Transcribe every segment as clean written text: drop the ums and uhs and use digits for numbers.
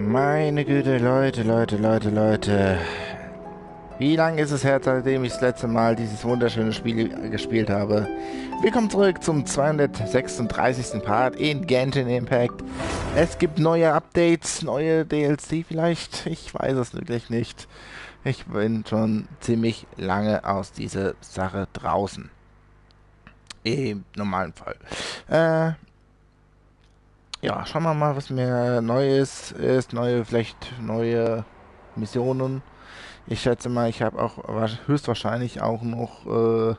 Meine Güte, Leute. Wie lange ist es her, seitdem ich das letzte Mal dieses wunderschöne Spiel gespielt habe? Willkommen zurück zum 236. Part in Genshin Impact. Es gibt neue Updates, neue DLC vielleicht. Ich weiß es wirklich nicht. Ich bin schon ziemlich lange aus dieser Sache draußen. Im normalen Fall. Ja, schauen wir mal, was mir Neues ist. Vielleicht neue Missionen. Ich schätze mal, ich habe auch höchstwahrscheinlich auch noch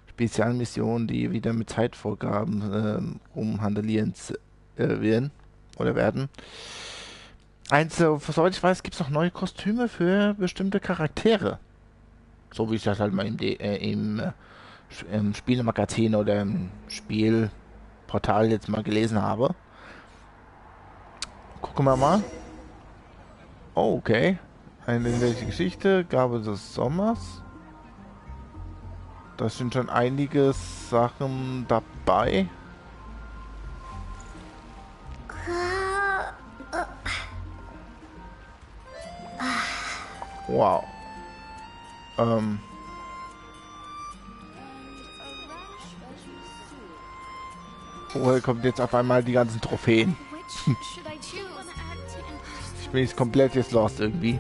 Spezialmissionen, die wieder mit Zeitvorgaben rumhandelieren werden oder werden. Soweit ich weiß, gibt es noch neue Kostüme für bestimmte Charaktere. So wie ich das halt mal im Spielemagazin oder im Spielportal jetzt mal gelesen habe. Gucken wir mal. Oh, okay. Eine legendäre Geschichte, Gabe des Sommers. Da sind schon einige Sachen dabei. Wow. Woher kommt jetzt auf einmal die ganzen Trophäen? Ich bin jetzt komplett lost irgendwie.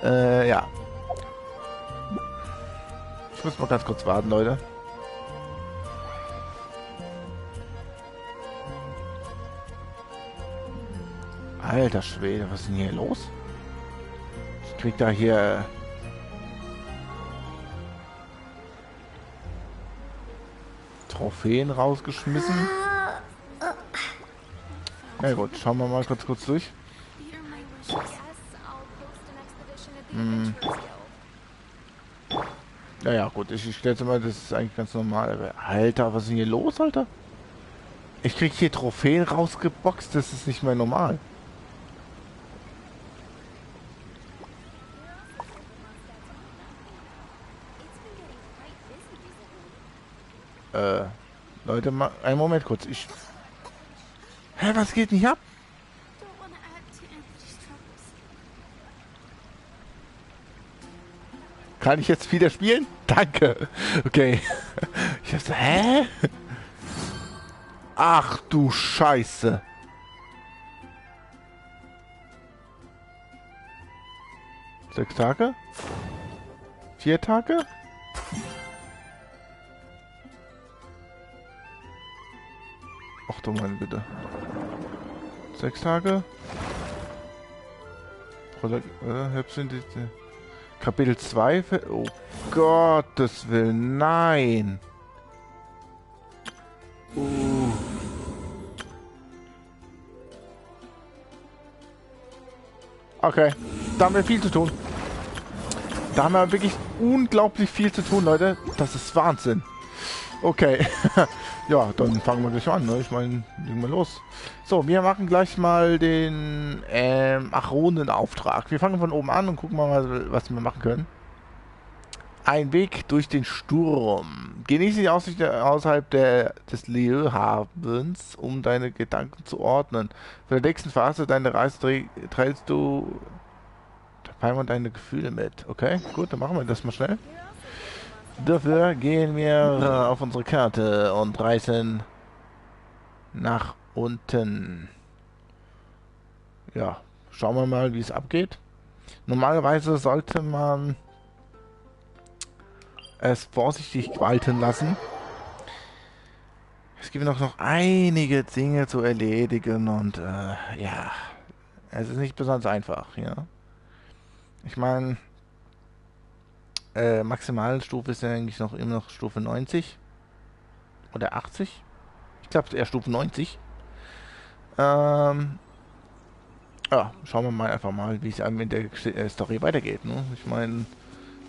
Ja. Ich muss mal ganz kurz warten, Leute. Alter Schwede, was ist denn hier los? Ich krieg da hier... Trophäen rausgeschmissen. Na gut, schauen wir mal kurz durch. Naja, gut, ich stelle mal, das ist eigentlich ganz normal. Alter, was ist denn hier los, Alter? Ich krieg hier Trophäen rausgeboxt, das ist nicht mehr normal. Leute, mal einen Moment kurz. Hä, was geht nicht ab? Kann ich jetzt wieder spielen? Danke. Okay. Ich dachte, hä? Ach du Scheiße. Sechs Tage? 4 Tage? Ach du meine Güte. 6 Tage? Kapitel 2? Oh Gottes Willen, nein! Okay, da haben wir viel zu tun. Da haben wir wirklich unglaublich viel zu tun, Leute. Das ist Wahnsinn. Okay. Ja, dann fangen wir gleich an, ne? Ich meine, legen wir los. So, wir machen gleich mal den Achronen-Auftrag. Wir fangen von oben an und gucken mal, was wir machen können. Ein Weg durch den Sturm. Genieße die Aussicht außerhalb des Lieu-Hafens, um deine Gedanken zu ordnen. Für die nächsten Phase deiner Reise teilst du deine Gefühle mit. Okay, gut, dann machen wir das mal schnell. Dafür gehen wir auf unsere Karte und reisen nach unten. Ja, schauen wir mal, wie es abgeht. Normalerweise sollte man es vorsichtig walten lassen. Es gibt noch einige Dinge zu erledigen und ja, es ist nicht besonders einfach. Ja, ich meine, Maximalstufe ist ja eigentlich immer noch Stufe 90 oder 80. Ich glaube eher Stufe 90. Ja, schauen wir mal einfach mal, wie es einem in der Story weitergeht. Ne? Ich meine,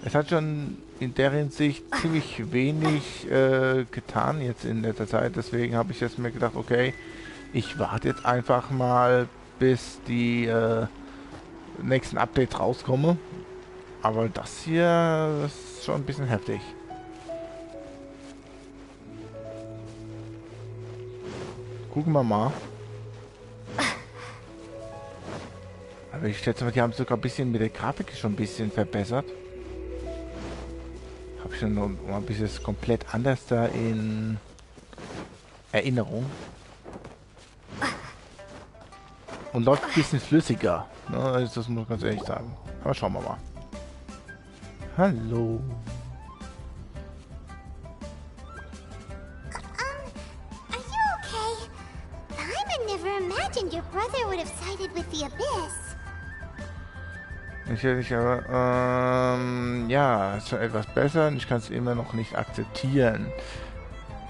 es hat schon in der Hinsicht ziemlich wenig getan jetzt in letzter Zeit. Deswegen habe ich jetzt mir gedacht, okay, ich warte jetzt einfach mal, bis die nächsten Updates rauskommen. Aber das hier ist schon ein bisschen heftig. Gucken wir mal. Ich schätze mal, die haben sogar ein bisschen mit der Grafik schon ein bisschen verbessert. Habe ich schon noch mal ein bisschen komplett anders da in Erinnerung. Und läuft ein bisschen flüssiger. Ne? Also das muss ich ganz ehrlich sagen. Aber schauen wir mal. Hallo. Are you okay? Paimon never imagined your brother would have sided with the Abyss. Sicherlich, aber ja, ist schon etwas besser und ich kann es immer noch nicht akzeptieren.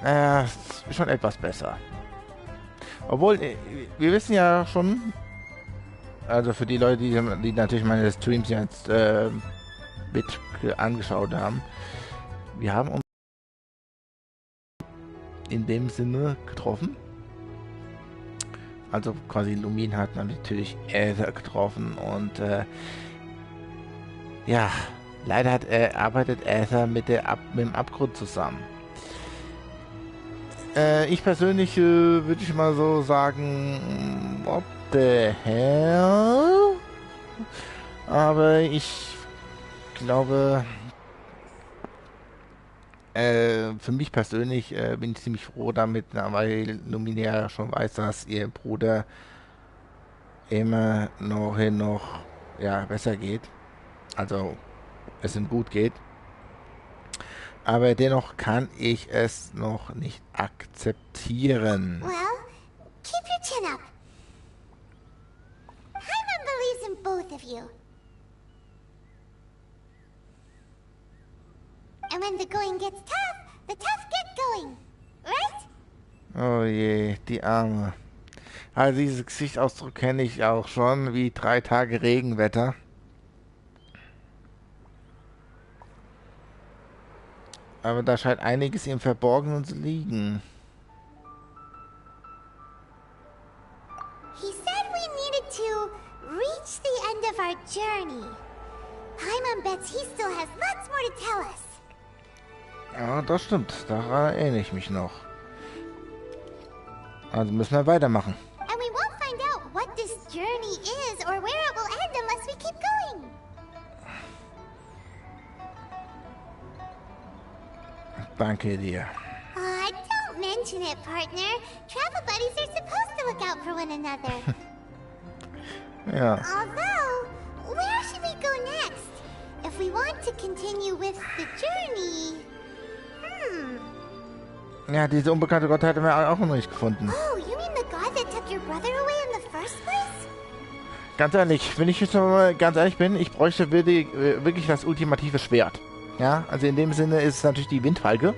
Naja, ist schon etwas besser. Obwohl, wir wissen ja schon, also für die Leute, die natürlich meine Streams jetzt mit angeschaut haben, wir haben uns in dem Sinne getroffen. Also quasi Lumin hat natürlich Aether getroffen und ja, leider arbeitet Aether mit dem Abgrund zusammen. Ich persönlich würde ich mal so sagen, what the hell? Aber ich glaube, für mich persönlich bin ich ziemlich froh damit, weil Lumin ja schon weiß, dass ihr Bruder immer noch ja, besser geht. Also es ihm gut geht. Aber dennoch kann ich es noch nicht akzeptieren. Well, keep your chin up. Paimon believes in both of you. And when the going gets tough, the tough get going. Right? Oh je, die Arme. Also dieses Gesichtsausdruck kenne ich auch schon, wie 3 Tage Regenwetter. Aber da scheint einiges im Verborgenen zu liegen. He said we needed to reach the end of our journey. Paimon bets he still has lots more to tell us. Ja, das stimmt. Daran erinnere ich mich noch. Also müssen wir weitermachen. And we won't find out what this journey is or where it will end unless we keep going. Danke dir. Don't mention it, partner. Travel buddies are supposed to look out for one another. Ja. Although, where should we go next? If we want to continue with the journey... Ja, diese unbekannte Gottheit haben wir auch noch nicht gefunden. Oh, you mean the god that took your brother away in the first place? Ganz ehrlich, wenn ich jetzt mal ganz ehrlich bin, ich bräuchte wirklich das ultimative Schwert. Ja, also in dem Sinne ist es natürlich die Windfalke.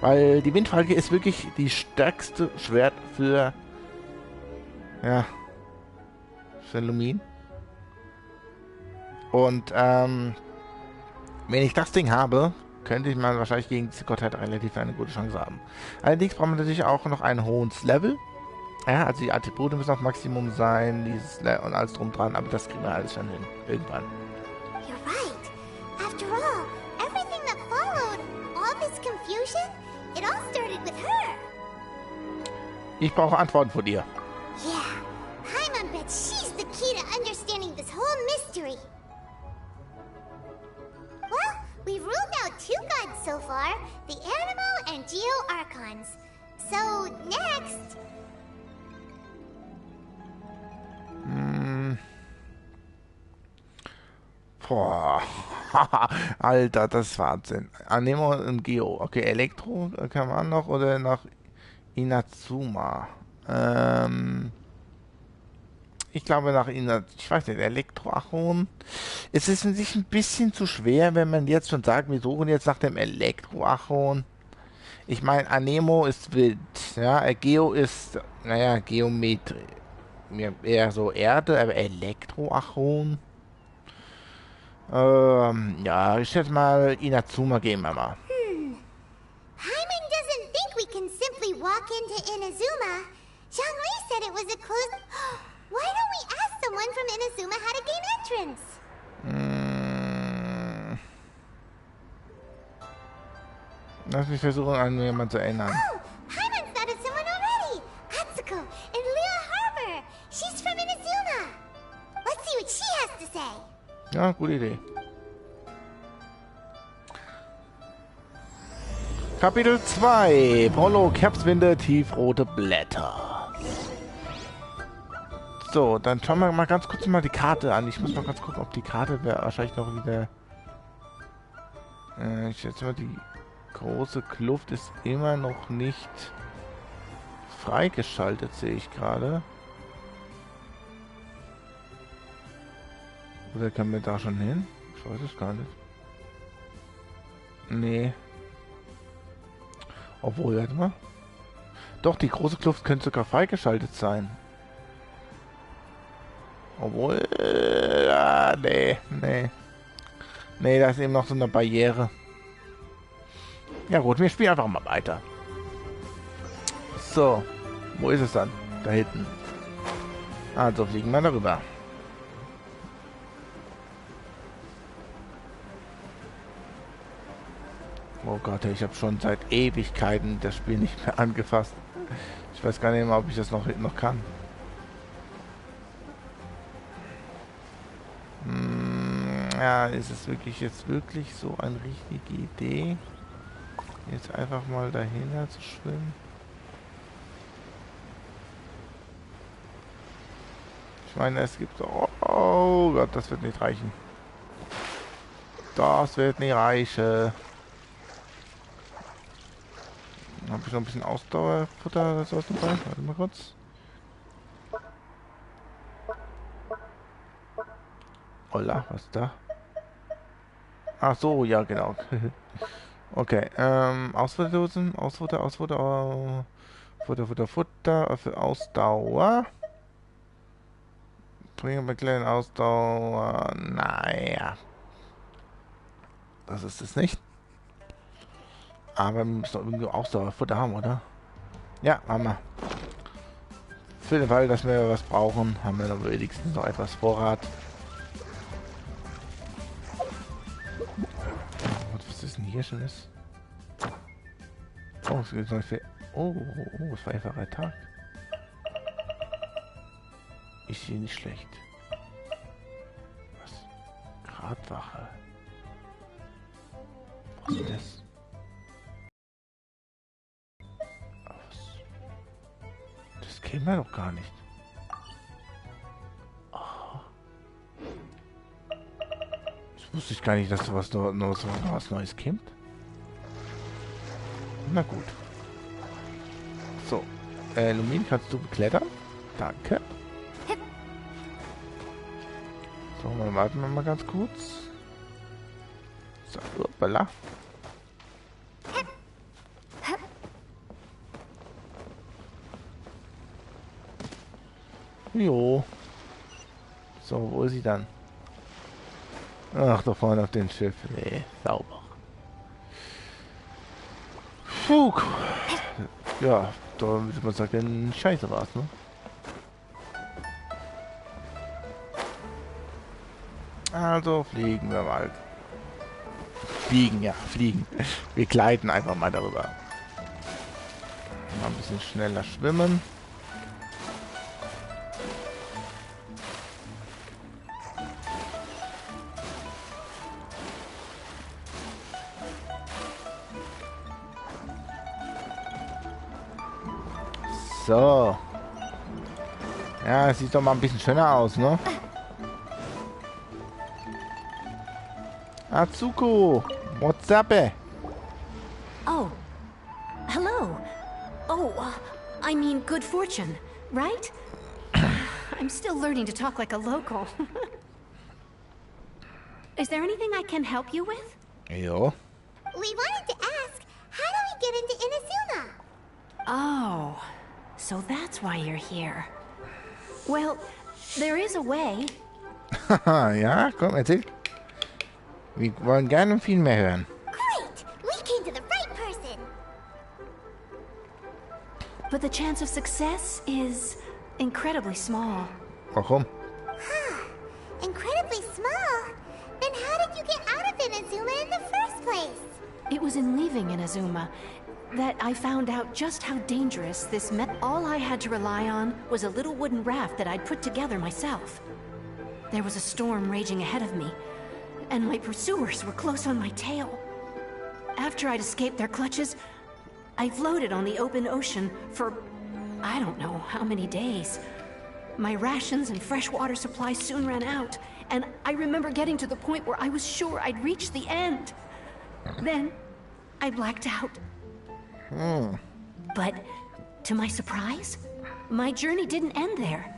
Weil die Windfalke ist wirklich die stärkste Schwert für... Ja... für Lumin. Und, wenn ich das Ding habe, könnte ich mal wahrscheinlich gegen diese Gottheit relativ eine gute Chance haben. Allerdings braucht man natürlich auch noch ein hohes Level. Ja, also die Attribute müssen auf Maximum sein, dieses und alles drum dran, aber das kriegen wir alles schon hin. Irgendwann. You're right. After all, everything that followed, all this confusion, it all started with her. Ich brauche Antworten von dir. Yeah, Paimon bets she's the key to understanding this whole mystery. Well, we've ruled out 2 gods so far, the Animal and Geo Archons. So, next... Boah. Alter, das ist Wahnsinn. Anemo und Geo. Okay, Elektro kann man noch oder nach Inazuma. Ich glaube nach Inazuma. Ich weiß nicht, Elektroachon. Es ist sich ein bisschen zu schwer, wenn man jetzt schon sagt, wir suchen jetzt nach dem Elektroachon. Ich meine, Anemo ist wild. Ja, Geo ist, naja, Geometrie. Eher so Erde, aber Elektroachon. Ja, ich schätze mal, Inazuma gehen wir mal. Paimon doesn't think we can simply walk into Inazuma. Zhongli said it was a closed... Why don't we ask someone from Inazuma how to gain entrance? Lass mich versuchen, an jemanden zu erinnern. Oh, Paimon thought of someone already. Atsuko in Lea Harbor. She's from Inazuma. Ja, gute Idee. Kapitel 2. Prolog, Herbstwinde, tiefrote Blätter. So, dann schauen wir mal ganz kurz mal die Karte an. Ich muss mal ganz gucken, ob die Karte wäre wahrscheinlich noch wieder... ich schätze mal, die große Kluft ist immer noch nicht freigeschaltet, sehe ich gerade. Oder können wir da schon hin? Ich weiß es gar nicht. Nee. Obwohl, warte mal. Doch, die große Kluft könnte sogar freigeschaltet sein. Obwohl... nee. Nee, da ist eben noch so eine Barriere. Ja gut, wir spielen einfach mal weiter. So. Wo ist es dann? Da hinten. Also fliegen wir darüber. Oh Gott, ich habe schon seit Ewigkeiten das Spiel nicht mehr angefasst. Ich weiß gar nicht mehr, ob ich das noch kann. Ja, ist es jetzt wirklich so eine richtige Idee, jetzt einfach mal dahinter zu schwimmen? Ich meine, es gibt... Oh Gott, das wird nicht reichen. Das wird nicht reichen. Habe ich noch ein bisschen Ausdauerfutter oder sowas dabei? Warte mal kurz. Holla, was ist da? Ach so, ja genau. Okay, Ausfutterdosen, Futter für Ausdauer. Bringen wir kleinen Ausdauer. Naja. Das ist es nicht. Aber wir müssen doch irgendwie Ausdauerfutter haben, oder? Ja, haben wir. Für den Fall, dass wir was brauchen, haben wir dann wenigstens noch etwas Vorrat. Was ist denn hier schon ist? Oh, es gibt noch viel. Oh, es war einfach ein Tag. Ist hier nicht schlecht. Was? Gradwache. Was ist das? Das kennen wir doch gar nicht. Oh. Das wusste ich gar nicht, dass sowas noch was Neues kommt. Na gut. So. Lumin, kannst du beklettern? Danke. So, dann warten wir mal ganz kurz. So, hoppala. Jo. So, wo ist sie dann? Ach, da vorne auf dem Schiff. Nee, sauber. Puh. Ja, da würde man sagen, scheiße war's, ne? Also fliegen wir mal. Fliegen, ja, fliegen. Wir gleiten einfach mal darüber. Mal ein bisschen schneller schwimmen. So. Ja, es sieht doch mal ein bisschen schöner aus, ne? Atsuko, what's up? Oh, hello. Oh, I mean good fortune, right? I'm still learning to talk like a local. Is there anything I can help you with? Jo. We wanted to ask, how do we get into Inazuma? Oh, so that's why you're here. Well, there is a way. Ja, komm, erzähl. Wir wollen gerne viel mehr hören. Great! We came to the right person! But the chance of success is incredibly small. Warum? Incredibly small? Then how did you get out of Inazuma in the first place? It was in leaving Inazuma that I found out just how dangerous this met. All I had to rely on was a little wooden raft that I'd put together myself. There was a storm raging ahead of me, and my pursuers were close on my tail. After I'd escaped their clutches, I floated on the open ocean for I don't know how many days. My rations and fresh water supply soon ran out, and I remember getting to the point where I was sure I'd reached the end. Then, I blacked out. But, to my surprise, my journey didn't end there.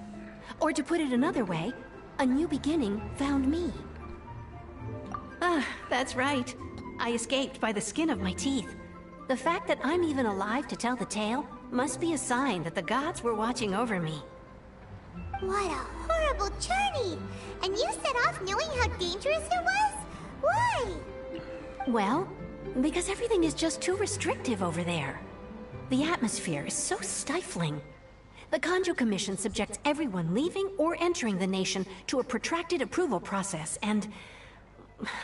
Or to put it another way, a new beginning found me. Ah, that's right. I escaped by the skin of my teeth. The fact that I'm even alive to tell the tale must be a sign that the gods were watching over me. What a horrible journey! And you set off knowing how dangerous it was? Why? Well, because everything is just too restrictive over there. The atmosphere is so stifling. The Kanjo Commission subjects everyone leaving or entering the nation to a protracted approval process, and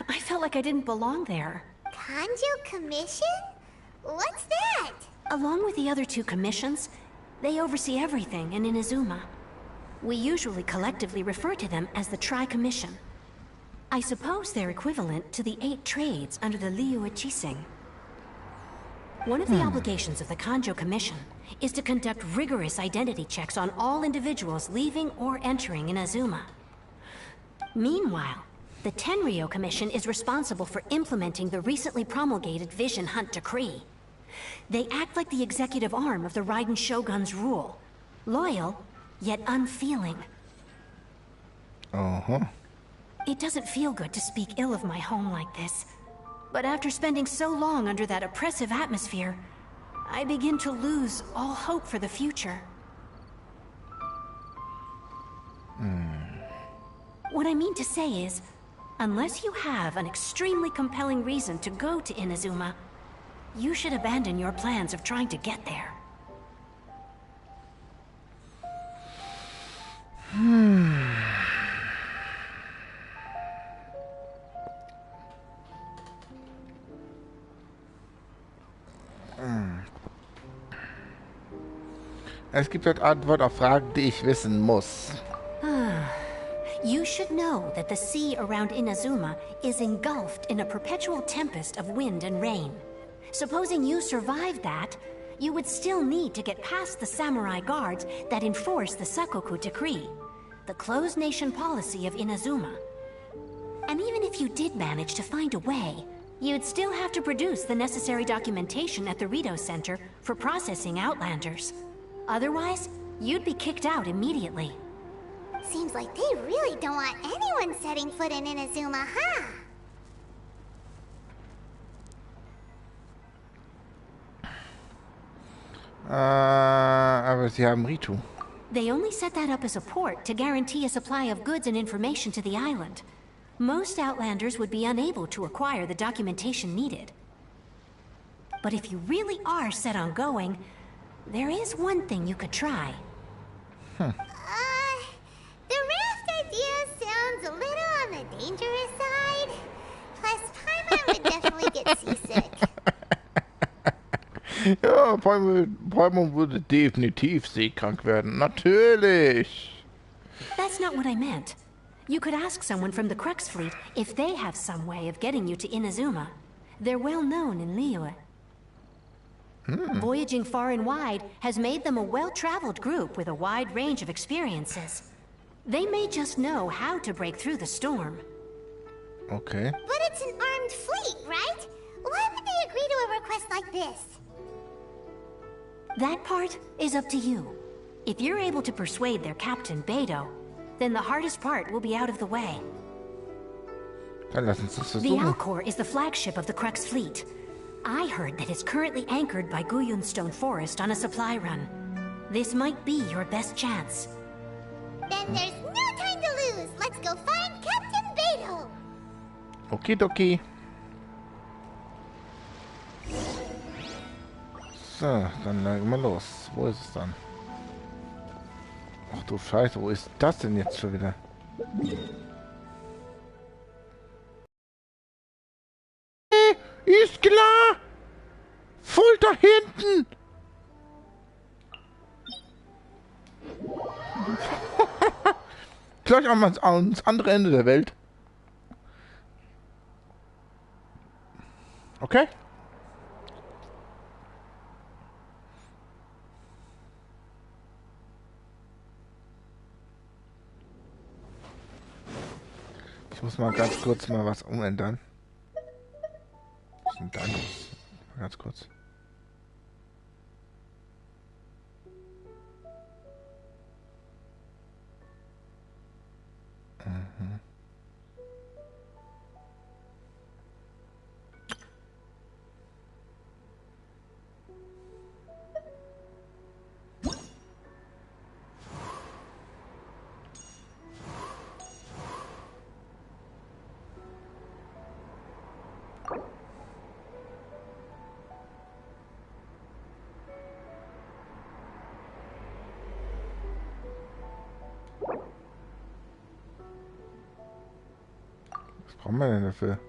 I felt like I didn't belong there. Kanjo Commission? What's that? Along with the other two commissions, they oversee everything in Inazuma. We usually collectively refer to them as the Tri-Commission. I suppose they're equivalent to the 8 trades under the Liu Ichising. One of the obligations of the Kanjo Commission is to conduct rigorous identity checks on all individuals leaving or entering Inazuma. Meanwhile, the Tenryo Commission is responsible for implementing the recently promulgated Vision Hunt Decree. They act like the executive arm of the Raiden Shogun's rule. Loyal, yet unfeeling. It doesn't feel good to speak ill of my home like this. But after spending so long under that oppressive atmosphere, I begin to lose all hope for the future. What I mean to say is, unless you have an extremely compelling reason to go to Inazuma, you should abandon your plans of trying to get there. Es gibt halt Antwort auf Fragen, die ich wissen muss. You should know that the sea around Inazuma is engulfed in a perpetual tempest of wind and rain. Supposing you survived that, you would still need to get past the samurai guards that enforce the Sakoku Decree, the closed nation policy of Inazuma. And even if you did manage to find a way, you'd still have to produce the necessary documentation at the Rito Center for processing Outlanders. Otherwise, you'd be kicked out immediately. Seems like they really don't want anyone setting foot in Inazuma, huh? Aber sie haben Rito. They only set that up as a port to guarantee a supply of goods and information to the island. Most Outlanders would be unable to acquire the documentation needed. But if you really are set on going, there is one thing you could try. The raft idea sounds a little on the dangerous side. Plus, Paimon would definitely get seasick. Ja, Paimon würde definitiv seekrank werden. Natürlich. That's not what I meant. You could ask someone from the Crux Fleet if they have some way of getting you to Inazuma. They're well known in Liyue. Voyaging far and wide has made them a well-traveled group with a wide range of experiences. They may just know how to break through the storm. Okay. But it's an armed fleet, right? Why would they agree to a request like this? That part is up to you. If you're able to persuade their captain, Beidou, then the hardest part will be out of the way. Dann lass uns das The versuchen. Alcor is the flagship of the Crux Fleet. I heard that it's currently anchored by Guyunstone Forest on a supply run. This might be your best chance. Then there's no time to lose. Let's go find Captain Beidou. Okidoki. So, dann legen wir los. Wo ist es dann? Ach du Scheiße, wo ist das denn jetzt schon wieder? Ist klar! Voll da hinten! Gleich ans andere Ende der Welt. Okay? Ich muss mal ganz kurz mal was umändern. Was ist denn da los? Mal ganz kurz. Mhm. Was brauchen wir denn dafür?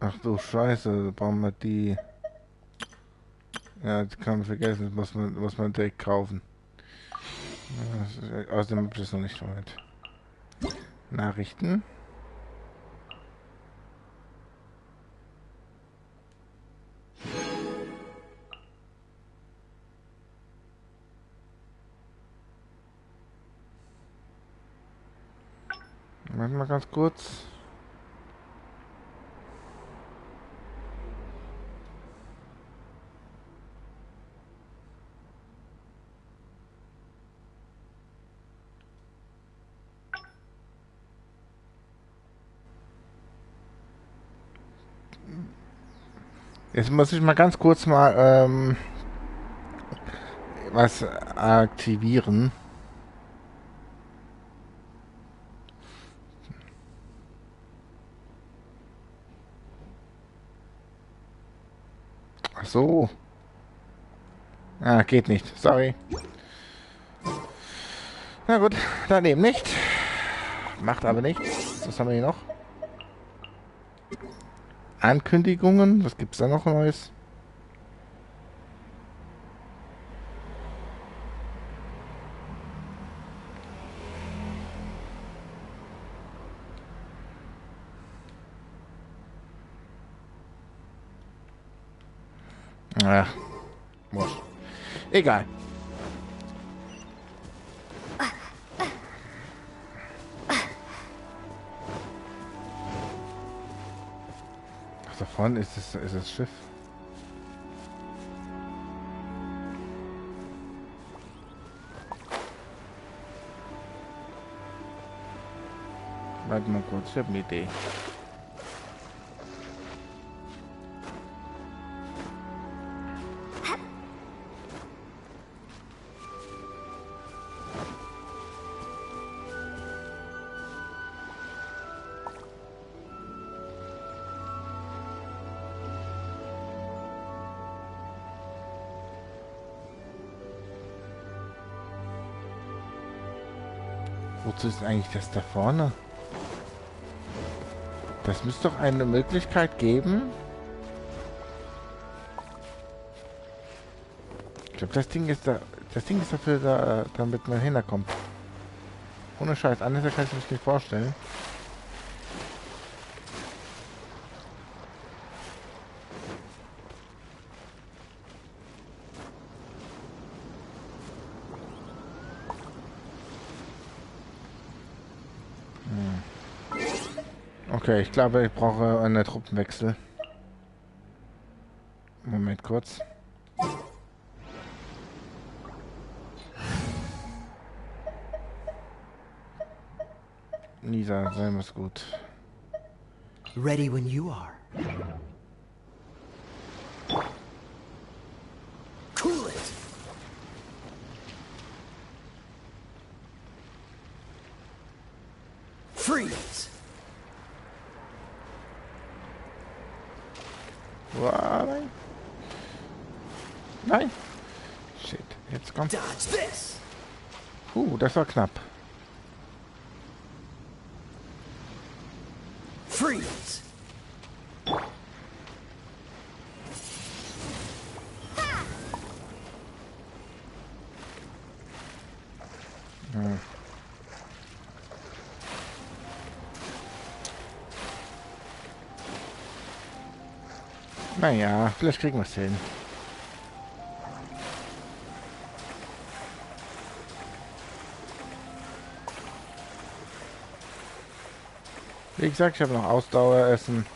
Ach du Scheiße, da brauchen wir die. Ja, das kann man vergessen, das muss man direkt kaufen. Ja, außerdem ist es noch nicht weit. Nachrichten. Warte mal ganz kurz. Jetzt muss ich mal ganz kurz mal was aktivieren. Ach so. Ah, geht nicht. Sorry. Na gut, dann eben nicht. Macht aber nichts. Was haben wir hier noch? Ankündigungen. Was gibt's da noch Neues? Ja. Wurscht. Egal. Ach, da vorne ist das Schiff. Warte mal kurz, ich habe eine Idee. Wozu ist eigentlich das da vorne? Das müsste doch eine Möglichkeit geben. Ich glaube, das Ding ist da. Das Ding ist dafür da, damit man hinkommt. Ohne Scheiß, anders kann ich mich nicht vorstellen. Okay, ich glaube, ich brauche einen Truppenwechsel. Moment kurz. Lisa, sei muss gut. Ready when you are. Cool it. Freeze. Nein. Nein. Shit. Jetzt kommt. Dodge this. Das war knapp. Freeze. Naja, vielleicht kriegen wir es hin. Wie gesagt, ich habe noch Ausdaueressen.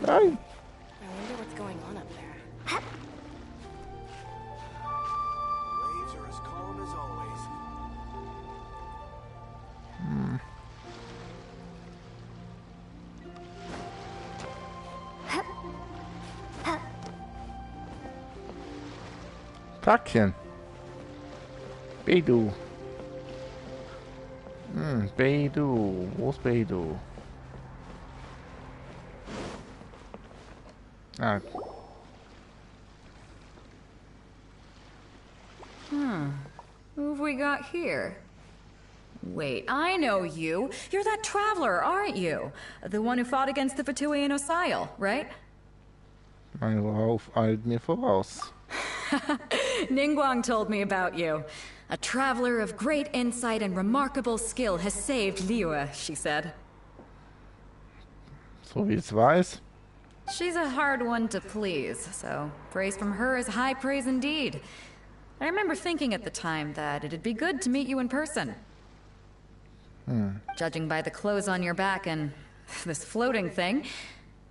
Nein. I wonder what's going on up there. Waves are as calm as always. Tagchen. Beidou. Beidou. Wo ist Beidou? Ah. Who have we got here? Wait, I know you. You're that traveler, aren't you? The one who fought against the Fatui and Osile, right? Mein Rauf eilt mir voraus. Ningguang told me about you. A traveler of great insight and remarkable skill has saved Liyue, she said. So wie es weiß. She's a hard one to please, so praise from her is high praise indeed. I remember thinking at the time that it'd be good to meet you in person. Judging by the clothes on your back and this floating thing,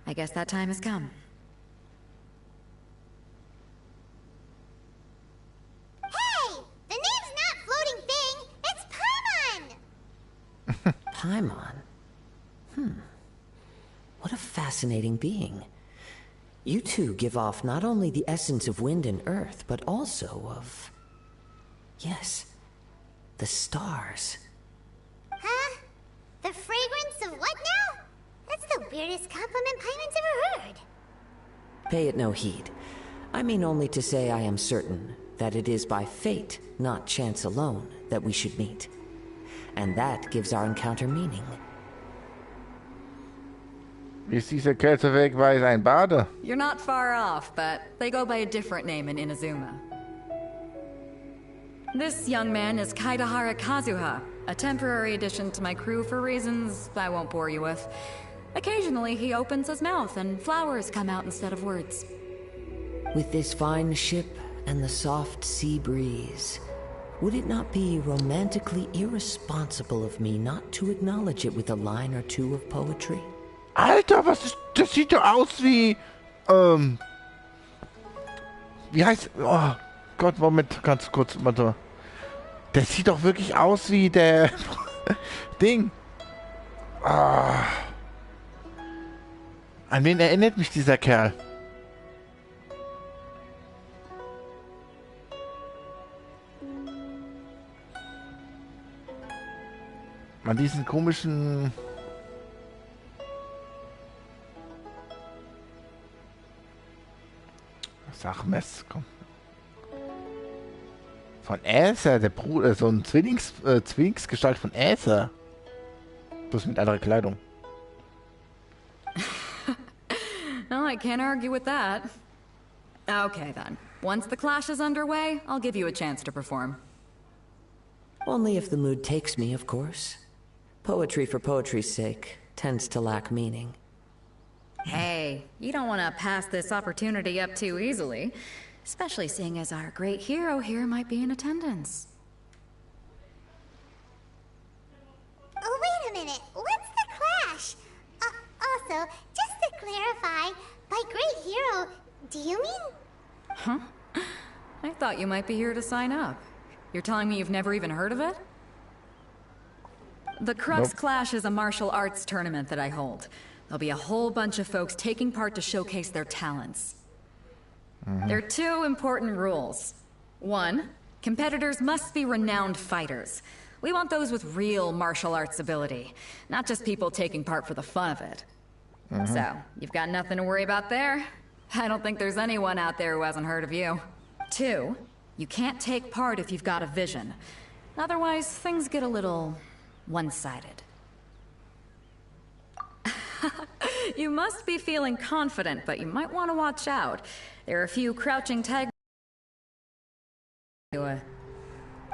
I guess that time has come. Hey! The name's not Floating Thing, it's Paimon! Paimon? What a fascinating being. You two give off not only the essence of wind and earth, but also of... yes, the stars. Huh? The fragrance of what now? That's the weirdest compliment Paimon's ever heard. Pay it no heed. I mean only to say I am certain that it is by fate, not chance alone, that we should meet. And that gives our encounter meaning. Ist dieser Kältewegweise ein Bade? You're not far off, but they go by a different name in Inazuma. This young man is Kaidahara Kazuha, a temporary addition to my crew for reasons I won't bore you with. Occasionally he opens his mouth and flowers come out instead of words. With this fine ship and the soft sea breeze, would it not be romantically irresponsible of me not to acknowledge it with a line or two of poetry? Alter, was ist... Das sieht doch aus wie... Wie heißt... Oh Gott, Moment, ganz kurz, warte. Der sieht doch wirklich aus wie der... Ding. Ah. An wen erinnert mich dieser Kerl? An diesen komischen... Sag Mess, komm. Von Aether, der Bruder, so ein Zwillingsgestalt von Aether. Bloß mit anderer Kleidung. Well, I can't argue with that. Okay then. Once the clash is underway, I'll give you a chance to perform. Only if the mood takes me, of course. Poetry for poetry's sake tends to lack meaning. Hey, you don't want to pass this opportunity up too easily. Especially seeing as our great hero here might be in attendance. Oh, wait a minute. What's the clash? Also, just to clarify, by great hero, do you mean... Huh? I thought you might be here to sign up. You're telling me you've never even heard of it? The Crux Clash is a martial arts tournament that I hold. There'll be a whole bunch of folks taking part to showcase their talents. There are 2 important rules. 1, competitors must be renowned fighters. We want those with real martial arts ability, not just people taking part for the fun of it. So, you've got nothing to worry about there. I don't think there's anyone out there who hasn't heard of you. 2, you can't take part if you've got a vision. Otherwise, things get a little one-sided. You must be feeling confident, but you might want to watch out. There are a few crouching tigers.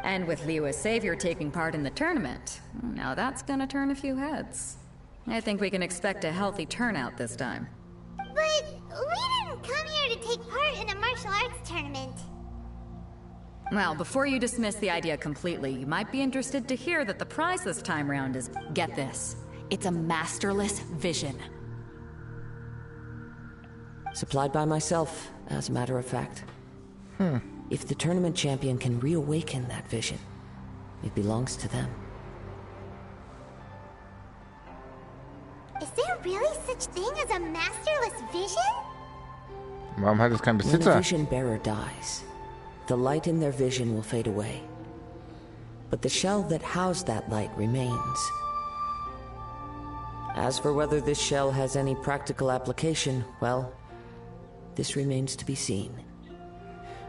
And with Liu's savior taking part in the tournament, now that's gonna turn a few heads. I think we can expect a healthy turnout this time. But we didn't come here to take part in a martial arts tournament. Well, before you dismiss the idea completely, you might be interested to hear that the prize this time round is, get this, it's a masterless vision. Supplied by myself, as a matter of fact. If the tournament champion can reawaken that vision, it belongs to them. Is there really such thing as a masterless vision? Warum hat es keinen When the Besitzer? vision bearer dies, the light in their vision will fade away. But the shell that housed that light remains. As for whether this shell has any practical application, well, this remains to be seen.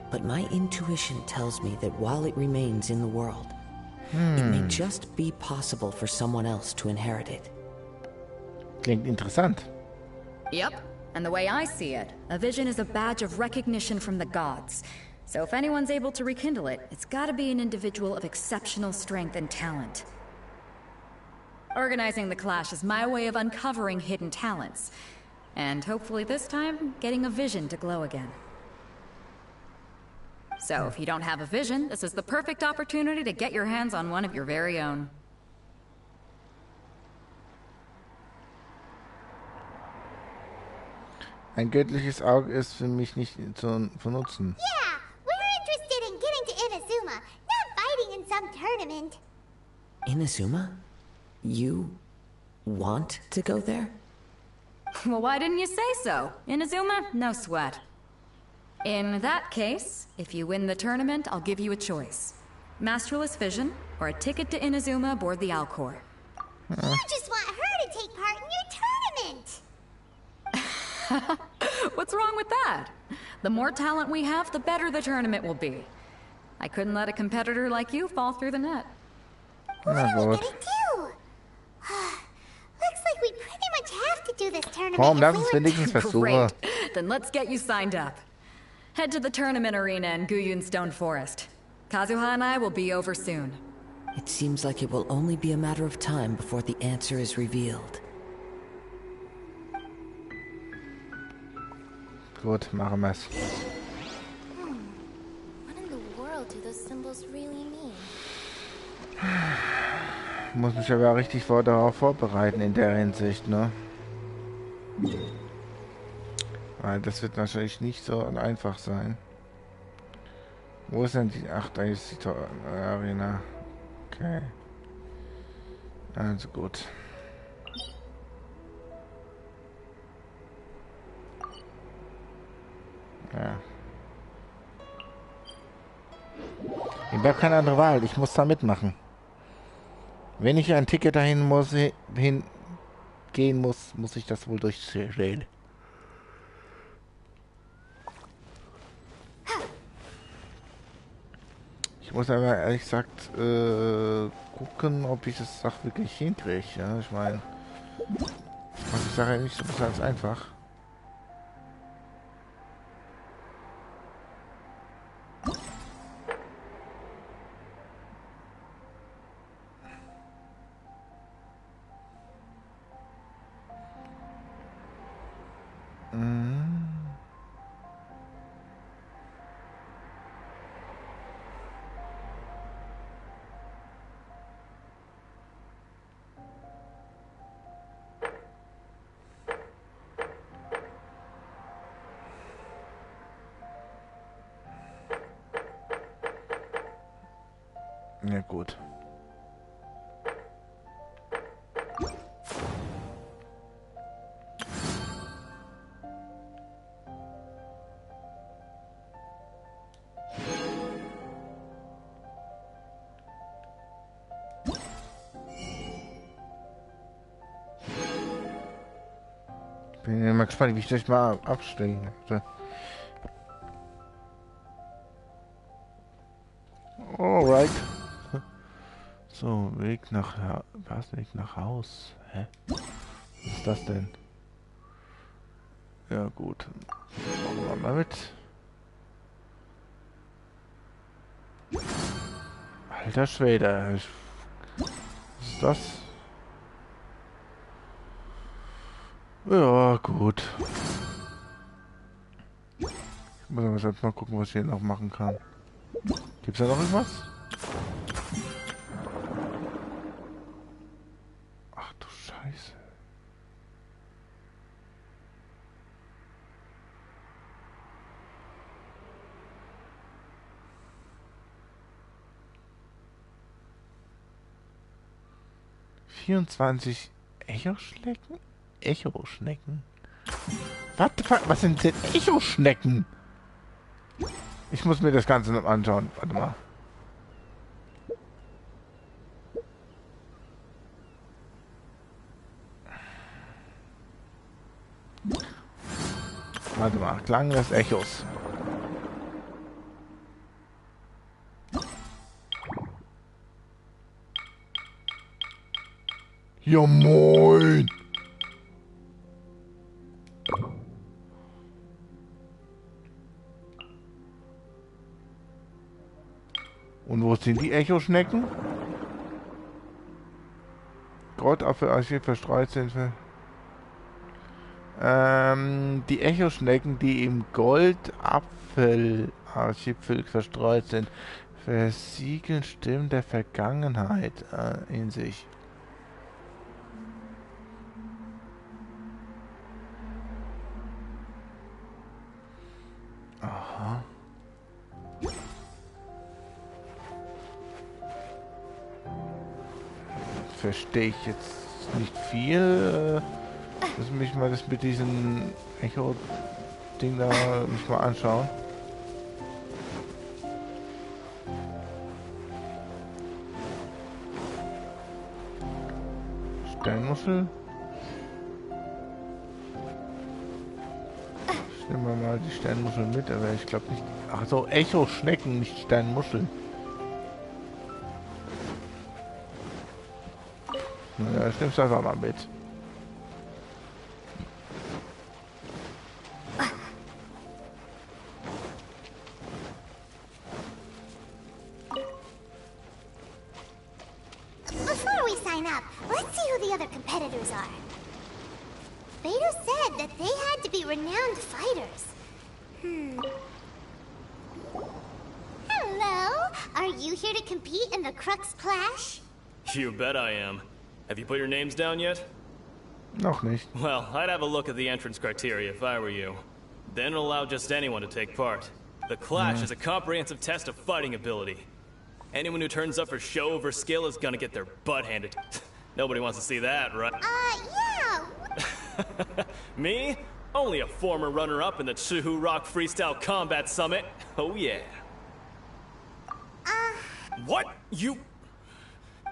But my intuition tells me that while it remains in the world, it may just be possible for someone else to inherit it. Klingt interessant. Yep, and the way I see it, a vision is a badge of recognition from the gods. So if anyone's able to rekindle it, it's gotta be an individual of exceptional strength and talent. Organizing the clash is my way of uncovering hidden talents. And hopefully this time, getting a vision to glow again. So if you don't have a vision, this is the perfect opportunity to get your hands on one of your very own. Ein göttliches Auge ist für mich nicht zu benutzen. Yeah, we're interested in getting to Inazuma, not fighting in some tournament. Inazuma? You want to go there? Well, why didn't you say so? Inazuma? No sweat. In that case, if you win the tournament, I'll give you a choice. Masterless Vision, or a ticket to Inazuma aboard the Alcor. You just want her to take part in your tournament. What's wrong with that? The more talent we have, the better the tournament will be. I couldn't let a competitor like you fall through the net. What Na are we gut. gonna do? Looks like we pretty much have to do this tournament. Komm, if lass we uns want- wenigstens versuchen. Great. Then let's get you signed up. Head to the tournament arena in Guyun Stone Forest. Kazuha and I will be over soon. It seems like it will only be a matter of time before the answer is revealed. Gut, machen wir's. What in the world do those symbols really mean? Muss mich aber richtig darauf vorbereiten in der Hinsicht, ne? Weil das wird wahrscheinlich nicht so einfach sein. Wo ist denn die... Ach, da ist die Arena. Okay. Also gut. Ja. Ich habe keine andere Wahl. Ich muss da mitmachen. Wenn ich ein Ticket dahin muss, hingehen muss, muss ich das wohl durchstehen. Ich muss aber ehrlich gesagt gucken, ob ich das Sach wirklich hinkriege. Ja, ich meine, macht die Sache nicht so ganz einfach. Ja, gut. Bin mal gespannt, wie ich das mal abstellen. Alright. So, Weg nach Haus. Hä? Was ist das denn? Ja gut. Machen wir mal mit. Alter Schwede. Was ist das? Ja, gut. Ich muss aber selbst mal gucken, was ich hier noch machen kann. Gibt's da noch irgendwas? Ach du Scheiße. ...24 Echoschnecken? Echoschnecken? Was sind denn Echoschnecken? Ich muss mir das Ganze noch anschauen. Warte mal. Warte mal. Klang des Echos. Ja moin! Und wo sind die Echoschnecken? Goldapfelarchiv verstreut sind für... die Echoschnecken, die im Goldapfelarchiv verstreut sind, versiegeln Stimmen der Vergangenheit in sich. Aha. Verstehe ich jetzt nicht viel. Lass mich mal das mit diesem Echo-Ding da mich mal anschauen. Steinmuschel. Ich nehme mal die Steinmuschel mit, aber ich glaube nicht. Ach so, Echo-Schnecken, nicht Steinmuscheln. Ja, ich nehme es einfach mal mit. Before we sign up, let's see who the other competitors are. Beto said that they had to be renowned fighters. Hello, are you here to compete in the Crux Clash? You bet I am. Have you put your names down yet? Noch nicht. Well, I'd have a look at the entrance criteria if I were you. Then allow just anyone to take part. The Clash is a comprehensive test of fighting ability. Anyone who turns up for show over skill is gonna get their butt handed. Nobody wants to see that, right? Yeah. Me? Only a former runner-up in the Chihu Rock Freestyle Combat Summit. Oh yeah. What? You...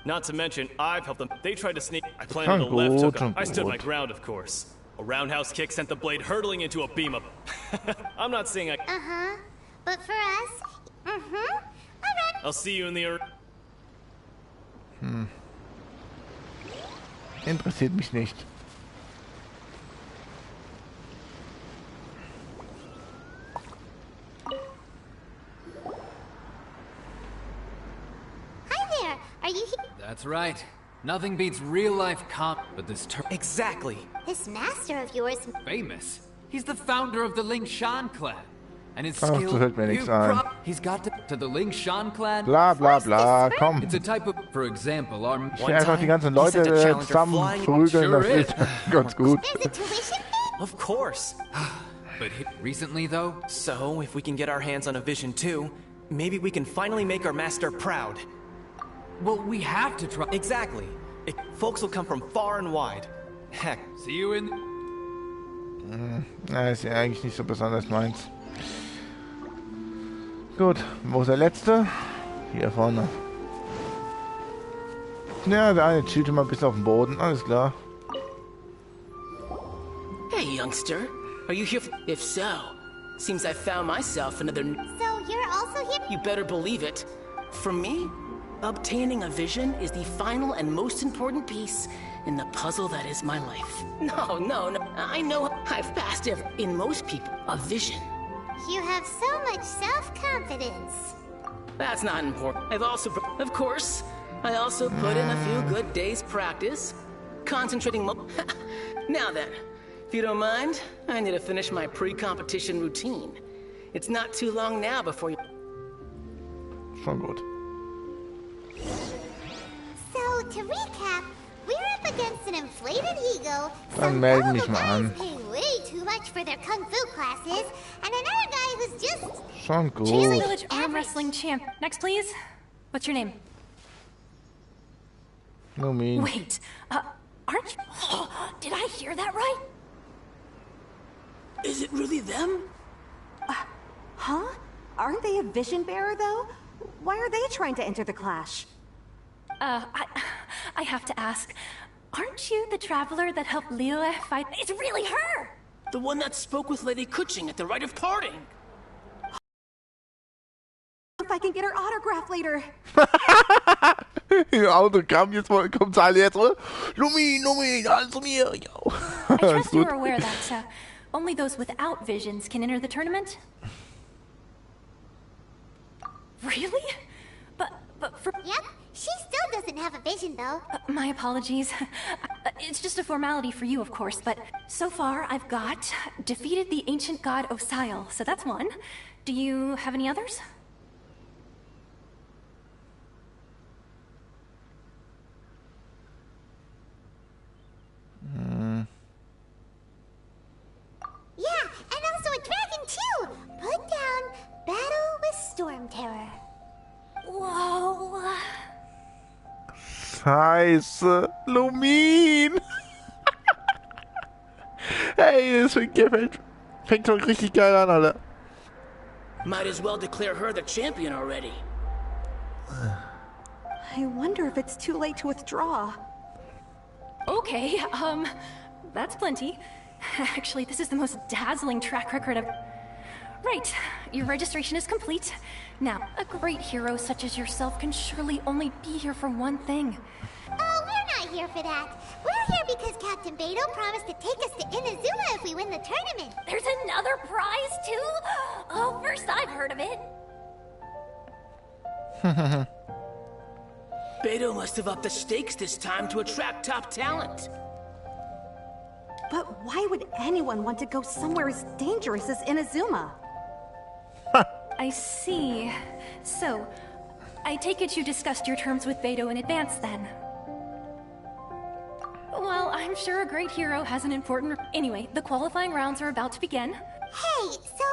Not to mention, I've helped them. They tried to sneak. I planted a left hook up. I stood my ground, of course. A roundhouse kick sent the blade hurtling into a beam up. I'm not saying I... But for us, alright. I'll see you in the... Interessiert mich nicht. Hi there, are you here? That's right. Nothing beats real-life but this Exactly. This master of yours... famous. He's the founder of the Ling Shan clan. And his Ach, skill... so fällt mir nichts ein. He's got to the Ling Shan clan... Bla bla bla, komm. It's a type of... For example, our... Ich will einfach die ganzen Leute zusammen prügeln, das ist ganz gut. There's a tuition fee? Of course. But recently, though... So, if we can get our hands on a vision too, maybe we can finally make our master proud. Well, we have to try. Exactly. Folks will come from far and wide. Heck. See you in... Ja, ist ja eigentlich nicht so besonders meins. Gut, wo ist der letzte? Hier vorne. Ja, der eine chillt immer bis auf den Boden, alles klar. Hey, youngster. Are you here? If so, seems I found myself another... So you're also here? You better believe it. For me, obtaining a vision is the final and most important piece in the puzzle that is my life. No. I know I've passed in most people, a vision. You have so much self-confidence. That's not important. Of course, I also put in a few good days' practice, concentrating Now then, if you don't mind, I need to finish my pre-competition routine. It's not too long now before you... Schon gut. So, to recap, we're up against an inflated ego, Dann some melde gullible mich mal guys an. pay way too much for their kung fu classes, and another guy who's just... Schon gut. Village arm wrestling champ. Next, please. What's your name? No mean. Wait, aren't you... did I hear that right? Is it really them? Huh? Aren't they a vision bearer, though? Why are they trying to enter the clash? I have to ask. Aren't you the traveler that helped Liyue fight? It's really her! The one that spoke with Lady Kuching at the rite of parting. If I can get her autograph later. Autogramm, jetzt kommt's alle jetzt, oder? Lumi, alles zu mir. I trust you are aware that only those without visions can enter the tournament? Really? But for... Yep, she still doesn't have a vision, though. My apologies. It's just a formality for you, of course, but so far I've got defeated the ancient god Osial, so that's one. Do you have any others? Yeah, and also a dragon, too! Put down Battle with Storm Terror. Whoa. Scheiße. Lumin. Hey, das fängt schon richtig geil an, Alter. Might as well declare her the champion already. I wonder if it's too late to withdraw. Okay, that's plenty. Actually, this is the most dazzling track record of... Right, your registration is complete. Now, a great hero such as yourself can surely only be here for one thing. Oh, we're not here for that. We're here because Captain Beidou promised to take us to Inazuma if we win the tournament. There's another prize, too? Oh, first I've heard of it. Beidou must have upped the stakes this time to attract top talent. But why would anyone want to go somewhere as dangerous as Inazuma? I see. So, I take it you discussed your terms with Beidou in advance, then? Well, I'm sure a great hero has an important... Anyway, the qualifying rounds are about to begin. Hey, so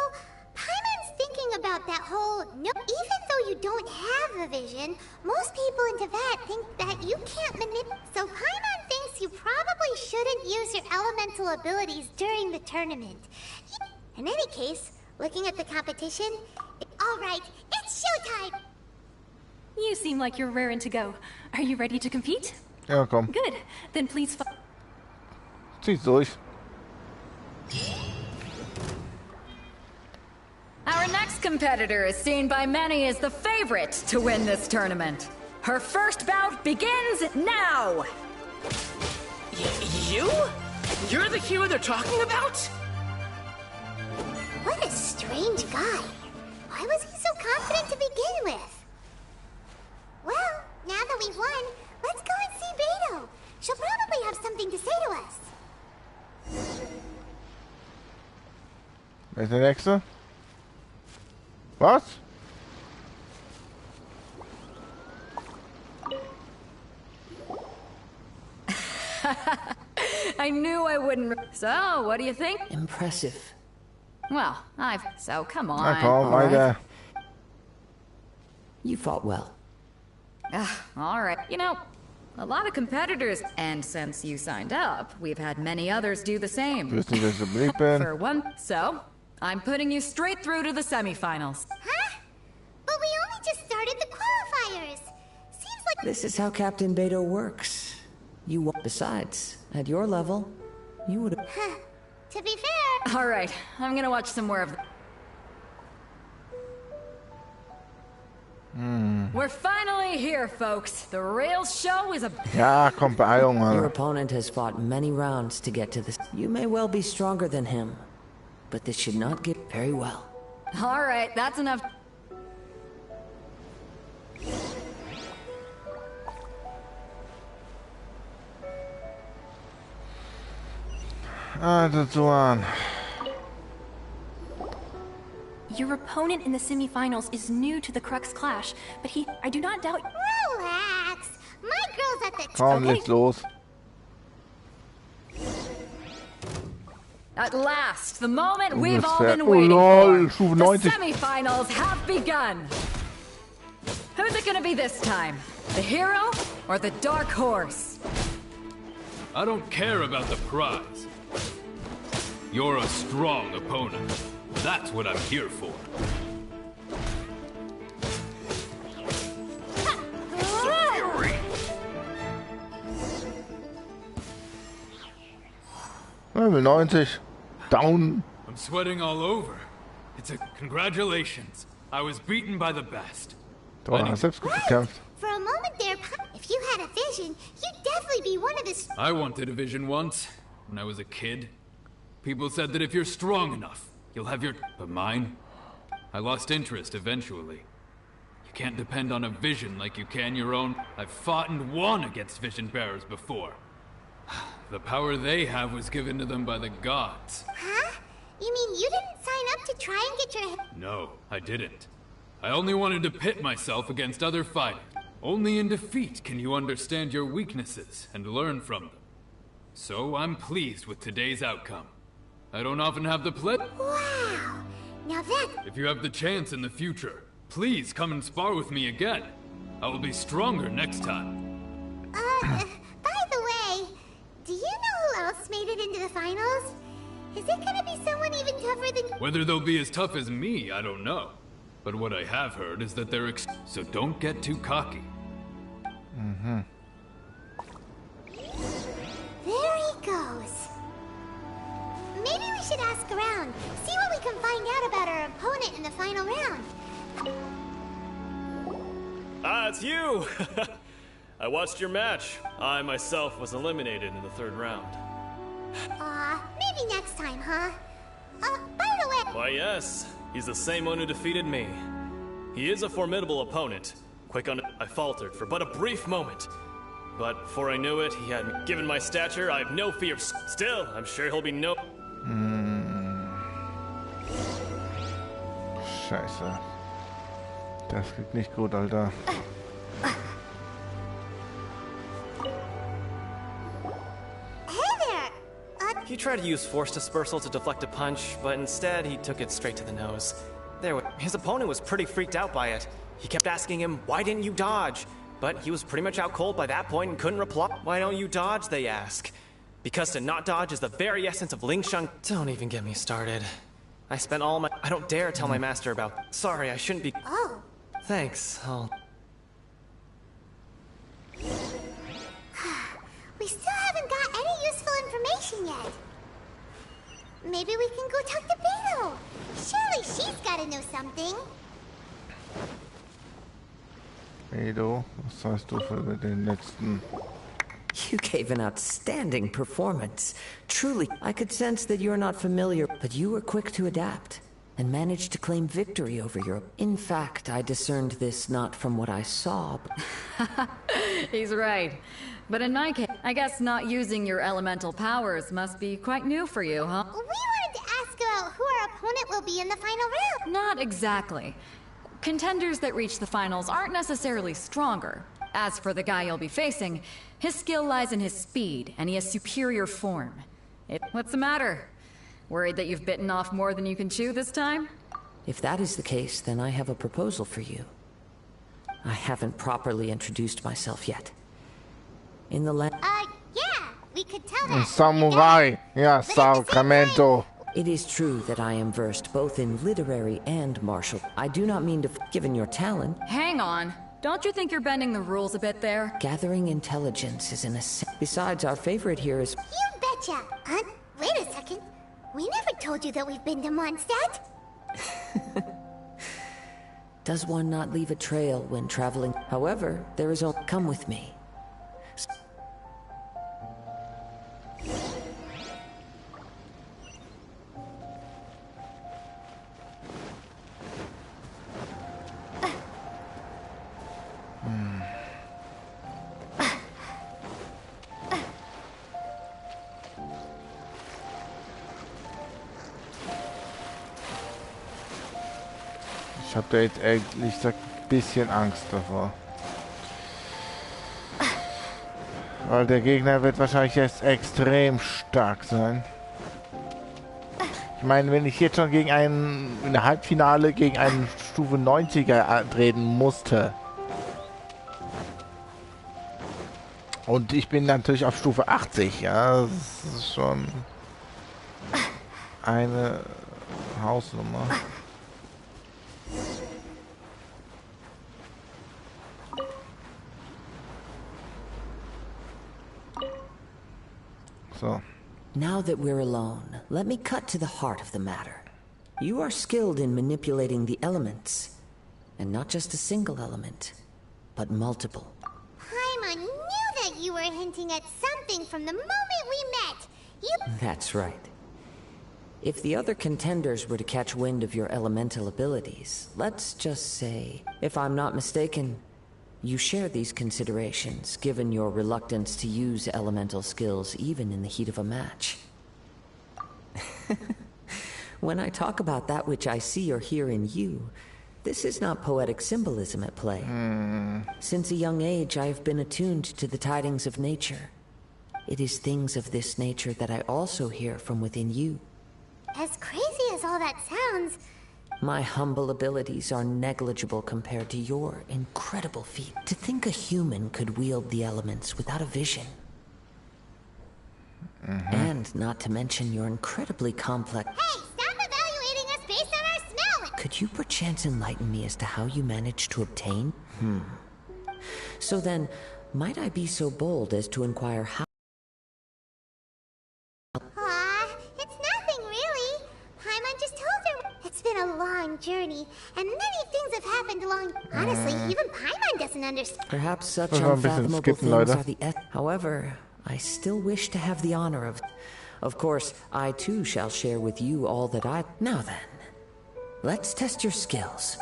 Paimon's thinking about that whole even though you don't have a vision, most people in Teyvat think that you can't manipulate. So Paimon thinks you probably shouldn't use your elemental abilities during the tournament. In any case, looking at the competition, all right, it's showtime. You seem like you're raring to go. Are you ready to compete? Ja, komm. Good. Then please... Zieh's durch. Our next competitor is seen by many as the favorite to win this tournament. Her first bout begins now! You? You're the hero they're talking about? What a strange guy. Why was he so confident to begin with? Well, now that we've won, let's go and see Beidou. She'll probably have something to say to us. Wer ist der Nächste? Was? I knew I wouldn't... So, what do you think? Impressive. Well, So, come on. Na komm, weiter. You fought well. Alright. You know, a lot of competitors, and since you signed up, we've had many others do the same. For one, so I'm putting you straight through to the semifinals. Huh? But we only just started the qualifiers. Seems like This is how Captain Beto works. Besides, at your level, you would have... To be fair... Alright, I'm gonna watch some more of... We're finally here, folks. The rails show is a... Ja, komm, Beeilung, Your Mann. opponent has fought many rounds to get to this. You may well be stronger than him, but this should not get very well. Alright, that's enough. Das waren. Your opponent in the semifinals is new to the Crux Clash, but I do not doubt... Relax. My girl's at the Komm, leg's los. At last, the moment we've all Ungefähr. been waiting lol, for. Stufe The 90. semifinals have begun. Who's it gonna be this time? The hero or the dark horse? I don't care about the prize. You're a strong opponent. That's what I'm here for. Fury! Level 90. Down. I'm sweating all over. It's a congratulations. I was beaten by the best. Du hast selbst gut gekämpft. For a moment there, if you had a vision, you'd definitely be one of the... I wanted a vision once, when I was a kid. People said that if you're strong enough, you'll have your... But mine? I lost interest eventually. You can't depend on a vision like you can your own. I've fought and won against vision bearers before. The power they have was given to them by the gods. Huh? You mean you didn't sign up to try and get your... No, I didn't. I only wanted to pit myself against other fighters. Only in defeat can you understand your weaknesses and learn from them. So I'm pleased with today's outcome. I don't often have the pleasure. Wow! Now that... If you have the chance in the future, please come and spar with me again. I will be stronger next time. By the way, do you know who else made it into the finals? Is it gonna be someone even tougher than... Whether they'll be as tough as me, I don't know. But what I have heard is that they're so don't get too cocky. Mm-hmm. There he goes. Maybe we should ask around, see what we can find out about our opponent in the final round. Ah, it's you! I watched your match. I myself was eliminated in the third round. Maybe next time, huh? By the way... Why, yes. He's the same one who defeated me. He is a formidable opponent. Quick on... I faltered for but a brief moment. But before I knew it, he had me. Given my stature, I have no fear. Still, I'm sure he'll be no... Scheiße. Das geht nicht gut, Alter. He tried to use force dispersal to deflect a punch, but instead he took it straight to the nose. His opponent was pretty freaked out by it. He kept asking him, "Why didn't you dodge?" But he was pretty much out cold by that point and couldn't reply. "Why don't you dodge?" they ask. Because to not dodge is the very essence of Ling Shun. Don't even get me started. I spent all my... I don't dare tell my master about... Sorry, I shouldn't be... Oh. Thanks, I'll... We still haven't got any useful information yet. Maybe we can go talk to Beto. Surely she's gotta know something. Edo, was hast du für den letzten? You gave an outstanding performance. Truly, I could sense that you're not familiar, but you were quick to adapt and managed to claim victory over your... In fact, I discerned this not from what I saw, but... He's right. But in my case, I guess not using your elemental powers must be quite new for you, huh? We wanted to ask about who our opponent will be in the final round. Not exactly. Contenders that reach the finals aren't necessarily stronger. As for the guy you'll be facing, his skill lies in his speed, and he has superior form. What's the matter? Worried that you've bitten off more than you can chew this time? if that is the case, then I have a proposal for you. I haven't properly introduced myself yet. In the land... Yeah, we could tell that. Samurai! Yeah, Sacramento. It is true that I am versed both in literary and martial. I do not mean to... Given your talent... Hang on. Don't you think you're bending the rules a bit there? Gathering intelligence is an essential... Besides, our favorite here is... You betcha! Wait a second. We never told you that we've been to Mondstadt. Does one not leave a trail when traveling? However, there is only... Come with me. Ich habe da jetzt ehrlich gesagt ein bisschen Angst davor. Weil der Gegner wird wahrscheinlich jetzt extrem stark sein. Ich meine, wenn ich jetzt schon gegen einen in der Halbfinale gegen einen Stufe 90er antreten musste. Und ich bin natürlich auf Stufe 80, ja, das ist schon eine Hausnummer. So. Now that we're alone, let me cut to the heart of the matter. You are skilled in manipulating the elements, and not just a single element, but multiple. Paimon knew that you were hinting at something from the moment we met. That's right. If the other contenders were to catch wind of your elemental abilities, let's just say, if I'm not mistaken, you share these considerations, given your reluctance to use elemental skills even in the heat of a match. When I talk about that which I see or hear in you, this is not poetic symbolism at play. Since a young age, I have been attuned to the tidings of nature. It is things of this nature that I also hear from within you. As crazy as all that sounds... My humble abilities are negligible compared to your incredible feat. To think a human could wield the elements without a vision. And not to mention your incredibly complex... Hey, stop evaluating us based on our smell! Could you perchance enlighten me as to how you managed to obtain? So then, might I be so bold as to inquire how... It's nothing really. Paimon just told her. It's been a long journey, and many things have happened along... Honestly, even Paimon doesn't understand. Perhaps such unfathomable things are the... However, I still wish to have the honor of... Of course, I too shall share with you all that I... Now then, let's test your skills.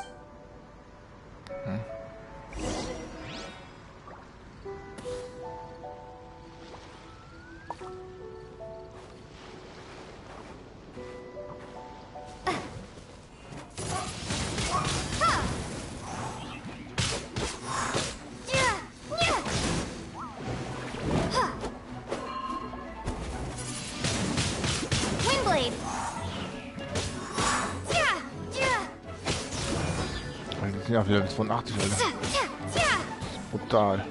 Die sind ja wieder bis 85, Alter. Das ist brutal.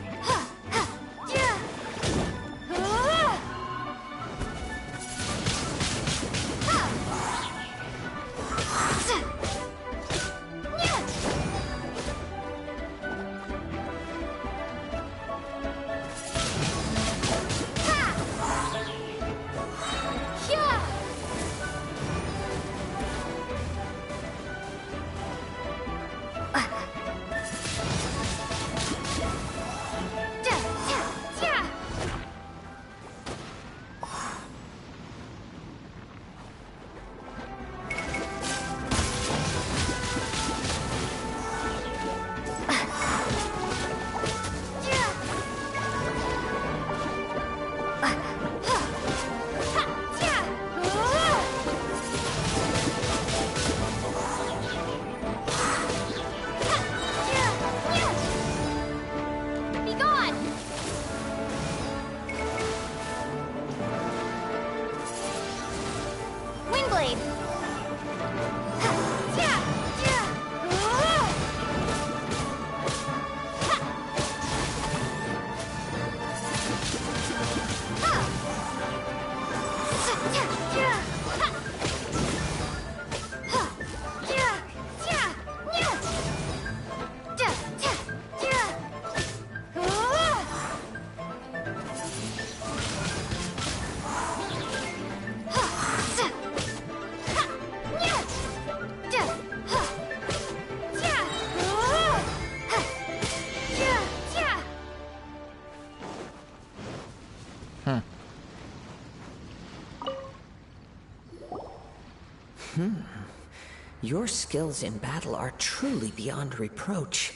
Your skills in battle are truly beyond reproach.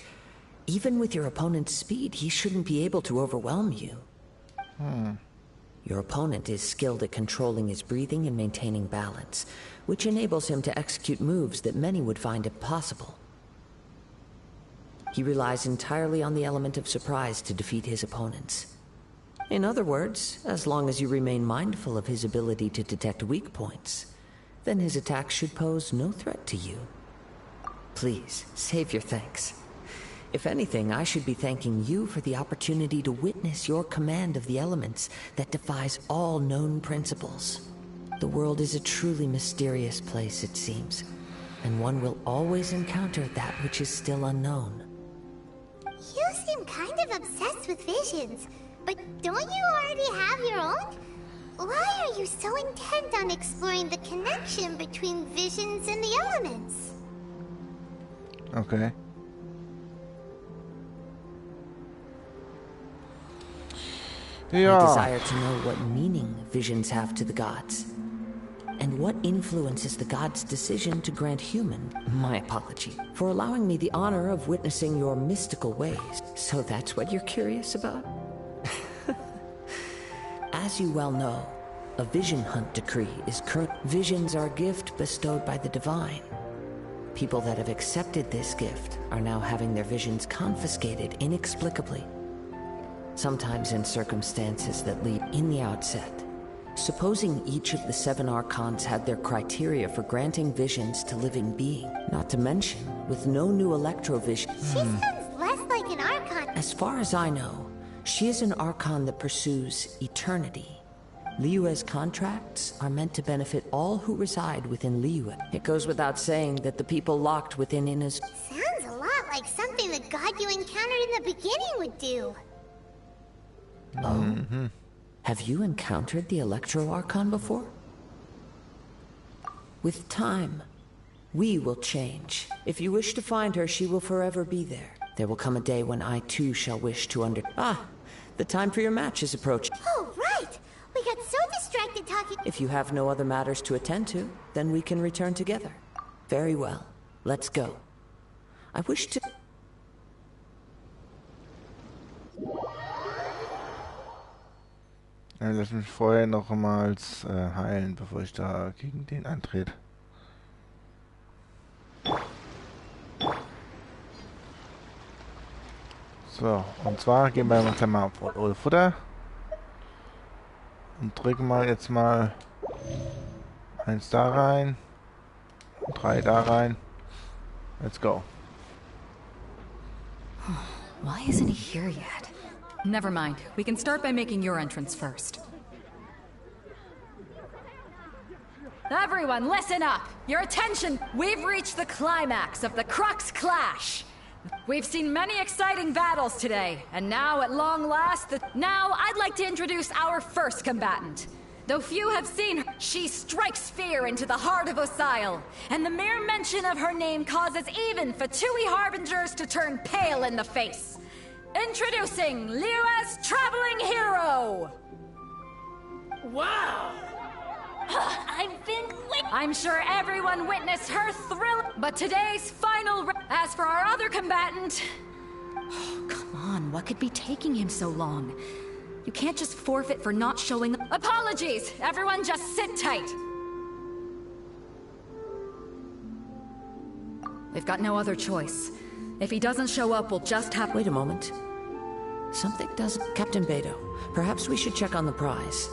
Even with your opponent's speed, he shouldn't be able to overwhelm you. Your opponent is skilled at controlling his breathing and maintaining balance, which enables him to execute moves that many would find impossible. He relies entirely on the element of surprise to defeat his opponents. In other words, as long as you remain mindful of his ability to detect weak points, then his attacks should pose no threat to you. Please, save your thanks. If anything, I should be thanking you for the opportunity to witness your command of the elements that defies all known principles. The world is a truly mysterious place, it seems, and one will always encounter that which is still unknown. You seem kind of obsessed with visions, but don't you already have your own? Why are you so intent on exploring the connection between visions and the elements? Okay. I desire to know what meaning visions have to the gods, and what influences the gods' decision to grant my apology, for allowing me the honor of witnessing your mystical ways. So that's what you're curious about? As you well know, a vision hunt decree is current. Visions are a gift bestowed by the divine. People that have accepted this gift are now having their visions confiscated inexplicably. Sometimes in circumstances that lead in the outset. Supposing each of the 7 archons had their criteria for granting visions to living beings, not to mention, with no new electrovision. She sounds less like an archon. As far as I know, she is an archon that pursues eternity. Liyue's contracts are meant to benefit all who reside within Liyue. It goes without saying that the people locked within Ina's... Sounds a lot like something the god you encountered in the beginning would do. Oh? Have you encountered the Electro Archon before? With time, we will change. If you wish to find her, she will forever be there. There will come a day when I too shall wish to the time for your match is approaching. Oh, right! We got so distracted talking... If you have no other matters to attend to, then we can return together. Very well. Let's go. I wish to... Lass mich vorher nochmals heilen, bevor ich da gegen den antrete. So, und zwar gehen wir uns einmal auf Futter und drücken mal jetzt mal 1 da rein, 3 da rein. Let's go. Why isn't he here yet? Never mind. We can start by making your entrance first. Everyone, listen up! Your attention! We've reached the climax of the Crux Clash! We've seen many exciting battles today, and now, at long last, Now, I'd like to introduce our first combatant. Though few have seen her, she strikes fear into the heart of Osile, and the mere mention of her name causes even Fatui Harbingers to turn pale in the face. Introducing Liyue's traveling hero! Wow! I've been I'm sure everyone witnessed her thrill. But today's final. As for our other combatant. Oh, come on, what could be taking him so long? You can't just forfeit for not showing. Apologies! Everyone just sit tight. We've got no other choice. If he doesn't show up, we'll just have. Wait a moment. Something doesn't. Captain Beto, perhaps we should check on the prize.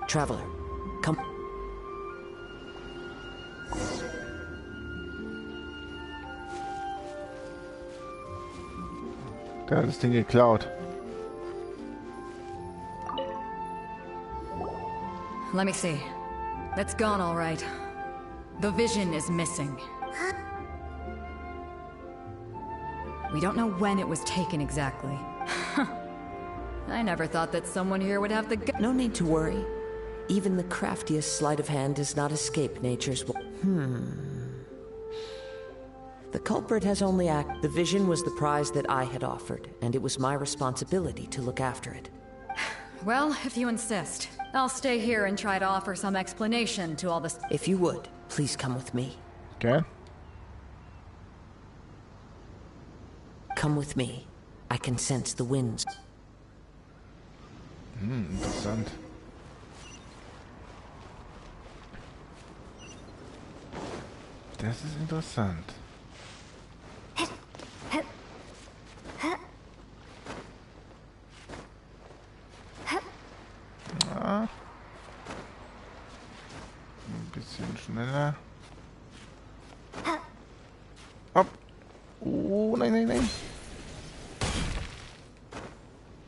Traveler, come. Der hat das Ding geklaut. Let me see. That's gone all right. The vision is missing. We don't know when it was taken exactly. I never thought that someone here would have the No need to worry. Even the craftiest sleight of hand does not escape nature's... The culprit has only acted. The vision was the prize that I had offered, and it was my responsibility to look after it. Well, if you insist. I'll stay here and try to offer some explanation to all this. If you would, please come with me. Okay. Come with me. I can sense the winds. Interessant. Das ist interessant. Ja. Ein bisschen schneller. Hopp. Oh, nein, nein, nein.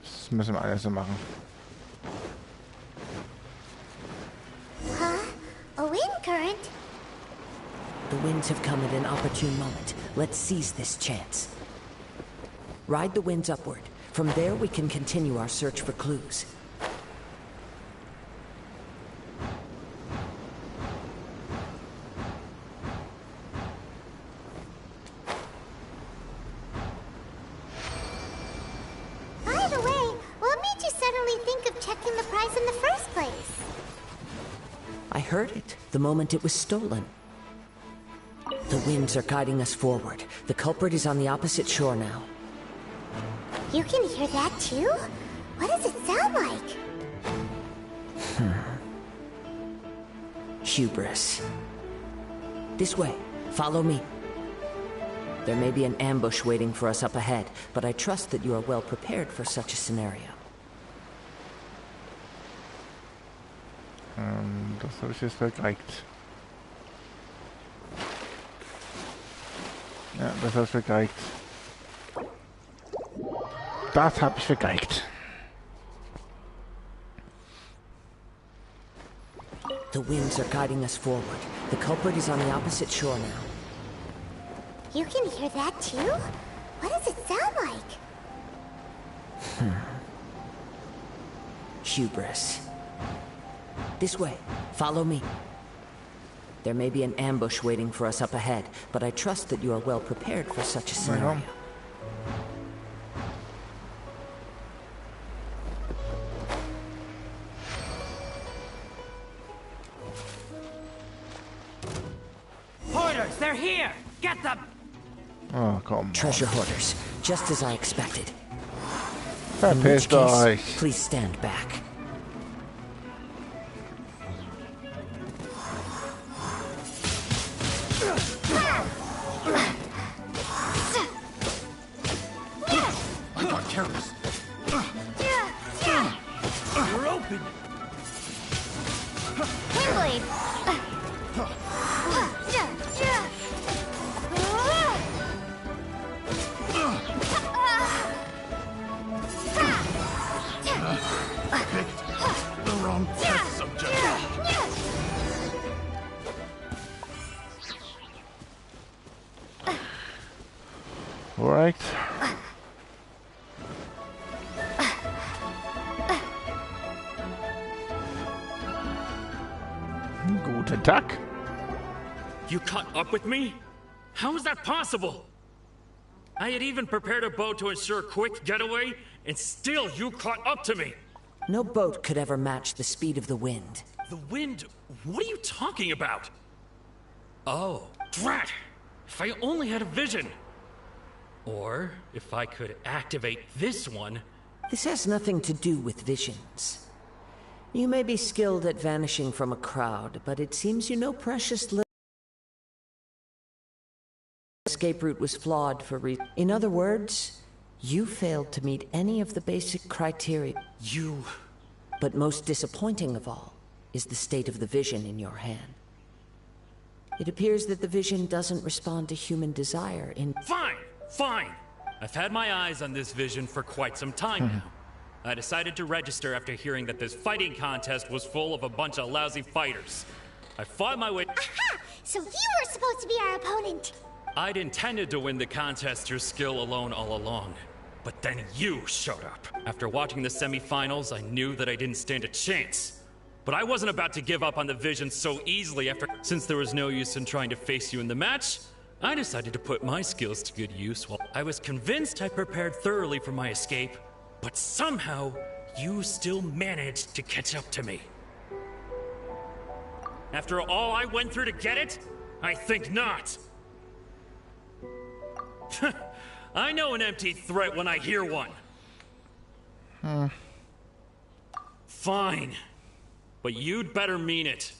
Das müssen wir alles so machen. A wind current? The winds have come at an opportune moment. Let's seize this chance. Ride the winds upward. From there, we can continue our search for clues. By the way, what made you suddenly think of checking the prize in the first place? I heard it the moment it was stolen. The winds are guiding us forward. The culprit is on the opposite shore now. You can hear that too? What does it sound like? Hubris. This way. Follow me. There may be an ambush waiting for us up ahead, but I trust that you are well prepared for such a scenario. Das habe ich jetzt vergeigt. Ja, das habe ich vergeigt. Das habe ich vergeigt. The winds are guiding us forward. The culprit is on the opposite shore now. You can hear that too? What does it sound like? Hubris. This way. Follow me. There may be an ambush waiting for us up ahead, but I trust that you are well prepared for such a scenario. Hoarders, they're here! Get them! Oh, komm. Treasure hoarders, just as I expected. Verpisst euch. Please stand back. I got careless. You're open. Windblade! Picked the wrong test subject. Alright. Guten Tag. You caught up with me? How is that possible? I had even prepared a boat to ensure a quick getaway, and still you caught up to me. No boat could ever match the speed of the wind. The wind? What are you talking about? Oh, drat! If I only had a vision. Or if I could activate this one. This has nothing to do with visions. You may be skilled at vanishing from a crowd, but it seems you know precious little. Escape route was flawed for In other words, you failed to meet any of the basic criteria. You... But most disappointing of all is the state of the vision in your hand. It appears that the vision doesn't respond to human desire in... Fine! Fine! I've had my eyes on this vision for quite some time now. I decided to register after hearing that this fighting contest was full of a bunch of lousy fighters. I fought my way... Aha! So you were supposed to be our opponent! I'd intended to win the contest through skill alone all along. But then you showed up. After watching the semifinals, I knew that I didn't stand a chance. But I wasn't about to give up on the vision so easily after... Since there was no use in trying to face you in the match, I decided to put my skills to good use. While I was convinced I prepared thoroughly for my escape, but somehow, you still managed to catch up to me. After all I went through to get it? I think not. I know an empty threat when I hear one. Fine. But you'd better mean it.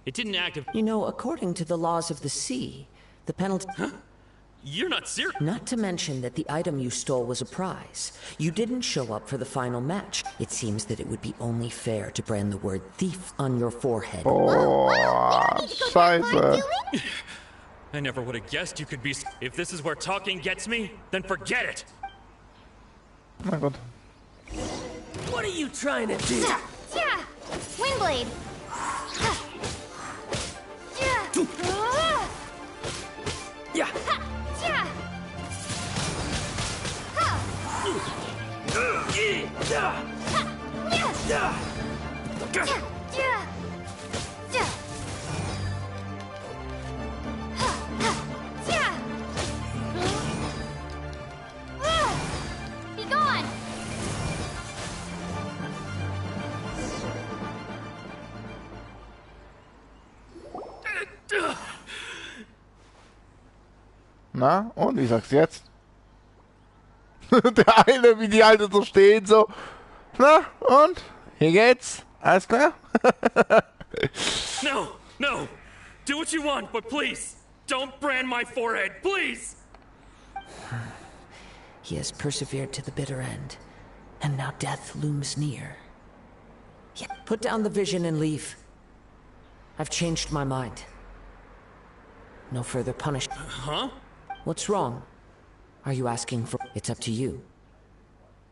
It didn't activate. You know, according to the laws of the sea, the penalty... Huh? You're not serious. Not to mention that the item you stole was a prize. You didn't show up for the final match. It seems that it would be only fair to brand the word thief on your forehead. Oh, scheiße. I never would have guessed you could be... If this is where talking gets me, then forget it. My God. What are you trying to do? Yeah, Windblade. Yeah. Be gone. Na, und wie sagst du jetzt? Der eine, wie die Alte so stehen, so. Na, und? Hier geht's. Alles klar? No, no. Do what you want, but please, don't brand my forehead, please! He has persevered to the bitter end, and now death looms near. Yeah, put down the vision and leave. I've changed my mind. No further punishment. Huh? What's wrong? Are you asking for... It's up to you.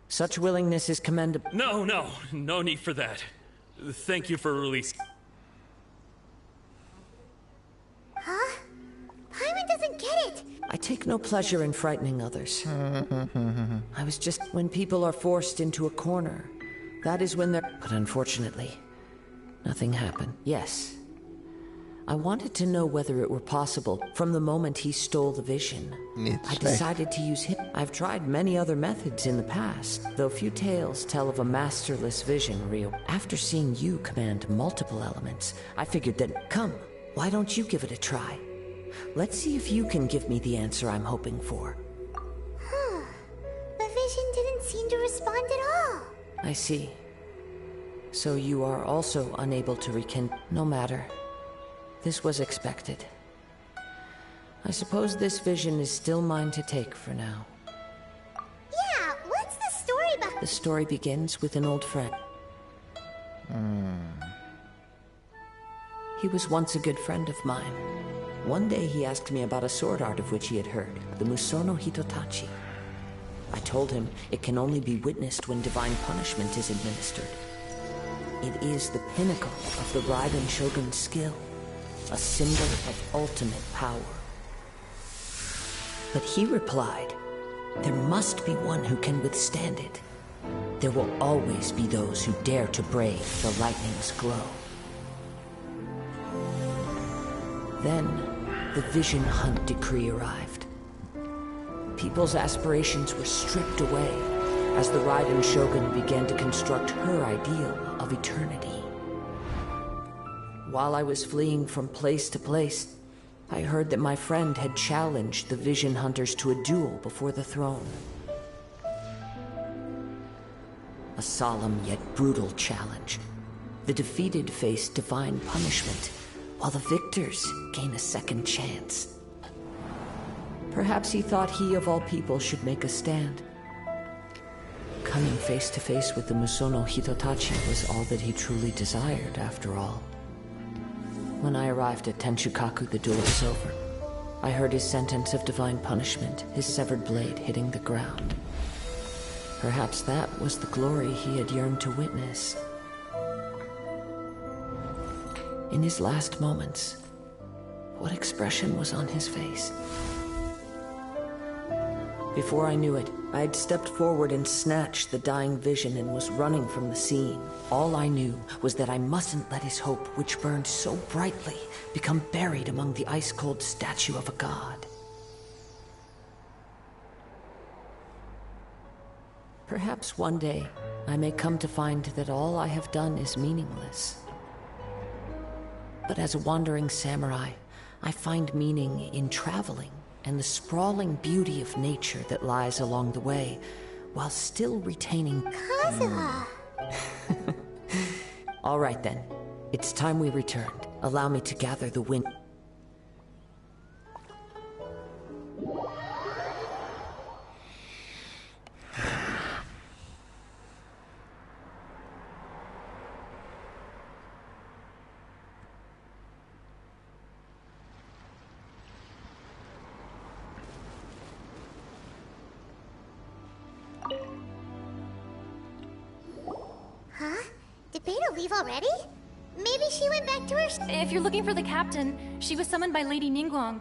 Such willingness is commendable. No, no. No need for that. Thank you for release. Huh? Paimon doesn't get it. I take no pleasure in frightening others. I was just... When people are forced into a corner, that is when they're... But unfortunately, nothing happened. Yes. I wanted to know whether it were possible from the moment he stole the vision. I decided to use him. I've tried many other methods in the past, though few tales tell of a masterless vision real. After seeing you command multiple elements, I figured that, come, why don't you give it a try? Let's see if you can give me the answer I'm hoping for. The vision didn't seem to respond at all. I see. So you are also unable to rekindle. No matter. This was expected. I suppose this vision is still mine to take for now. Yeah, what's the story behind... The story begins with an old friend. He was once a good friend of mine. One day he asked me about a sword art of which he had heard, the Musono Hitotachi. I told him it can only be witnessed when divine punishment is administered. It is the pinnacle of the Raiden Shogun's skill. A symbol of ultimate power. But he replied, there must be one who can withstand it. There will always be those who dare to brave the lightning's glow. Then, the Vision Hunt decree arrived. People's aspirations were stripped away as the Raiden Shogun began to construct her ideal of eternity. While I was fleeing from place to place, I heard that my friend had challenged the Vision Hunters to a duel before the throne. A solemn yet brutal challenge. The defeated face divine punishment, while the victors gain a second chance. Perhaps he thought he of all people should make a stand. Coming face to face with the Musono Hitotachi was all that he truly desired, after all. When I arrived at Tenchukaku, the duel was over. I heard his sentence of divine punishment, his severed blade hitting the ground. Perhaps that was the glory he had yearned to witness. In his last moments, what expression was on his face? Before I knew it, I had stepped forward and snatched the dying vision and was running from the scene. All I knew was that I mustn't let his hope, which burned so brightly, become buried among the ice-cold statue of a god. Perhaps one day, I may come to find that all I have done is meaningless. But as a wandering samurai, I find meaning in traveling and the sprawling beauty of nature that lies along the way, while still retaining... Kazuha! All right then. It's time we returned. Allow me to gather the wind... Huh? Did Beta leave already? Maybe she went back to her... If you're looking for the captain, she was summoned by Lady Ningguang.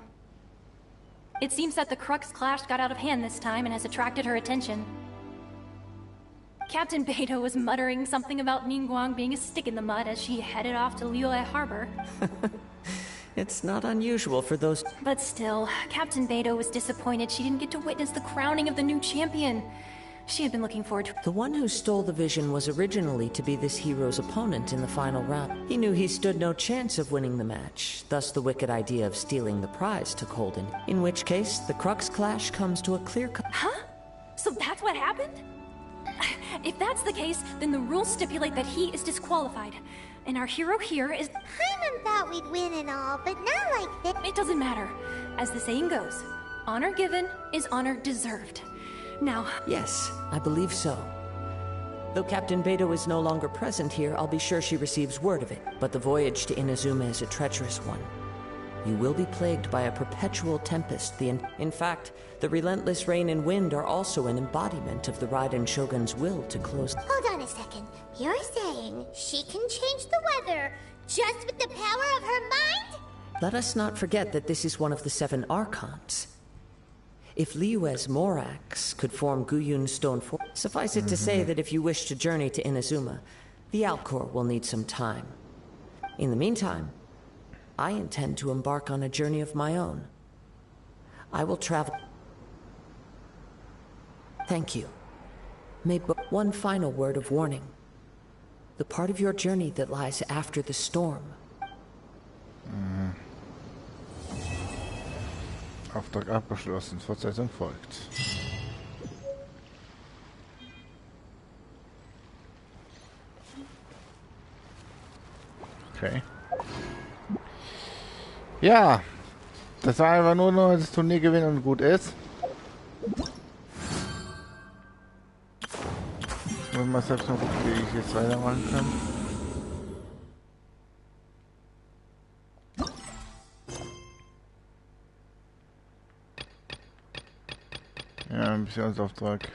It seems that the Crux clash got out of hand this time and has attracted her attention. Captain Beidou was muttering something about Ningguang being a stick in the mud as she headed off to Liyue Harbor. It's not unusual for those... But still, Captain Beidou was disappointed she didn't get to witness the crowning of the new champion. She had been looking forward to... The one who stole the vision was originally to be this hero's opponent in the final round. He knew he stood no chance of winning the match, thus the wicked idea of stealing the prize took hold in which case, the Crux clash comes to a clear cut... Huh? So that's what happened? If that's the case, then the rules stipulate that he is disqualified. And our hero here is... Paimon thought we'd win and all, but not like this. It doesn't matter. As the saying goes, honor given is honor deserved. Now... Yes, I believe so. Though Captain Beidou is no longer present here, I'll be sure she receives word of it. But the voyage to Inazuma is a treacherous one. You will be plagued by a perpetual tempest. In fact, the relentless rain and wind are also an embodiment of the Raiden Shogun's will to close... Hold on a second. You're saying she can change the weather just with the power of her mind? Let us not forget that this is one of the 7 Archons. If Liyue's Morax could form Guyun's stone form, suffice it to say that if you wish to journey to Inazuma, the Alcor will need some time. In the meantime, I intend to embark on a journey of my own. I will travel... Thank you. May but one final word of warning. The part of your journey that lies after the storm. Auftrag abgeschlossen. Fortsetzung folgt. Okay. Ja. Das war einfach nur das Turnier gewinnen und gut ist. Und mal selbst noch gucken, wie ich jetzt weitermachen kann. Ja, ein Missionsauftrag.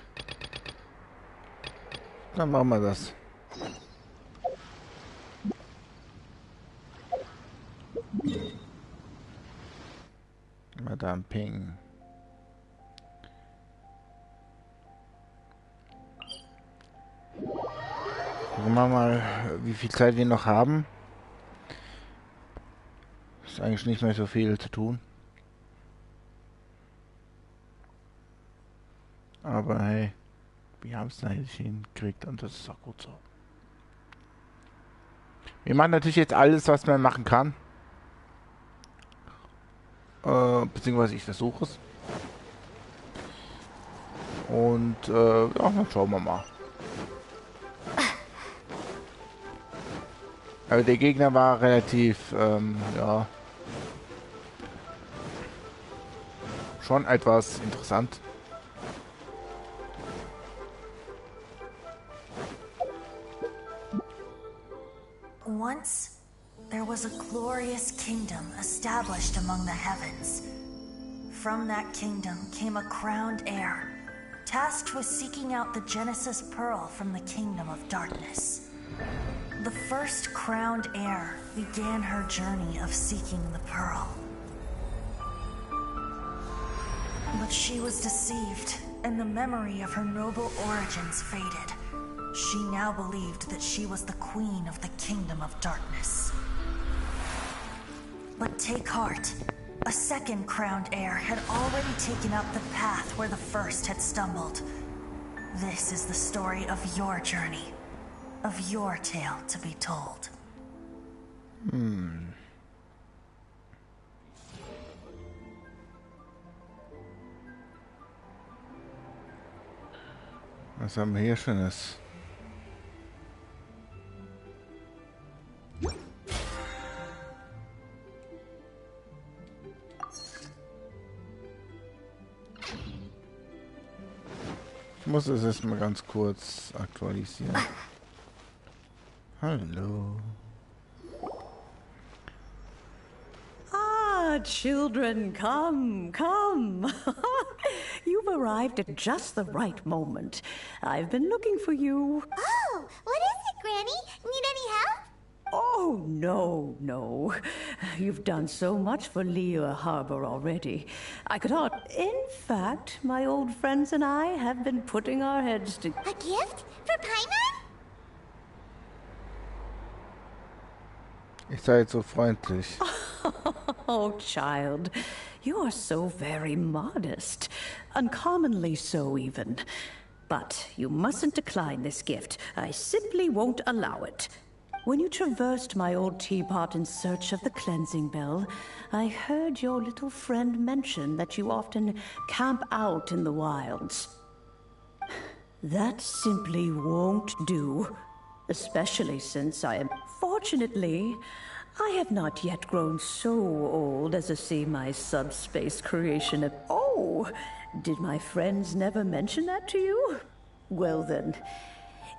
Dann machen wir das. Madame Ping. Gucken wir mal, wie viel Zeit wir noch haben. Ist eigentlich nicht mehr so viel zu tun. Aber hey, wir haben es eigentlich hingekriegt und das ist auch gut so. Wir machen natürlich jetzt alles, was man machen kann. Beziehungsweise ich versuche es. Und ja, dann schauen wir mal. Also der Gegner war relativ, ja, schon etwas interessant. Once, there was a glorious kingdom established among the heavens. From that kingdom came a crowned heir, tasked with seeking out the Genesis Pearl from the Kingdom of Darkness. The first crowned heir began her journey of seeking the Pearl. But she was deceived, and the memory of her noble origins faded. She now believed that she was the queen of the Kingdom of Darkness. But take heart. A second crowned heir had already taken up the path where the first had stumbled. This is the story of your journey, of your tale to be told. Was haben wir hier Schönes? Ich muss es erstmal ganz kurz aktualisieren. Hallo. Ah, children, come, come. You've arrived at just the right moment. I've been looking for you. Oh, what is it, Granny? Need any help? Oh, no. You've done so much for Lea Harbor already. I could not. In fact, my old friends and I have been putting our heads to... A gift? For Paimon? Ich sei jetzt so freundlich. Oh, child, you are so very modest. Uncommonly so, even. But you mustn't decline this gift. I simply won't allow it. When you traversed my old teapot in search of the cleansing bell, I heard your little friend mention that you often camp out in the wilds. That simply won't do, especially since I am... Fortunately, I have not yet grown so old as to see my subspace creation of... Oh, did my friends never mention that to you? Well then...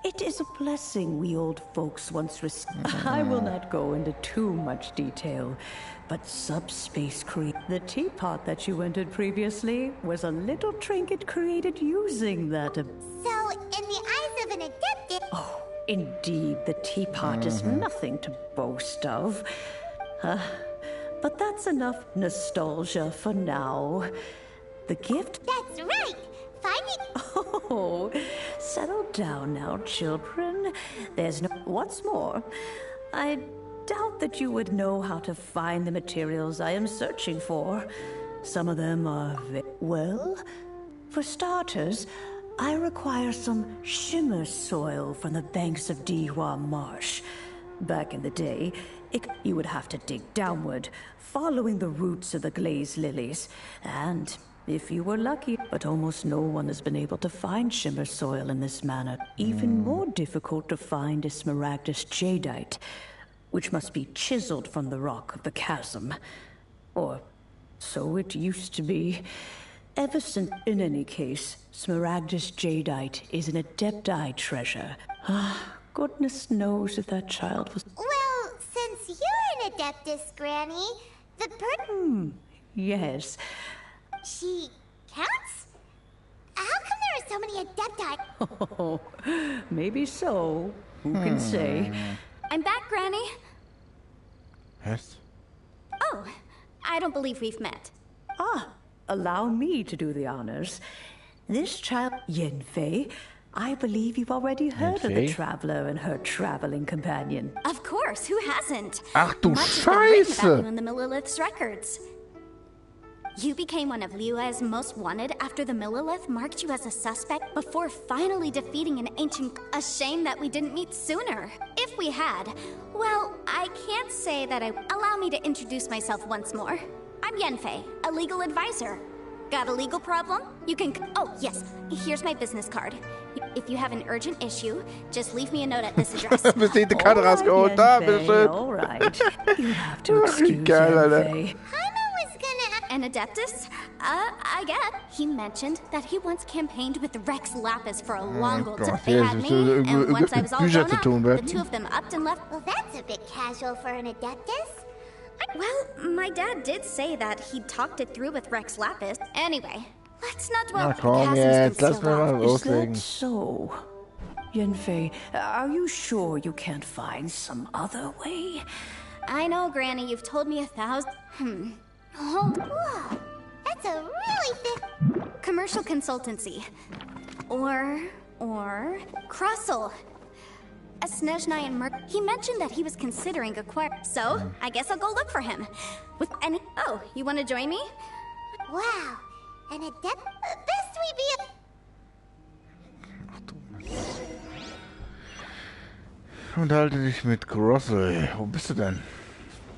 It is a blessing we old folks once received. I will not go into too much detail, but subspace the teapot that you entered previously was a little trinket created using that. So, in the eyes of an adept... Oh, indeed, the teapot is nothing to boast of. But that's enough nostalgia for now. The gift... That's right! Find it... Oh, settle down now, children. There's no... What's more, I doubt that you would know how to find the materials I am searching for. Some of them are... Well, for starters, I require some shimmer soil from the banks of Dihua Marsh. Back in the day, you would have to dig downward, following the roots of the glazed lilies, and... If you were lucky, but almost no one has been able to find shimmer soil in this manner. Even more difficult to find is smaragdus jadeite, which must be chiseled from the rock of the chasm. Or so it used to be. Ever since, in any case, smaragdus jadeite is an adepti treasure. Goodness knows if that child was... Well, since you're an adeptus, Granny, the Yes. She counts? How come there are so many adepti? Oh, maybe so. Who can say? I'm back, Granny. Yes? Oh, I don't believe we've met. Allow me to do the honors. This child, Yenfei, I believe you've already heard of the traveler and her traveling companion. Of course, who hasn't? Ach du Much has been written about Scheiße! you in the Millilith's records. You became one of Liu's most wanted after the Millilith marked you as a suspect before finally defeating an ancient... A shame that we didn't meet sooner. If we had, well, I can't say that I... Allow me to introduce myself once more. I'm Yenfei, a legal advisor. Got a legal problem? You can... Oh, yes, here's my business card. If you have an urgent issue, just leave me a note at this address. Visitenkarte rausgeholt, da, bitteschön. All right. You have to excuse Geil, Alter. Yenfei. An Adeptus? I get. He mentioned that he once campaigned with Rex Lapis for a long old time. They had me, and once I was all grown up, the two of them upped and left. Well, that's a bit casual for an adeptus. Well, my dad did say that he'd talked it through with Rex Lapis. Anyway, let's not dwell. Na komm jetzt, lass mir mal Is that loslegen. so? Yenfei, are you sure you can't find some other way? I know, Granny, you've told me 1,000... Oh, whoa. That's a really big... Commercial consultancy. Or... Crossel. A Snezhnai and Merc... He mentioned that he was considering acquiring... So, I guess I'll go look for him. With any... Oh, you want to join me? Wow. An adept... Best we be... Unterhalte dich mit Grossel. Wo bist du denn?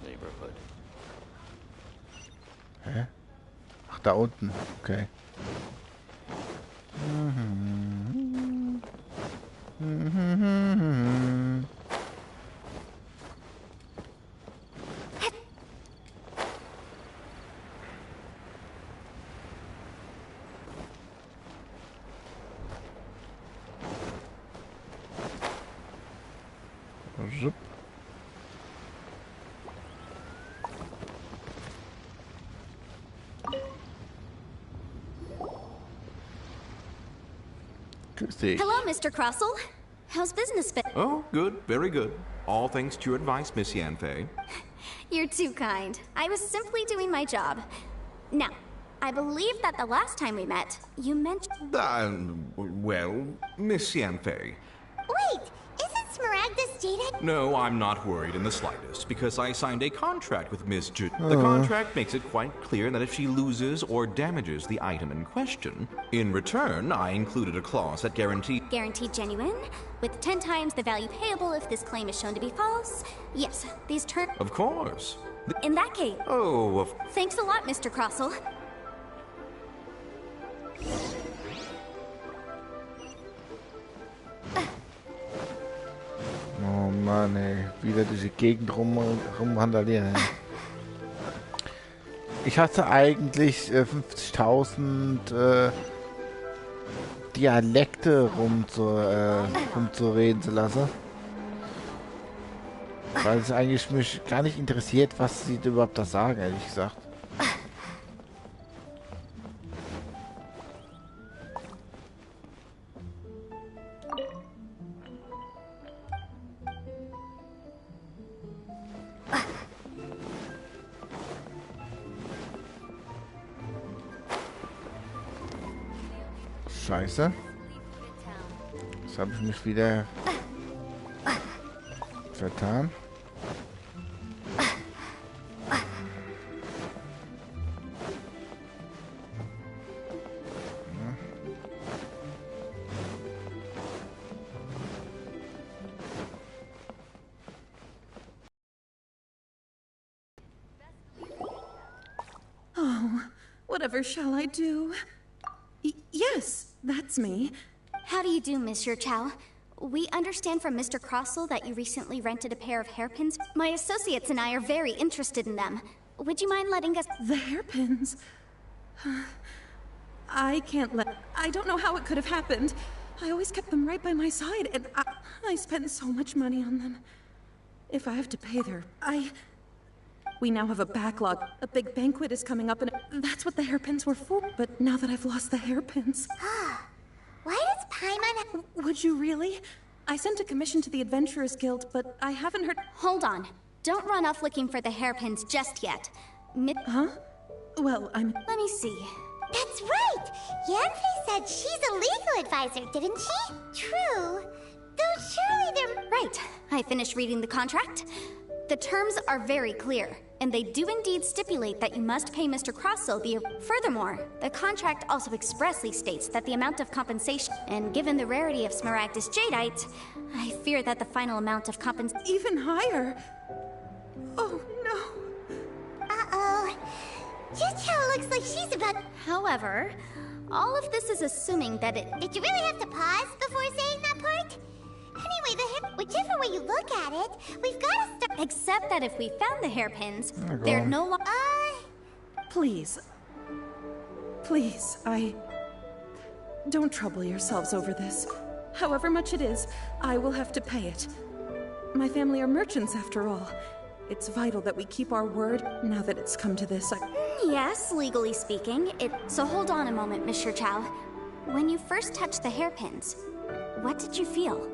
Neighborhood. Hä? Ach, da unten. Okay. Zup. Grüß dich. Hello, Mr. Crossell. How's business been? Oh, good, very good. All thanks to your advice, Miss Yanfei. You're too kind. I was simply doing my job. Now, I believe that the last time we met, you mentioned... Well, Miss Yanfei. Wait, isn't Smaragdus Jade? No, I'm not worried in the slightest, because I signed a contract with Miss J. The contract makes it quite clear that if she loses or damages the item in question, in return, I included a clause that guaranteed genuine, with 10 times the value payable if this claim is shown to be false. Yes, these terms... Of course. In that case... Oh, Thanks a lot, Mr. Crossell. Oh Mann, ey. Wieder diese Gegend rumwandalieren. Ich hatte eigentlich 50.000 Dialekte rumzureden zu lassen. Weil es eigentlich mich gar nicht interessiert, was sie überhaupt da sagen, ehrlich gesagt. Scheiße. Jetzt habe ich mich wieder vertan. Oh, whatever shall I do? Yes, that's me. How do you do, Monsieur Chow? We understand from Mr. Crossell that you recently rented a pair of hairpins. My associates and I are very interested in them. Would you mind letting us... The hairpins? I can't let... I don't know how it could have happened. I always kept them right by my side, and I spent so much money on them. If I have to pay their... We now have a backlog. A big banquet is coming up, and that's what the hairpins were for. But now that I've lost the hairpins... Why does Paimon... Would you really? I sent a commission to the Adventurers Guild, but I haven't heard... Hold on. Don't run off looking for the hairpins just yet. Huh? Well, Let me see. That's right! Yanfei said she's a legal advisor, didn't she? True. Though surely they're... Right. I finished reading the contract. The terms are very clear, and they do indeed stipulate that you must pay Mr. Crossell the... Furthermore, the contract also expressly states that the amount of compensation... And given the rarity of Smaragdus Jadeite, I fear that the final amount of compensation... Even higher? Oh, no. Uh-oh. Juchao looks like she's about... However, all of this is assuming that it... Did you really have to pause before saying that part? Anyway, whichever way you look at it, we've got to start... Except that if we found the hairpins, they're no longer... Please. Please, Don't trouble yourselves over this. However much it is, I will have to pay it. My family are merchants, after all. It's vital that we keep our word, now that it's come to this. Yes, legally speaking. So hold on a moment, Mr. Chow. When you first touched the hairpins, what did you feel?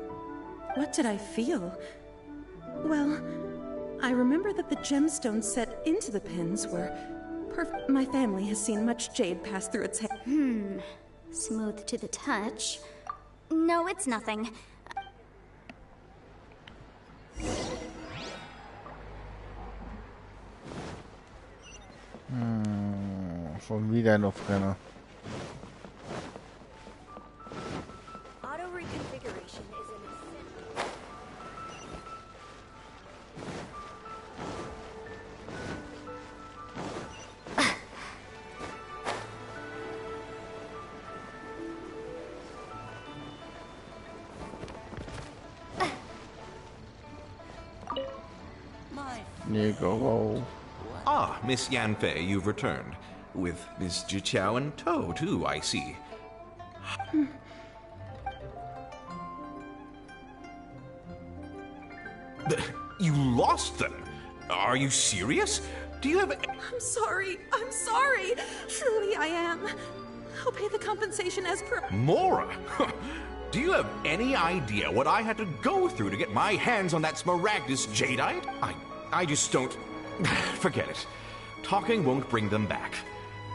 What did I feel? Well, I remember that the gemstones set into the pins were perfect. My family has seen much jade pass through its hair. Smooth to the touch. No, it's nothing. Schon wieder ein Aufrenner. Auto reconfiguration. Negro. Ah, Miss Yanfei, you've returned. With Miss Jiqiao in tow, too, I see. You lost them? Are you serious? Do you have... I'm sorry. I'm sorry. Truly I am. I'll pay the compensation as per... Mora? Do you have any idea what I had to go through to get my hands on that Smaragdus jadeite? I just don't... Forget it. Talking won't bring them back.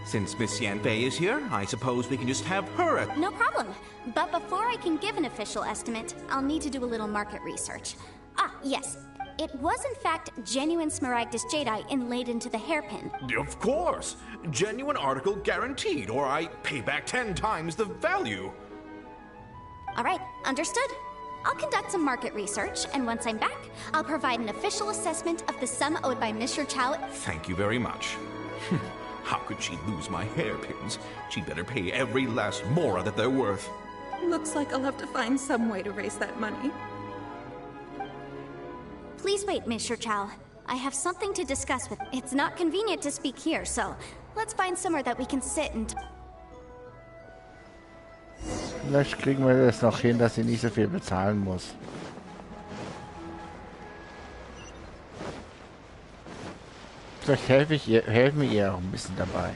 Since Miss Yanfei is here, I suppose we can just have her at... No problem. But before I can give an official estimate, I'll need to do a little market research. Ah, yes. It was in fact genuine Smaragdus jadeite inlaid into the hairpin. Of course! Genuine article guaranteed, or I pay back 10 times the value. Alright, understood. I'll conduct some market research, and once I'm back, I'll provide an official assessment of the sum owed by Mr. Chow. Thank you very much. How could she lose my hairpins? She'd better pay every last mora that they're worth. Looks like I'll have to find some way to raise that money. Please wait, Mr. Chow. I have something to discuss with... It's not convenient to speak here, so let's find somewhere that we can sit and... Vielleicht kriegen wir das noch hin, dass sie nicht so viel bezahlen muss. Vielleicht helfen wir ihr auch ein bisschen dabei.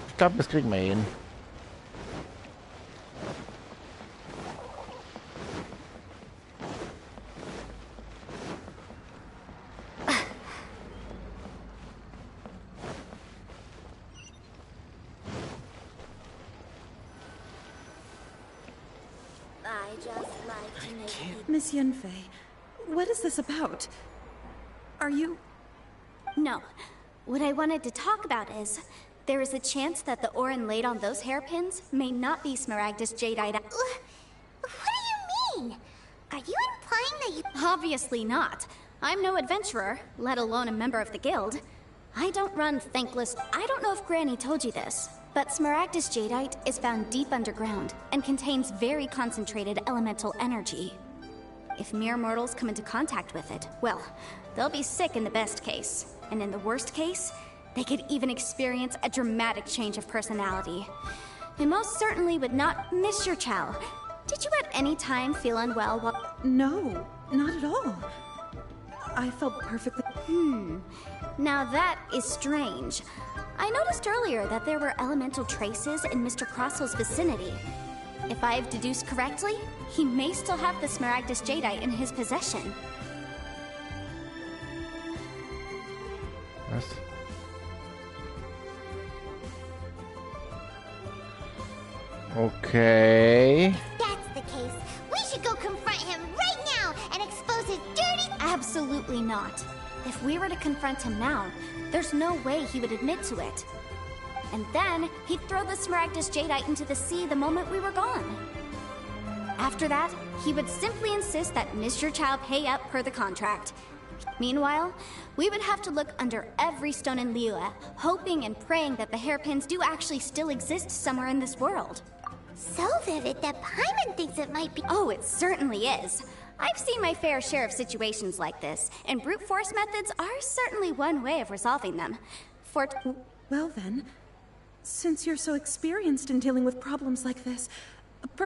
Ich glaube, das kriegen wir hin. Miss Yanfei, what is this about? Are you... No. What I wanted to talk about is... There is a chance that the ore inlaid on those hairpins may not be Smaragdus jadeite. What do you mean? Are you implying that you... Obviously not. I'm no adventurer, let alone a member of the guild. I don't run thankless... I don't know if Granny told you this, but Smaragdus jadeite is found deep underground and contains very concentrated elemental energy. If mere mortals come into contact with it, well, they'll be sick in the best case. And in the worst case, they could even experience a dramatic change of personality. And most certainly would not... Mr. Chow, did you at any time feel unwell while... No, not at all. I felt perfectly... Now that is strange. I noticed earlier that there were elemental traces in Mr. Crossel's vicinity. If I have deduced correctly, he may still have the Smaragdus jadeite in his possession. Was? Okay. That's the case. We should go confront him right now and expose his dirty... Absolutely not. If we were to confront him now, there's no way he would admit to it. And then, he'd throw the Smaragdus jadeite into the sea the moment we were gone. After that, he would simply insist that Mr. Chow pay up per the contract. Meanwhile, we would have to look under every stone in Liyue, hoping and praying that the hairpins do actually still exist somewhere in this world. So vivid that Paimon thinks it might be... Oh, it certainly is. I've seen my fair share of situations like this, and brute force methods are certainly one way of resolving them. Well then, since you're so experienced in dealing with problems like this...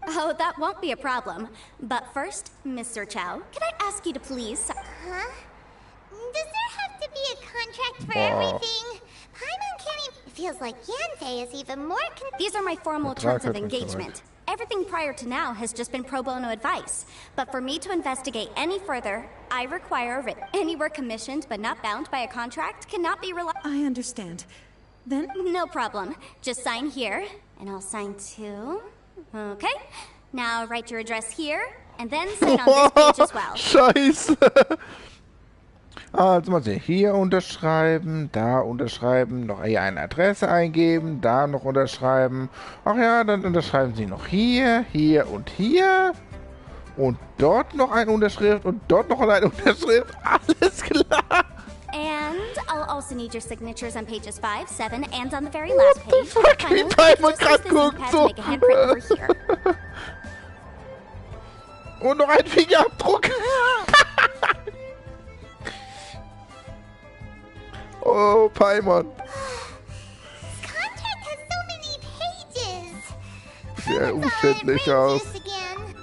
Oh, that won't be a problem. But first, Mr. Chow, can I ask you to please... Huh? Does there have to be a contract for everything? Paimon can't even... It feels like Yanfei is even more... These are my formal terms of engagement. Everything prior to now has just been pro bono advice. But for me to investigate any further, I require a written... Any work commissioned but not bound by a contract cannot be relied... I understand. Then... No problem. Just sign here, and I'll sign too. Okay. Now write your address here, and then sign on this page as well. Scheiße. Also mal sehen, hier unterschreiben, da unterschreiben, noch hier eine Adresse eingeben, da noch unterschreiben. Ach ja, dann unterschreiben Sie noch hier, hier und hier. Und dort noch eine Unterschrift und dort noch eine Unterschrift. Alles klar. And I'll also need your signatures on pages 5, 7, and on the very last page. Finally, just use this notepad to make a handprint over here. Und noch ein Fingerabdruck. Paimon. This contract has so many pages. Sehr umständlich aus.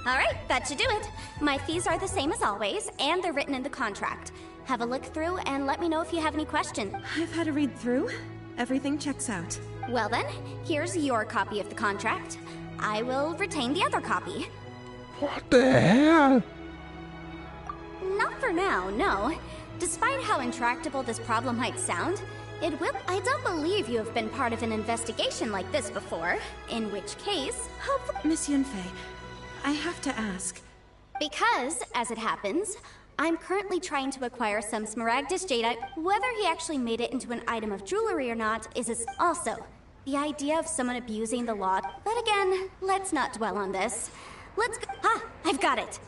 All right, that should do it. My fees are the same as always, and they're written in the contract. Have a look through and let me know if you have any questions. I've had a read through. Everything checks out. Well then, here's your copy of the contract. I will retain the other copy. What the hell? Not for now, no. Despite how intractable this problem might sound, it will. I don't believe you have been part of an investigation like this before, in which case, hopefully. Miss Yunfei, I have to ask. Because, as it happens, I'm currently trying to acquire some Smaragdus Jadeite. Whether he actually made it into an item of jewelry or not is also the idea of someone abusing the law. But again, let's not dwell on this. Let's go. Ah, I've got it.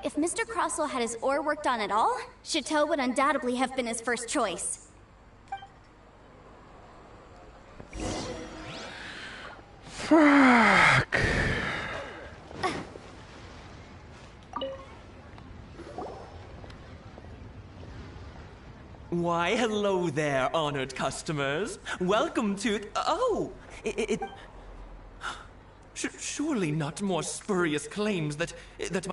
If Mr. Crossell had his ore worked on at all, Chateau would undoubtedly have been his first choice. Fuck. Why, hello there, honored customers. Welcome to... Oh! Surely not more spurious claims that...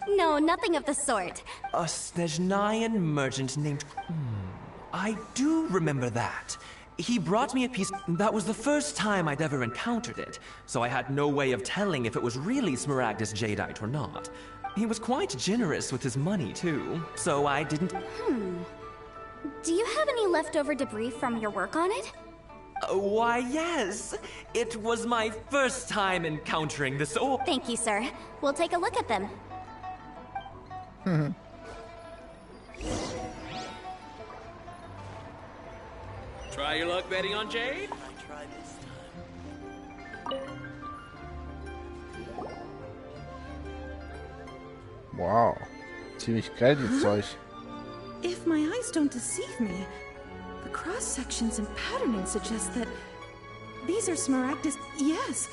No, nothing of the sort. A Snezhnayan merchant named... I do remember that. He brought me a piece... That was the first time I'd ever encountered it, so I had no way of telling if it was really Smaragdus Jadeite or not. He was quite generous with his money, too, so I didn't... Do you have any leftover debris from your work on it? Why, yes. It was my first time encountering this ore. Thank you, sir. We'll take a look at them. Try your luck betting on Jade? Wow. Ziemlich geil, die Zeug. If my eyes don't deceive me, the cross-sections and patterning suggest that these are Smaragdus. Yes,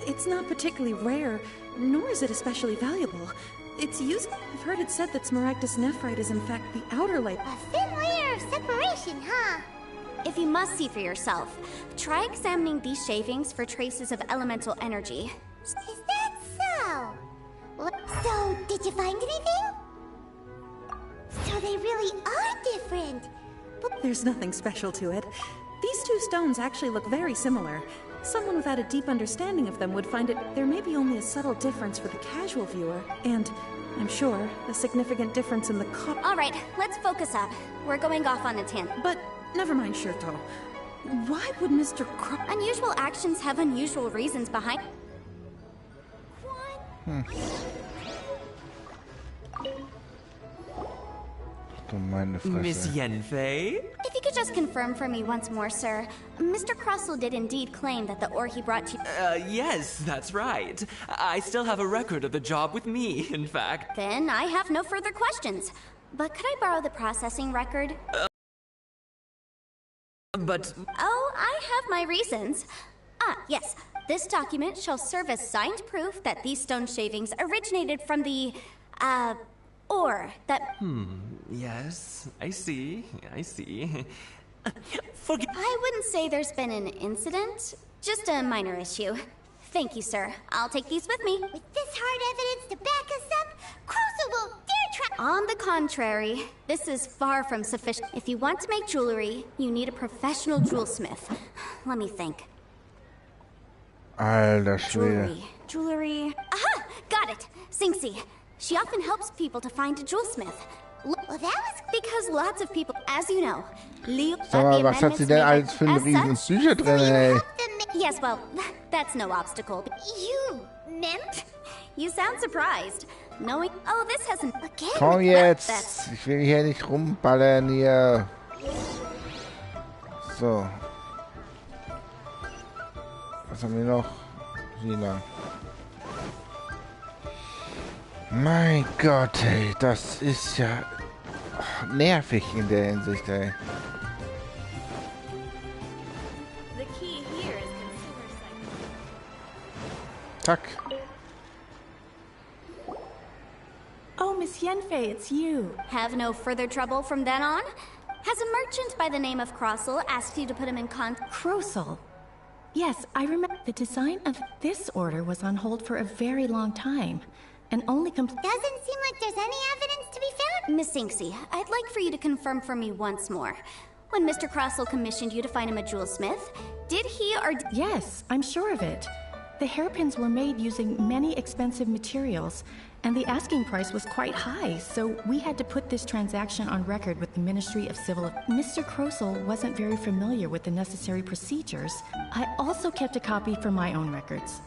it's not particularly rare, nor is it especially valuable. It's used. I've heard it said that Smaragdus nephrite is in fact the outer layer. A thin layer of separation, huh? If you must see for yourself, try examining these shavings for traces of elemental energy. Is that so? So, did you find anything? So they really are different. But there's nothing special to it. These two stones actually look very similar. Someone without a deep understanding of them would find it there may be only a subtle difference for the casual viewer, and I'm sure a significant difference in the All right, let's focus up. We're going off on a tangent. But never mind, Shirto. Why would Mr. Unusual actions have unusual reasons behind. Miss Yenfei? If you could just confirm for me once more, sir. Mr. Crossell did indeed claim that the ore he brought to you... Yes, that's right. I still have a record of the job with me, in fact. Then I have no further questions. But could I borrow the processing record? But... Oh, I have my reasons. Ah, yes. This document shall serve as signed proof that these stone shavings originated from the, ore that... Yes, I see. I wouldn't say there's been an incident, just a minor issue. Thank you, sir. I'll take these with me. With this hard evidence to back us up, Crossell won't dare try... On the contrary, this is far from sufficient. If you want to make jewelry, you need a professional jewelsmith. Let me think. Alter Schwede. Jewelry... Aha! Got it! Singsi. She often helps people to find a jewelsmith. Well, that was... Because lots of people, as you know... Sag mal, was hat sie denn alles für eine riesen Psyche drin, ey? Yes, well, that's no obstacle. You meant? You sound surprised. Knowing... Oh, this hasn't... Komm jetzt! Ich will hier nicht rumballern hier. So. Was haben wir noch? Hier lang. Mein Gott, ey, das ist ja nervig in der Hinsicht, ey. Zack. Oh, Miss Yenfei, it's you. Have no further trouble from then on? Has a merchant by the name of Crossel asked you to put him in contact? Crossel? Yes, I remember. The design of this order was on hold for a very long time, and only Doesn't seem like there's any evidence to be found. Miss Inksy, I'd like for you to confirm for me once more. When Mr. Crossel commissioned you to find him a jewelsmith, did he or... Yes, I'm sure of it. The hairpins were made using many expensive materials, and the asking price was quite high, so we had to put this transaction on record with the Ministry of Civil... Mr. Crossel wasn't very familiar with the necessary procedures. I also kept a copy for my own records.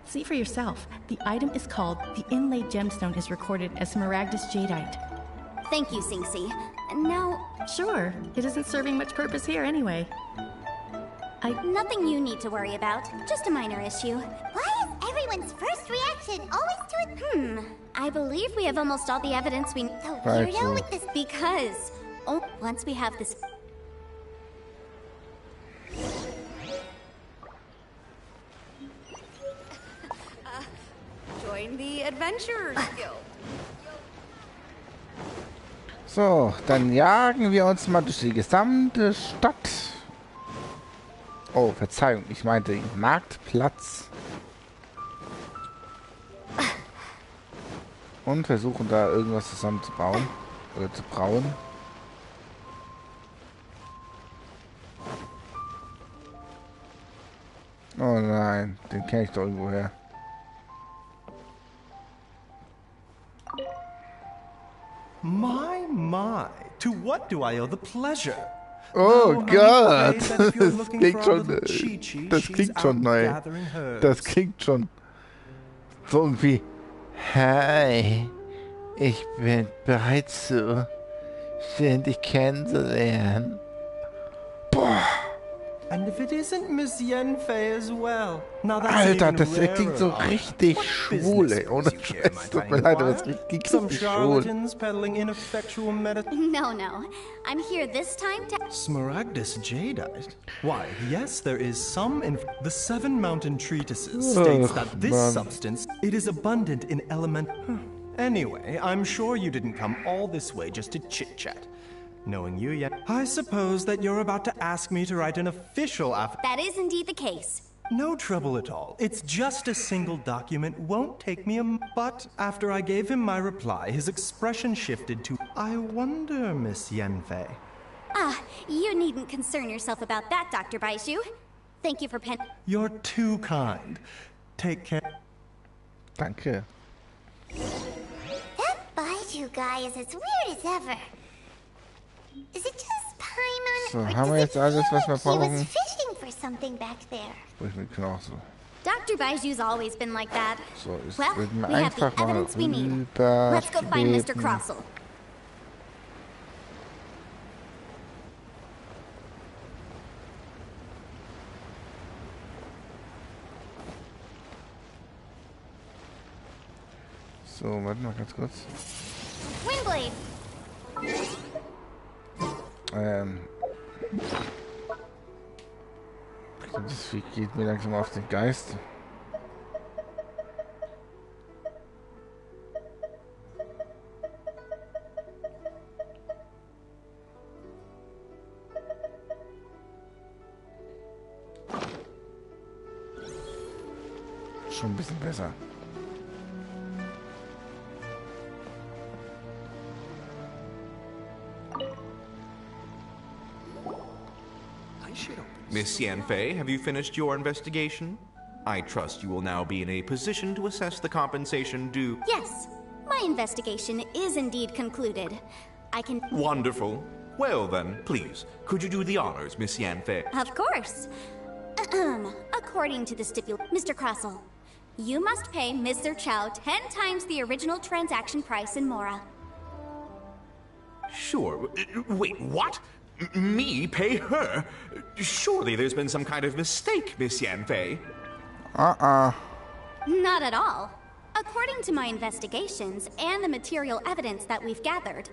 See for yourself. The item is called the Inlaid Gemstone is recorded as Smaragdus Jadeite. Thank you, Sinxi. Now... Sure. It isn't serving much purpose here anyway. Nothing you need to worry about. Just a minor issue. Why is everyone's first reaction always to it? I believe we have almost all the evidence we... So weirdo with this... Because... once we have this... Join the Adventurers Guild. So, dann jagen wir uns mal durch die gesamte Stadt. Oh, Verzeihung, ich meinte den Marktplatz. Und versuchen da irgendwas zusammenzubauen. Oder zu brauen. Oh nein, den kenne ich doch irgendwo her. My, to what do I owe the pleasure? Oh Gott, das klingt schon neu. Das klingt schon so irgendwie. Hi, ich bin bereit zu, dich kennenzulernen. Boah. And if it isn't Miss Yenfei as well. Now that's Alter, das klingt so richtig schwul, ey. Ohne Scheiß. Tut mir leid, aber das klingt richtig schwul. No. I'm here this time to... Smaragdus Jadeite? Why, yes, there is some in... The Seven Mountain Treatises states that this substance, it is abundant in element... Anyway, I'm sure you didn't come all this way just to chit-chat. Knowing you yet, I suppose that you're about to ask me to write an official That is indeed the case. No trouble at all. It's just a single document, won't take me But after I gave him my reply, his expression shifted to, I wonder, Miss Yenfei. You needn't concern yourself about that, Dr. Baizhu. Thank you for You're too kind. Take care. Danke. That Baizhu guy is as weird as ever. Is it just Paimon? So, haben wir jetzt alles, was wir He brauchen? was fishing for something back there. Sprich mit Knochen. Dr. Baizhu's always been like that. So, ich Well, würde mir we have the einfach mal evidence we need. Let's go find Mr. rübergeben. Crossel. So, warte mal ganz kurz. Windblade. Das Vieh geht mir langsam auf den Geist. Schon ein bisschen besser. Miss Yanfei, have you finished your investigation? I trust you will now be in a position to assess the compensation due. Yes, my investigation is indeed concluded. I can... Wonderful. Well then, please, could you do the honors, Miss Yanfei? Of course. According to the Mr. Crossel, you must pay Ms. Zerchow 10 times the original transaction price in Mora. Sure. Wait, what? Me pay her? Surely there's been some kind of mistake, Miss Yanfei. Not at all. According to my investigations and the material evidence that we've gathered,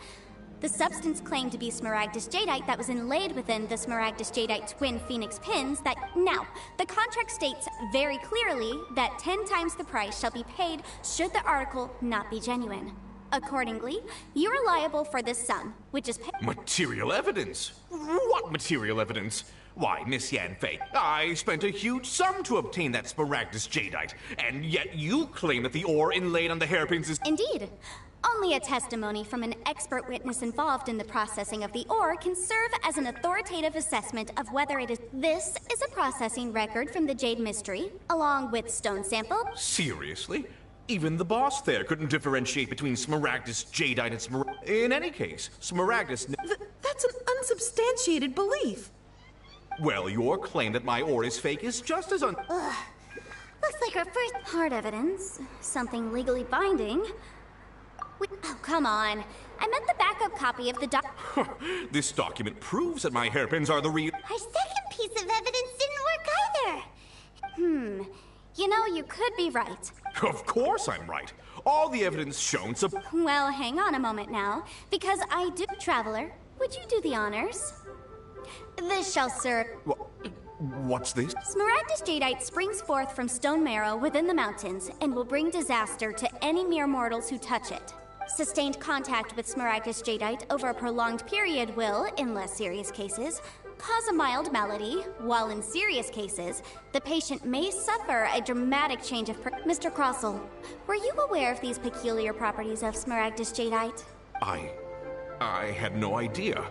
the substance claimed to be Smaragdus Jadeite that was inlaid within the Smaragdus Jadeite twin phoenix pins that... Now, the contract states very clearly that 10 times the price shall be paid should the article not be genuine. Accordingly, you are liable for this sum, which is Material evidence? What material evidence? Why, Miss Yanfei, I spent a huge sum to obtain that Smaragdus Jadeite, and yet you claim that the ore inlaid on the hairpins is— Indeed. Only a testimony from an expert witness involved in the processing of the ore can serve as an authoritative assessment of whether it is— This is a processing record from the Jade Mystery, along with stone sample— Seriously? Even the boss there couldn't differentiate between Smaragdus Jadeite and In any case, Smaragdus— That's an unsubstantiated belief. Well, your claim that my ore is fake is just as Ugh. Looks like our first hard evidence. Something legally binding. Oh, come on. I meant the backup copy of the This document proves that my hairpins are the real— Our second piece of evidence didn't work either. You know, you could be right. Of course I'm right. All the evidence shown Well, hang on a moment now, because I do— Traveler, would you do the honors? This shall serve— What's this? Smaragdus Jadeite springs forth from stone marrow within the mountains and will bring disaster to any mere mortals who touch it. Sustained contact with Smaragdus Jadeite over a prolonged period will, in less serious cases, cause a mild malady, while in serious cases, the patient may suffer a dramatic change of Mr. Crossell, were you aware of these peculiar properties of Smaragdus Jadeite? I had no idea.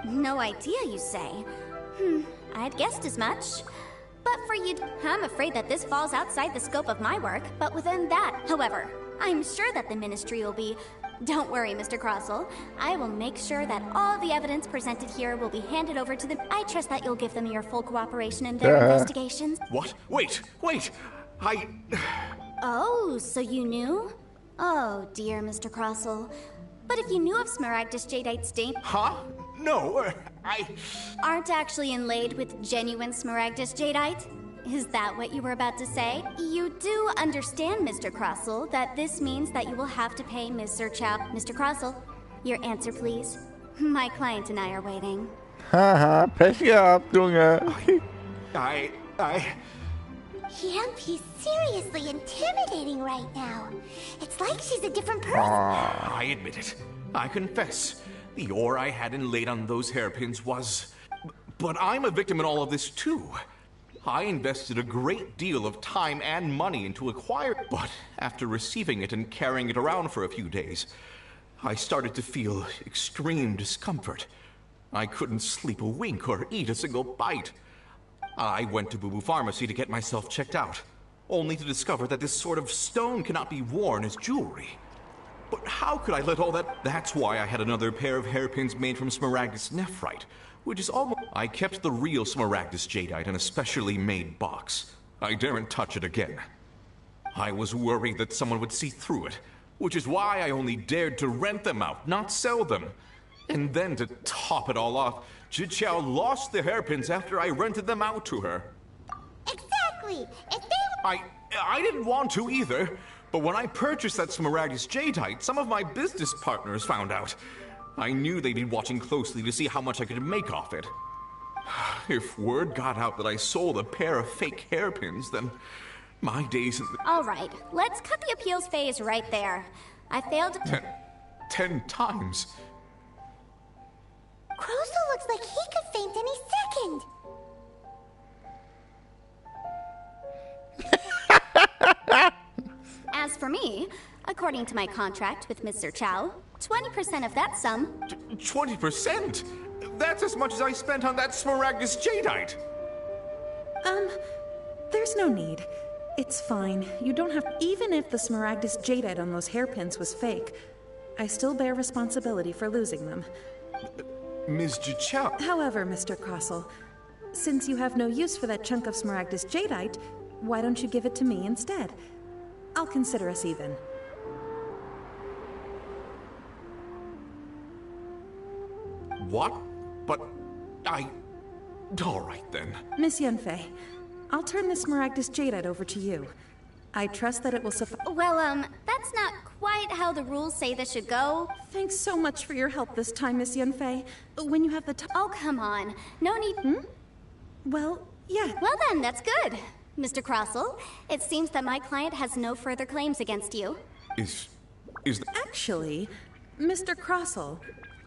No idea, you say? I'd guessed as much. But for you, I'm afraid that this falls outside the scope of my work, but within that, however, I'm sure that the Ministry will be— Don't worry, Mr. Crossell. I will make sure that all the evidence presented here will be handed over to them. I trust that you'll give them your full cooperation in their investigations. What? Wait! Oh, so you knew? Oh, dear, Mr. Crossell. But if you knew of Smaragdus Jadeite's danger— Huh? No, Aren't actually inlaid with genuine Smaragdus Jadeite? Is that what you were about to say? You do understand, Mr. Crossell, that this means that you will have to pay Mr. Chow. Mr. Crossell, your answer, please. My client and I are waiting. Haha, Pech gehabt, Junge. He's seriously intimidating right now. It's like she's a different person. I admit it. I confess. The ore I had inlaid on those hairpins was— But I'm a victim in all of this, too. I invested a great deal of time and money into acquiring— But after receiving it and carrying it around for a few days, I started to feel extreme discomfort. I couldn't sleep a wink or eat a single bite. I went to Boo Boo Pharmacy to get myself checked out, only to discover that this sort of stone cannot be worn as jewelry. But how could I let all that— That's why I had another pair of hairpins made from Smaragdus Nephrite, which is almost— I kept the real Smaragdus Jadeite in a specially made box. I daren't touch it again. I was worried that someone would see through it, which is why I only dared to rent them out, not sell them. And then to top it all off, Jiqiao lost the hairpins after I rented them out to her. Exactly! If they— I didn't want to either, but when I purchased that Smaragdus Jadeite, some of my business partners found out. I knew they'd be watching closely to see how much I could make off it. If word got out that I sold a pair of fake hairpins, then my days— All right, let's cut the appeals phase right there. I failed to— 10 times. Crossell looks like he could faint any second. As for me, according to my contract with Mr. Chow, 20% of that sum— 20%? That's as much as I spent on that Smaragdus Jadeite! There's no need. It's fine. You don't have— Even if the Smaragdus Jadeite on those hairpins was fake, I still bear responsibility for losing them. Ms. Jiqiao— However, Mr. Crossell, since you have no use for that chunk of Smaragdus Jadeite, why don't you give it to me instead? I'll consider us even. What? But all right, then. Miss Yanfei, I'll turn this Smaragdus Jadeite over to you. I trust that it will suffice. Well, that's not quite how the rules say this should go. Thanks so much for your help this time, Miss Yanfei. When you have the time— Oh, come on. No need— Well, yeah. Well then, that's good. Mr. Crossell, it seems that my client has no further claims against you. Is Actually, Mr. Crossell,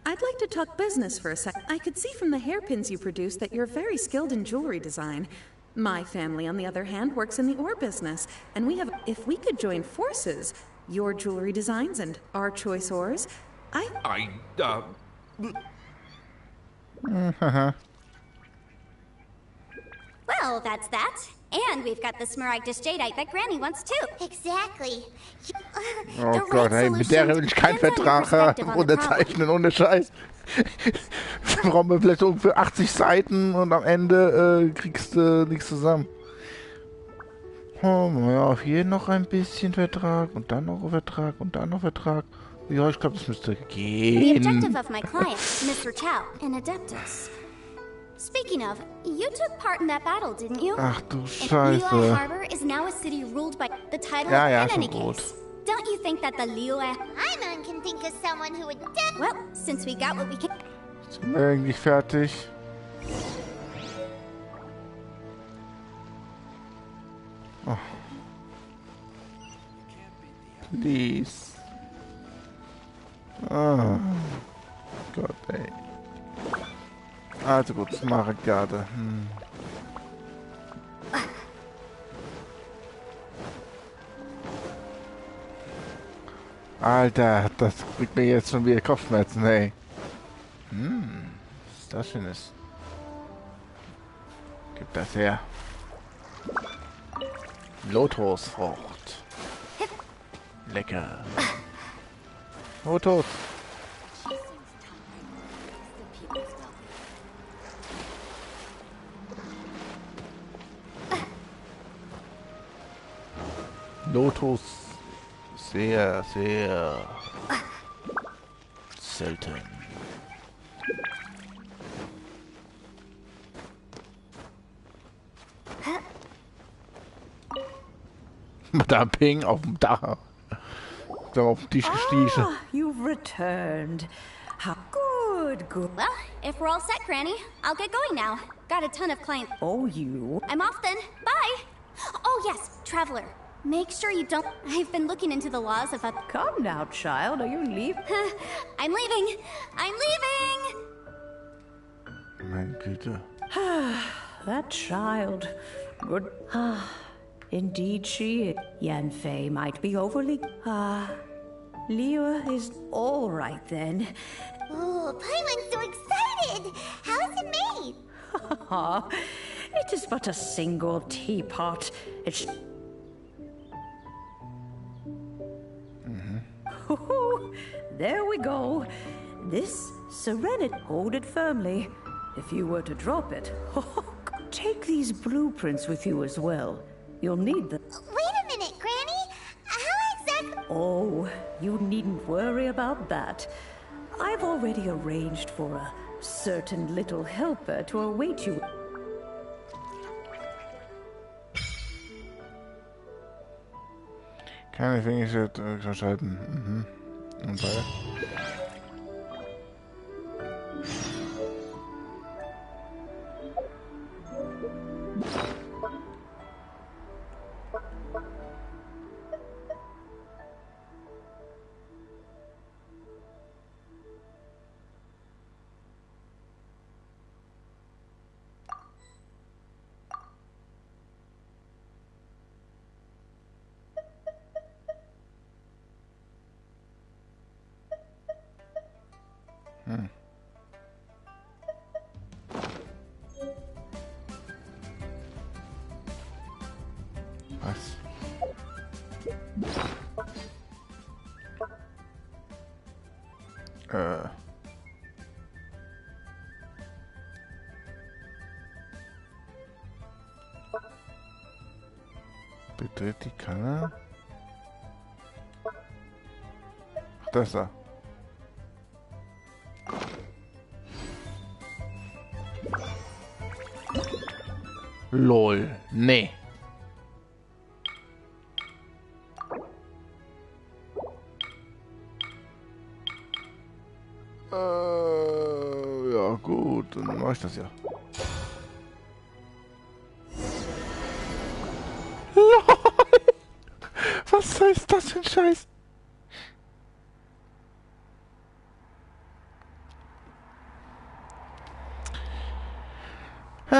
I'd like to talk business for a sec. I could see from the hairpins you produce that you're very skilled in jewelry design. My family, on the other hand, works in the ore business, and if we could join forces, your jewelry designs and our choice ores, Well, that's that. And we've got the Smaragdus Jadeite that Granny wants too. Exactly. Oh Gott, ey, mit der will ich keinen Vertrag unterzeichnen, ohne Scheiß. Brauchen wir vielleicht ungefähr 80 Seiten und am Ende kriegst du nichts zusammen. Oh, ja, auf jeden noch ein bisschen Vertrag und dann noch Vertrag und dann noch Vertrag. Ja, ich glaube, das müsste gehen. The objective of my client, Mr. Chow, an Adeptus. Speaking of, you took part in that battle, didn't you? Ach du Scheiße. Liyue Harbor is now a city ruled by the title of in any case. Don't you think that the Liyue... Paimon can think of someone who would... Well, since we got what we can... Sind wir eigentlich fertig? Oh. Please. Oh. Gott, ey. Also gut, Smaragdgarde. Alter, das bringt mir jetzt schon wieder Kopfschmerzen, ey. Was ist das Schönes? Gib das her. Lotusfrucht. Lecker. Lotus. Lotus. Sehr, sehr selten. Madame Ping auf dem Dach. Da auf den Tisch gestiegen. You've returned. How good. Well, if we're all set, Granny, I'll get going now. Got a ton of clients. Oh, you. I'm off then. Bye. Oh, yes, Traveler. Make sure you don't... I've been looking into the laws of... Come now, child. Are you leaving? I'm leaving. I'm leaving! Meine Güte. That child. Good. Indeed she is. Yanfei might be overly... Liyue is all right then. Oh, Paimon's so excited! How is it made? It is but a single teapot. It's... There we go. This serenity. Hold it firmly. If you were to drop it, take these blueprints with you as well. You'll need them. Wait a minute, Granny. How exactly... Oh, you needn't worry about that. I've already arranged for a certain little helper to await you. Keine Fähigkeit verschalten. Und weiter. Was? Betritt die Kanne. Das da. LOL. Nee. Ja gut, dann mache ich das ja. LOL. Was ist das für ein Scheiß? This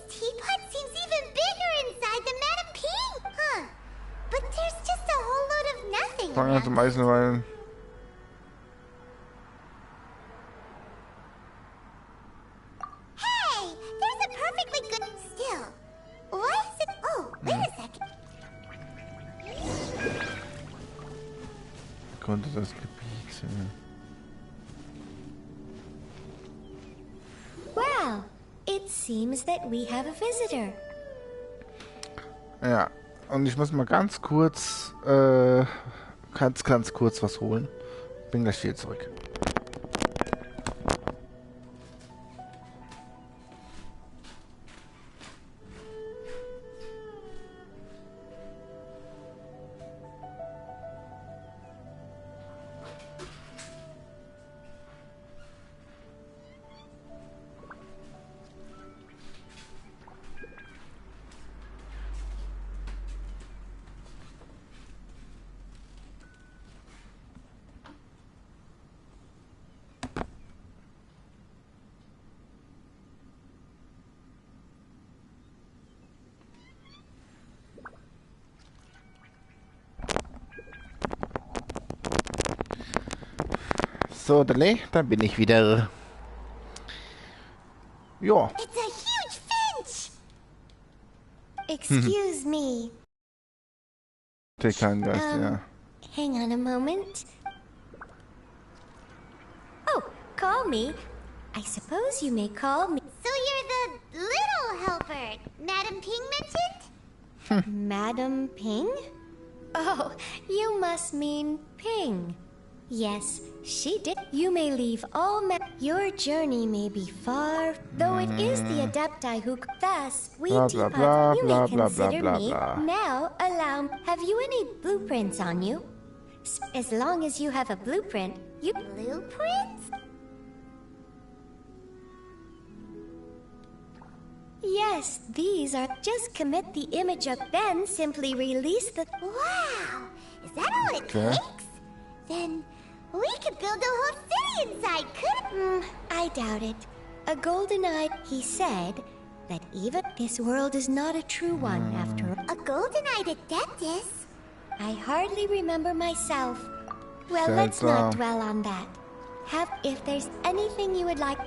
teapot seems even bigger inside than Madame Ping! Huh. But there's just a whole load of nothing Fangen wir zum Eisenwein. Hey! There's a perfectly good... Still. Why is it... Oh, wait a second. Konnte das Gebiet... Well, it seems that we have a visitor. Ja, und ich muss mal ganz kurz, ganz kurz was holen. Bin gleich wieder zurück. So, dann bin ich wieder. Ja. It's a huge finch! Excuse me. Der kein Geist, ja. Hang on a moment. Oh, call me. I suppose you may call me. So you're the little helper Madame Ping mentioned? Madam Ping? Oh, you must mean Ping. Yes, she did. You may leave all your journey may be far, though it is the Adepti who... Thus, we teapot, you may consider me. Now, allow... Have you any blueprints on you? As long as you have a blueprint, you... Blueprints? Yes, these are... Just commit the image of... Then simply release the... Wow! Is that all it takes? Then... We could build a whole city inside, couldn't... I doubt it. A golden eye, he said, that even this world is not a true one after all. A golden-eyed adeptus? I hardly remember myself. Well, let's not dwell on that. If there's anything you would like...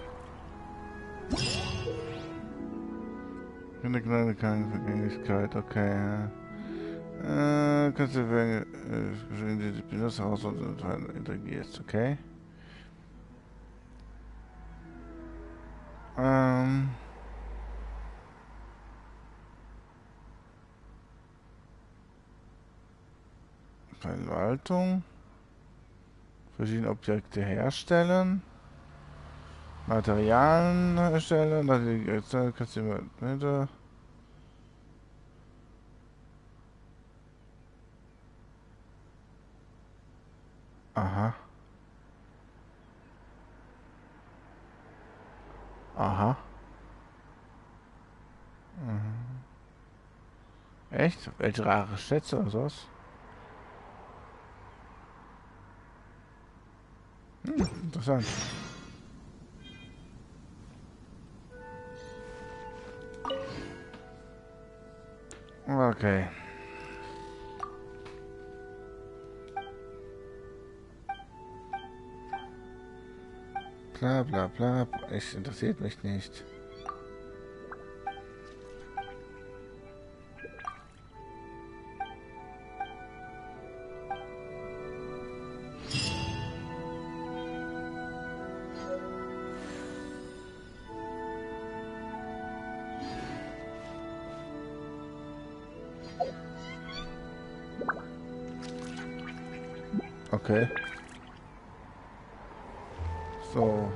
Eine kleine Vergänglichkeit, okay. Kannst du wenn die Benutzer raus und interagierst, okay? Verwaltung. Verschiedene Objekte herstellen. Materialien herstellen. Kannst du hinter. Aha. Aha. Mhm. Echt? Welche rare Schätze oder sowas? Interessant. Okay. Bla bla bla. Es interessiert mich nicht. Okay. So,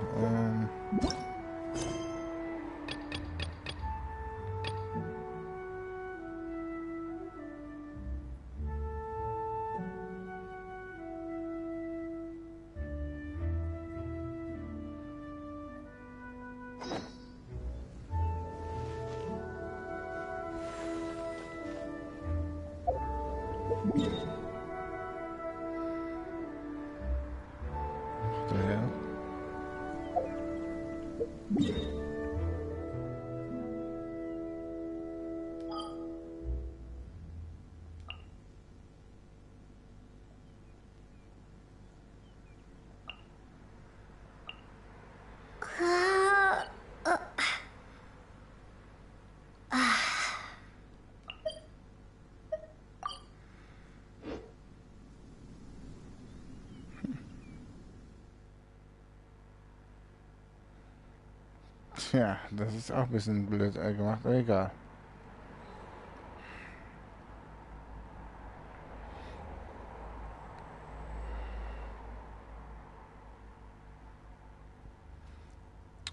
Ja, das ist auch ein bisschen blöd gemacht, aber egal.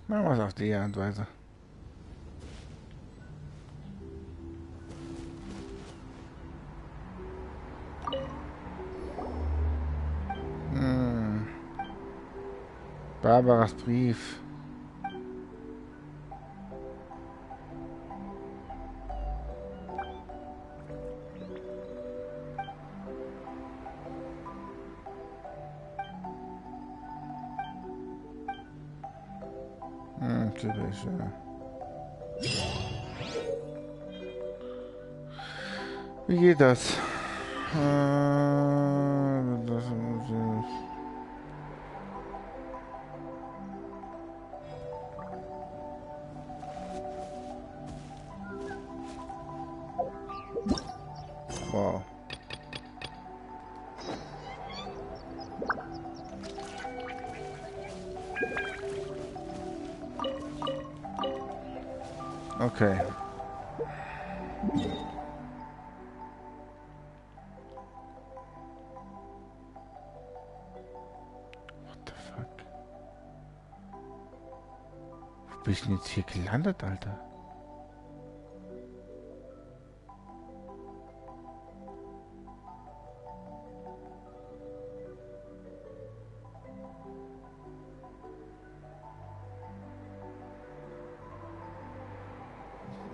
Machen wir es auf die Art und Weise. Barbaras Brief. Typisch, ja. Wie geht das? Wow. Okay. What the fuck? Wo bin ich denn jetzt hier gelandet, Alter?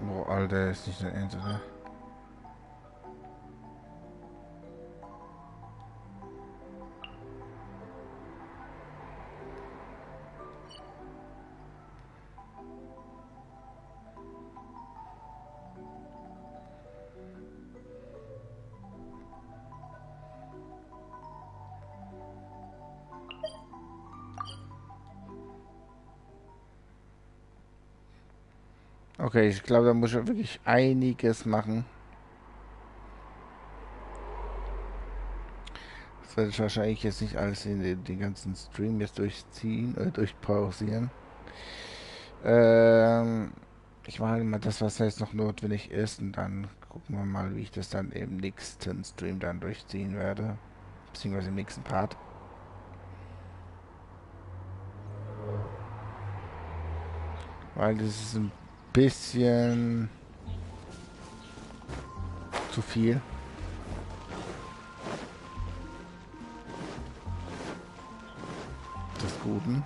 Boah, Alter, ist nicht dein Ernst, oder? Okay, ich glaube, da muss ich wirklich einiges machen. Das werde ich wahrscheinlich jetzt nicht alles in den ganzen Stream jetzt durchziehen, durchpausieren. Ich mache halt mal das, was jetzt noch notwendig ist, und dann gucken wir mal, wie ich das dann im nächsten Stream dann durchziehen werde. Beziehungsweise im nächsten Part. Weil das ist ein bisschen zu viel. Des Guten.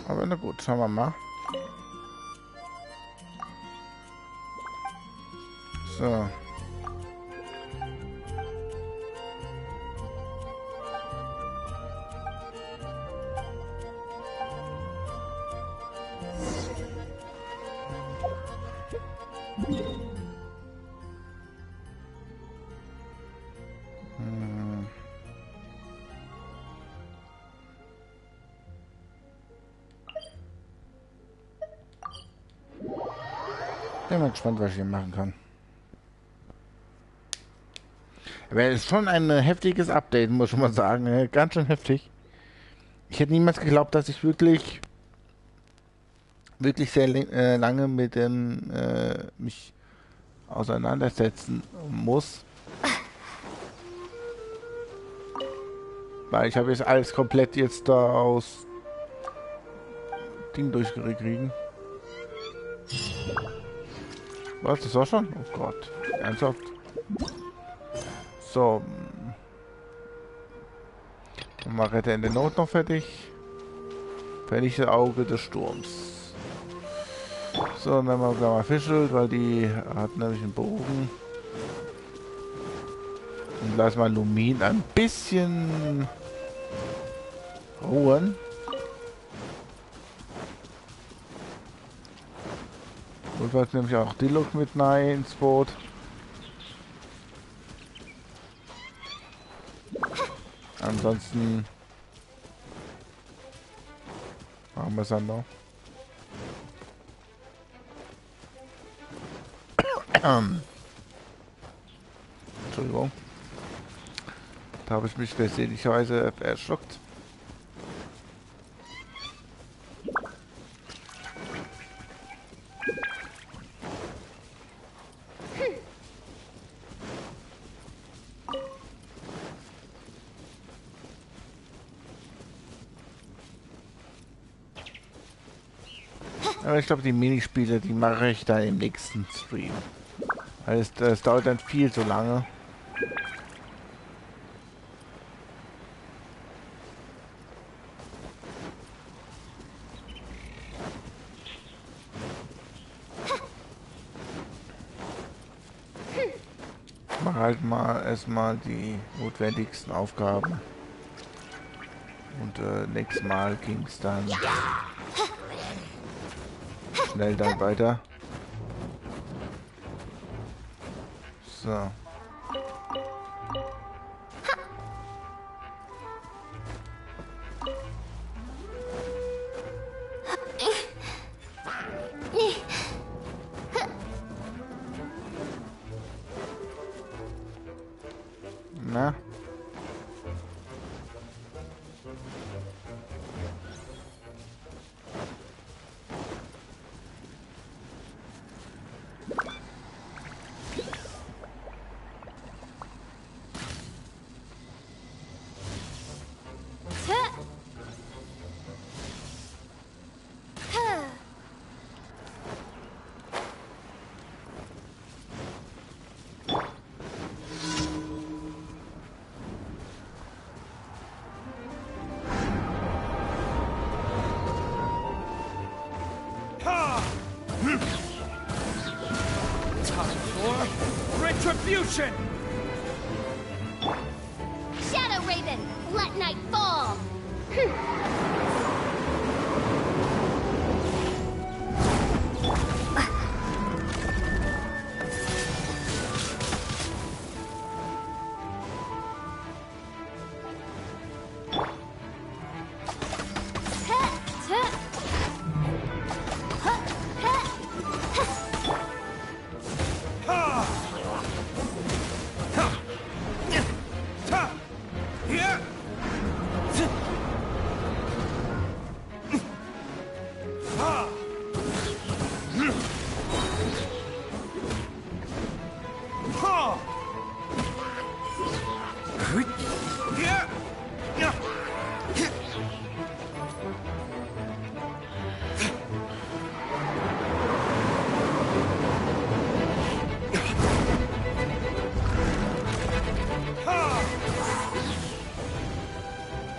Aber na gut, schauen wir mal. So. Bin mal gespannt, was ich hier machen kann. Aber es ist schon ein heftiges Update, muss man sagen. Ganz schön heftig. Ich hätte niemals geglaubt, dass ich wirklich sehr lange mit dem mich auseinandersetzen muss. Weil ich habe jetzt alles komplett jetzt da aus Ding durchgekriegt. Was, das war schon? Oh Gott. Ernsthaft? So. Mal Retter in der Not noch fertig. Vernichte Auge des Sturms. So, dann nehmen wir mal Fischel, weil die hat nämlich einen Bogen. Und lass mal Lumin ein bisschen ruhen. Und was nämlich auch die Look mit rein ins Boot. Ansonsten machen wir es dann noch. Entschuldigung. Da habe ich mich versehentlicherweise erschluckt. Aber ich glaube, die Minispiele, die mache ich dann im nächsten Stream. Weil es dauert dann viel zu lange. Ich mache halt mal erstmal die notwendigsten Aufgaben. Und nächstes Mal ging es dann schnell dann weiter. So. Na? Retribution! Shadow Raven, let night fall!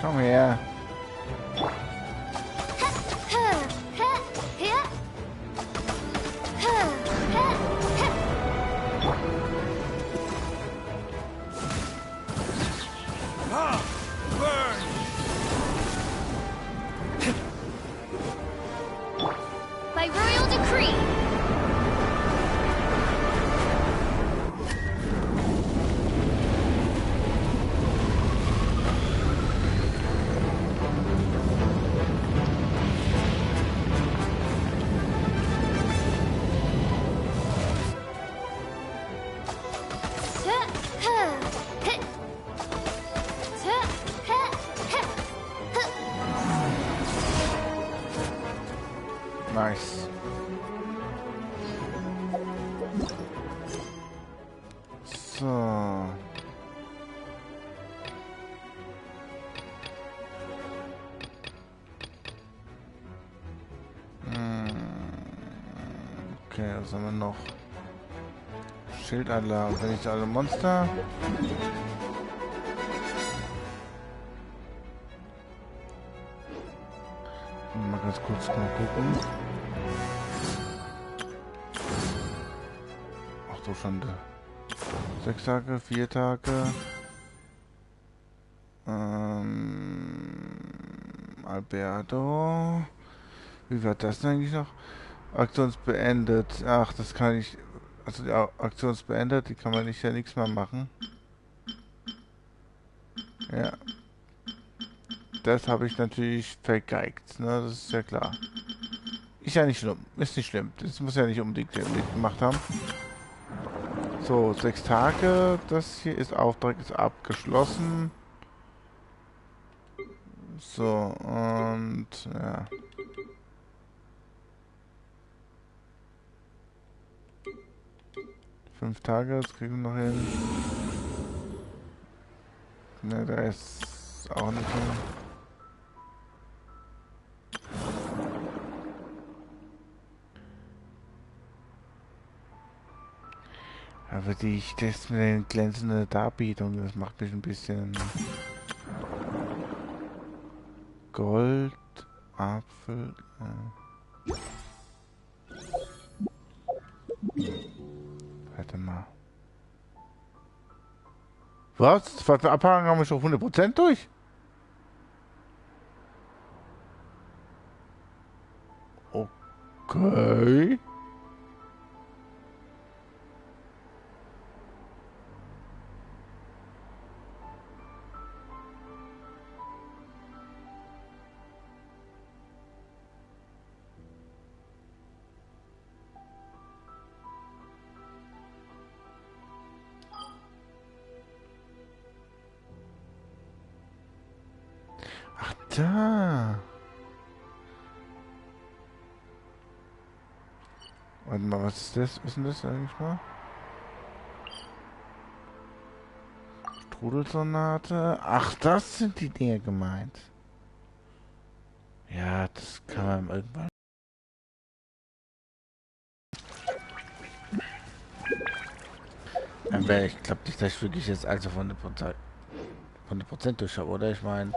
Komm her. By royal decree! Nice. So. Okay, was haben wir noch? Schildalarm. Wenn ich alle Monster. Mal ganz kurz mal gucken. Ach du Schande. 6 Tage, 4 Tage. Alberto. Wie war das denn eigentlich noch? Aktionsbeendet. Ach, das kann ich. Also die Aktionsbeendet, die kann man nicht ja nichts mehr machen. Ja. Das habe ich natürlich vergeigt. Ne? Das ist ja klar. Ist ja nicht schlimm. Ist nicht schlimm. Das muss ja nicht unbedingt mitgemacht haben. So, 6 Tage. Das hier ist Auftrag ist abgeschlossen. So, und ja. Fünf Tage, das kriegen wir noch hin. Ne, da ist auch nicht hin. Aber das mit den glänzenden Darbietungen, das macht mich ein bisschen... Gold, Apfel... Warte mal. Was? Für Abhang haben wir schon 100% durch? Okay. Ach, da. Warte mal, was ist das? Was ist denn das eigentlich mal? Strudelsonate. Ach, das sind die Dinge gemeint. Ja, das kann man irgendwann. Aber ich glaube nicht, dass ich wirklich jetzt also von der Prozent durch habe, oder? Ich meine.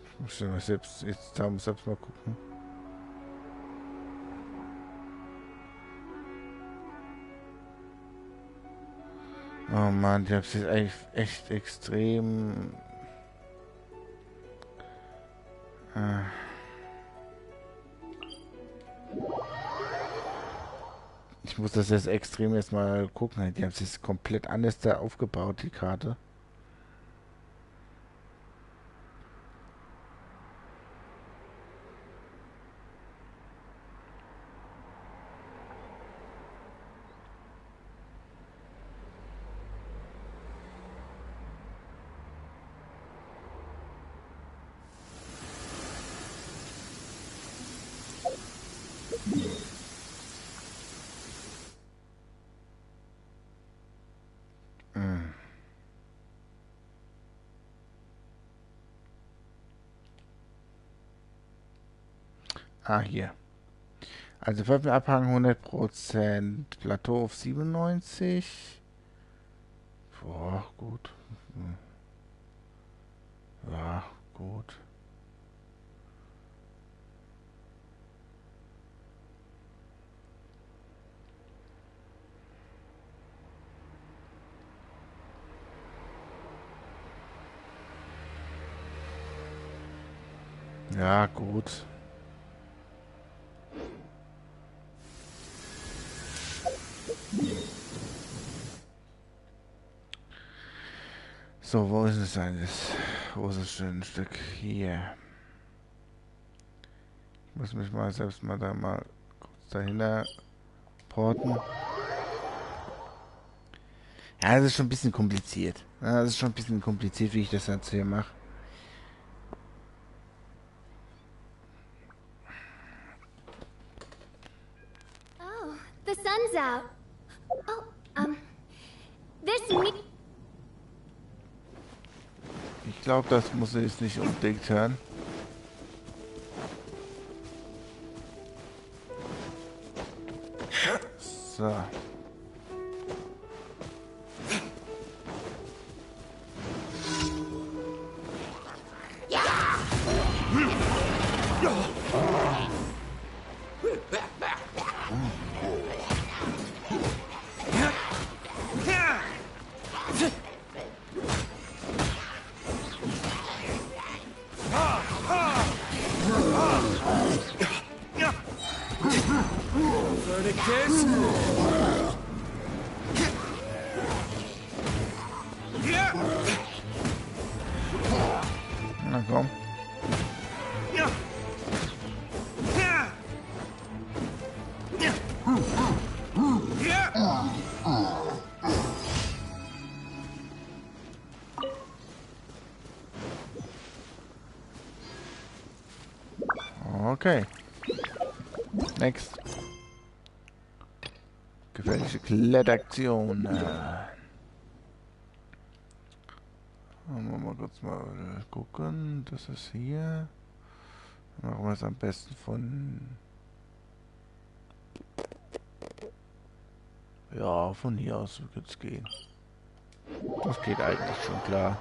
Ich muss mal selbst mal gucken. Oh Mann, ich hab's jetzt echt extrem. Ich muss das jetzt extrem jetzt mal gucken. Die haben es jetzt komplett anders da aufgebaut, die Karte. Ah, hier. Also Pfeffenabhang 100%, Plateau auf 97. Boah, gut. Ja, gut. Ja, gut. So, wo ist es eigentlich? Wo ist das schöne Stück? Hier. Ich muss mich mal selbst mal da mal kurz dahinter porten. Ja, das ist schon ein bisschen kompliziert. Ja, das ist schon ein bisschen kompliziert, wie ich das jetzt hier mache. Oh, the sun's out. Oh, this me. Ich glaube, das muss ich nicht unbedingt hören. So. Okay. Next. Gefährliche Kletteraktion. Wollen wir mal kurz mal gucken. Das ist hier. Machen wir es am besten von... Ja, von hier aus wird es gehen. Das geht eigentlich schon klar.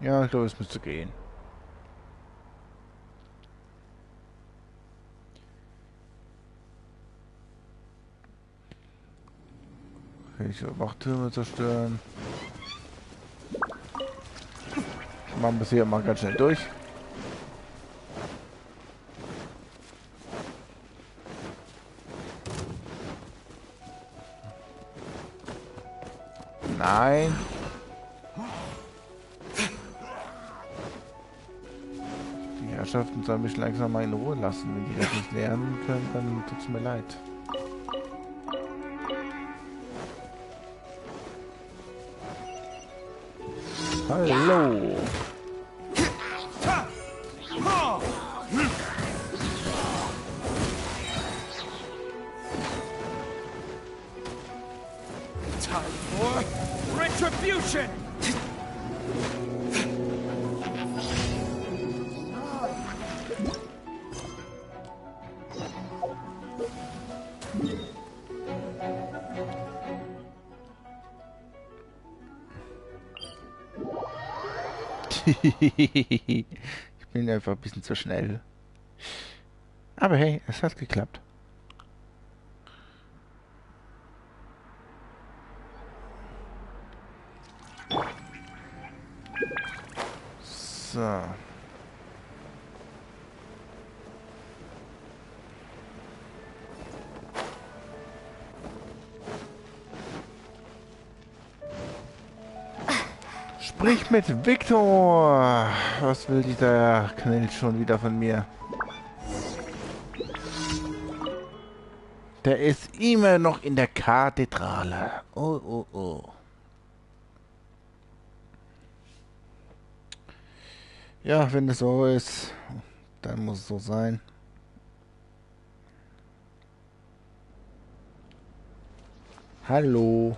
Ja, ich glaube, es müsste gehen. Ich Wachtürme zerstören. Machen wir es hier mal ganz schnell durch. Nein. Die Herrschaften sollen mich langsam mal in Ruhe lassen. Wenn die das nicht lernen können, dann tut es mir leid. Hallo. Time for retribution! Ich bin einfach ein bisschen zu schnell. Aber hey, es hat geklappt. So. Sprich mit Victor! Was will dieser Knell schon wieder von mir? Der ist immer noch in der Kathedrale. Oh, oh, oh. Ja, wenn es so ist, dann muss es so sein. Hallo.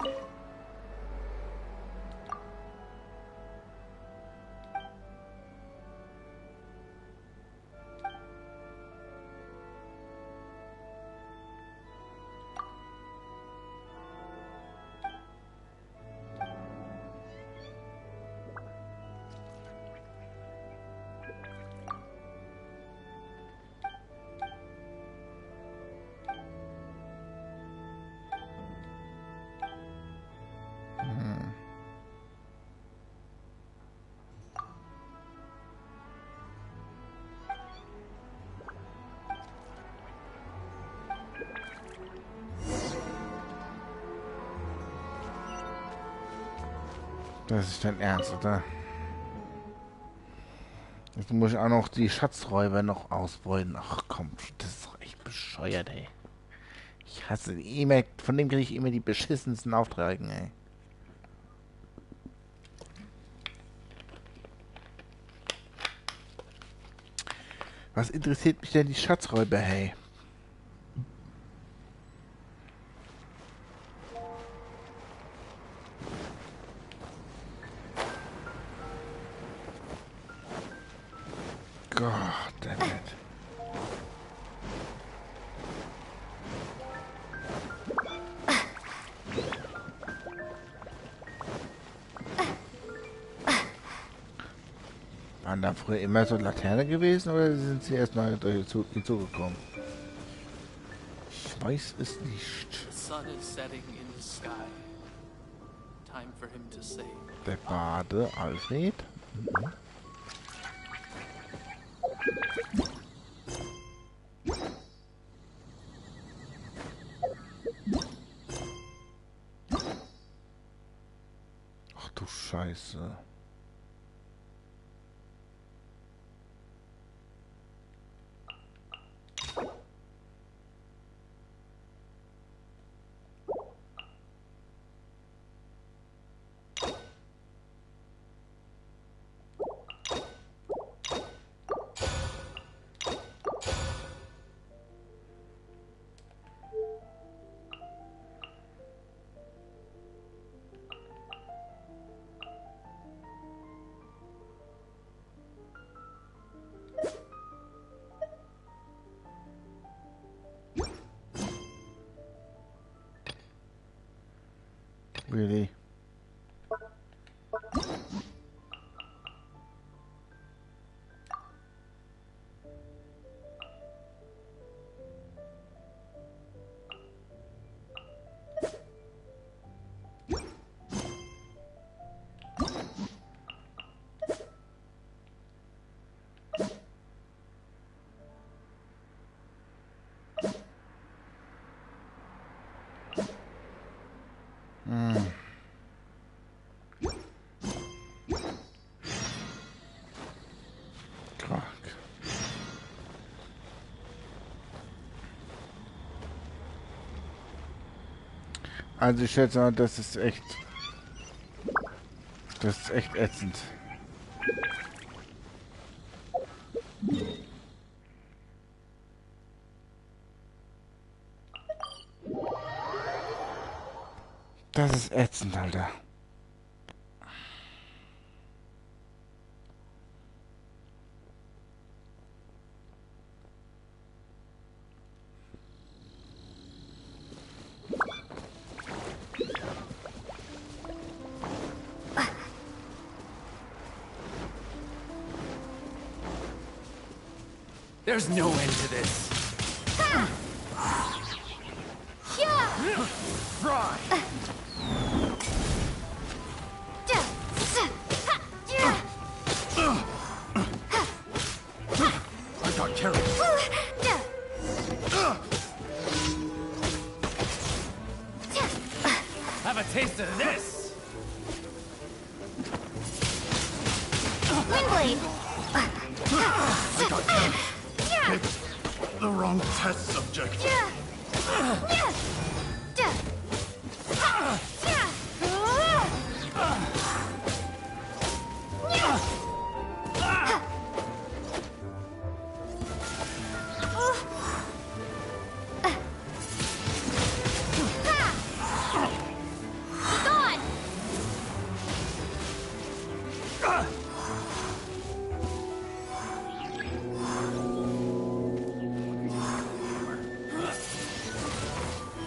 Das ist dein Ernst, oder? Jetzt muss ich auch noch die Schatzräuber noch ausbeuten. Ach komm, das ist doch echt bescheuert, ey. Ich hasse immer, von dem kriege ich immer die beschissensten Aufträge, ey. Was interessiert mich denn die Schatzräuber, hey? God damn it. Waren da früher immer so Laterne gewesen oder sind sie erstmal hinzugekommen? Ich weiß es nicht. The sun is setting in the sky. Time for him to save. Der Bade Alfred. Mhm. Ach du Scheiße. Also ich schätze mal, das ist echt ätzend. Das ist ätzend, Alter. There's no end to this. Fry! I got carried. Have a taste of this! Windblade! I got carried. Picked the wrong test subject.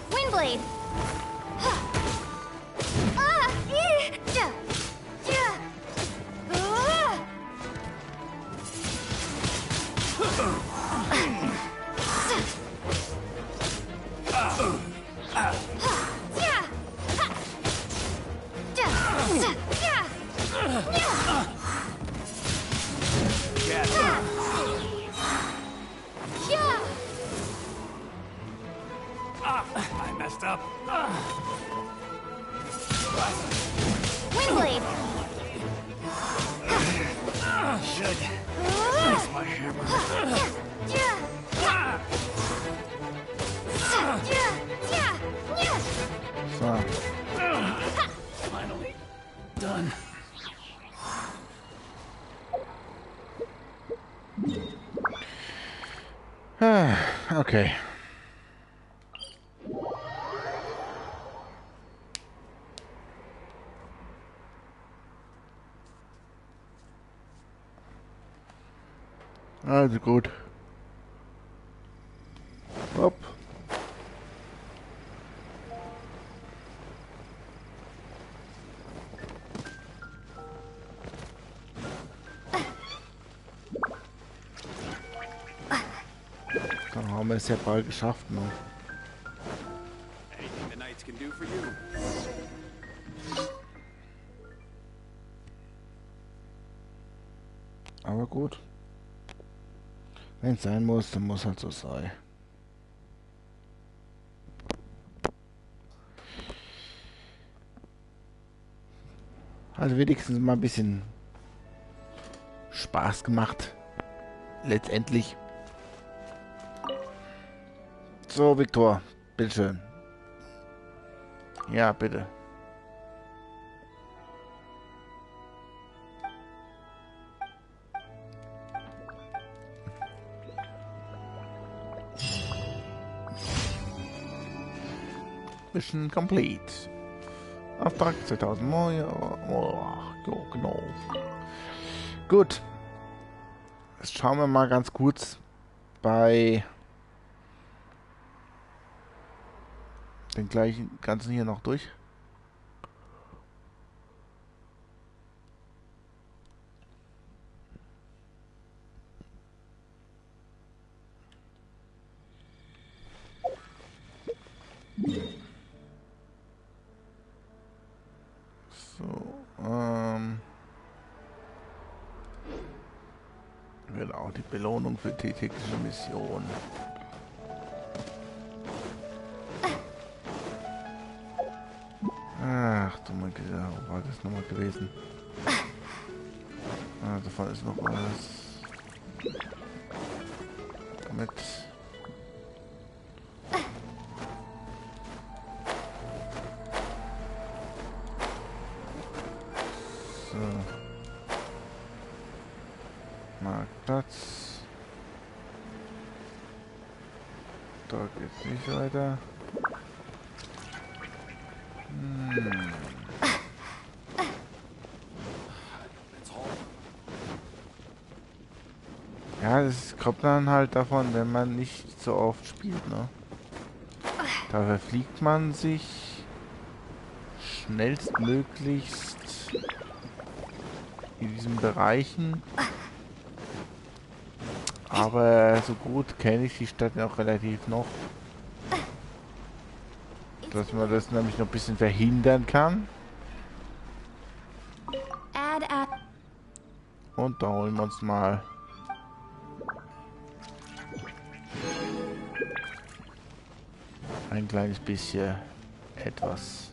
Windblade! I messed up. Windblade! Should place my hammer. So. Finally done. Okay. Also gut. Hopp. Dann haben wir es ja bald geschafft, ne? Anything the knights can do for you. Aber gut. Wenn es sein muss, dann muss halt so sein. Hat wenigstens mal ein bisschen Spaß gemacht. Letztendlich. So, Viktor, bitteschön. Ja, bitte. Mission complete. Auftrag 2000 neue. Oh, ja, genau. Gut. Jetzt schauen wir mal ganz kurz bei den gleichen ganzen hier noch durch. Genau, die Belohnung für die tägliche Mission. Ach du mein Gott, wo war das nochmal gewesen? Ah, davon ist noch was. Mit. Marktplatz. Da geht's nicht weiter. Ja, das kommt dann halt davon, wenn man nicht so oft spielt, ne? Da verfliegt man sich schnellstmöglichst in diesen Bereichen. Aber so gut kenne ich die Stadt noch relativ noch, dass man das nämlich noch ein bisschen verhindern kann. Und da holen wir uns mal ein kleines bisschen etwas.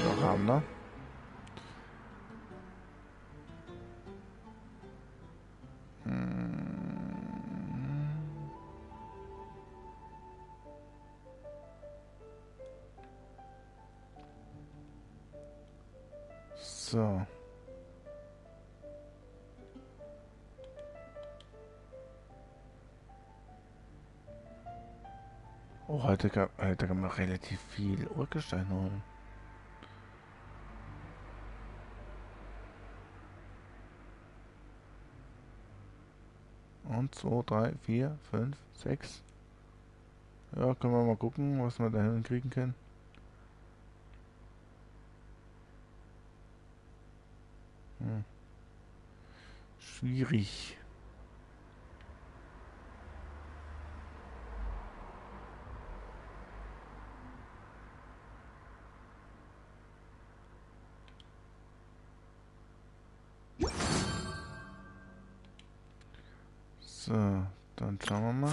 Noch haben, ne? So. Oh, heute kann man relativ viel Urgestein holen. Und 2, 3, 4, 5, 6. Ja, können wir mal gucken, was wir da hinkriegen können. Schwierig. So, dann schauen wir mal.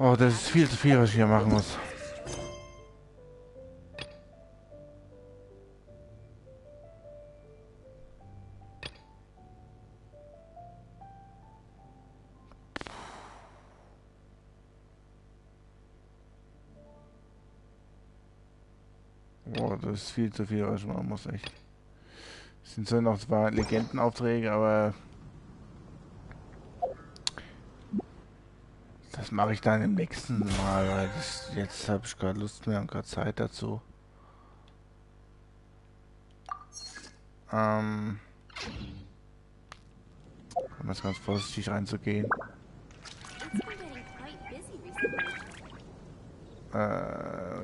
Oh, das ist viel zu viel, was ich hier machen muss. Boah, das ist viel zu viel, was ich machen muss, echt. Es sind zwar noch zwar Legendenaufträge, aber das mache ich dann im nächsten Mal, weil jetzt habe ich gerade Lust mehr und gerade Zeit dazu. Um ganz vorsichtig reinzugehen.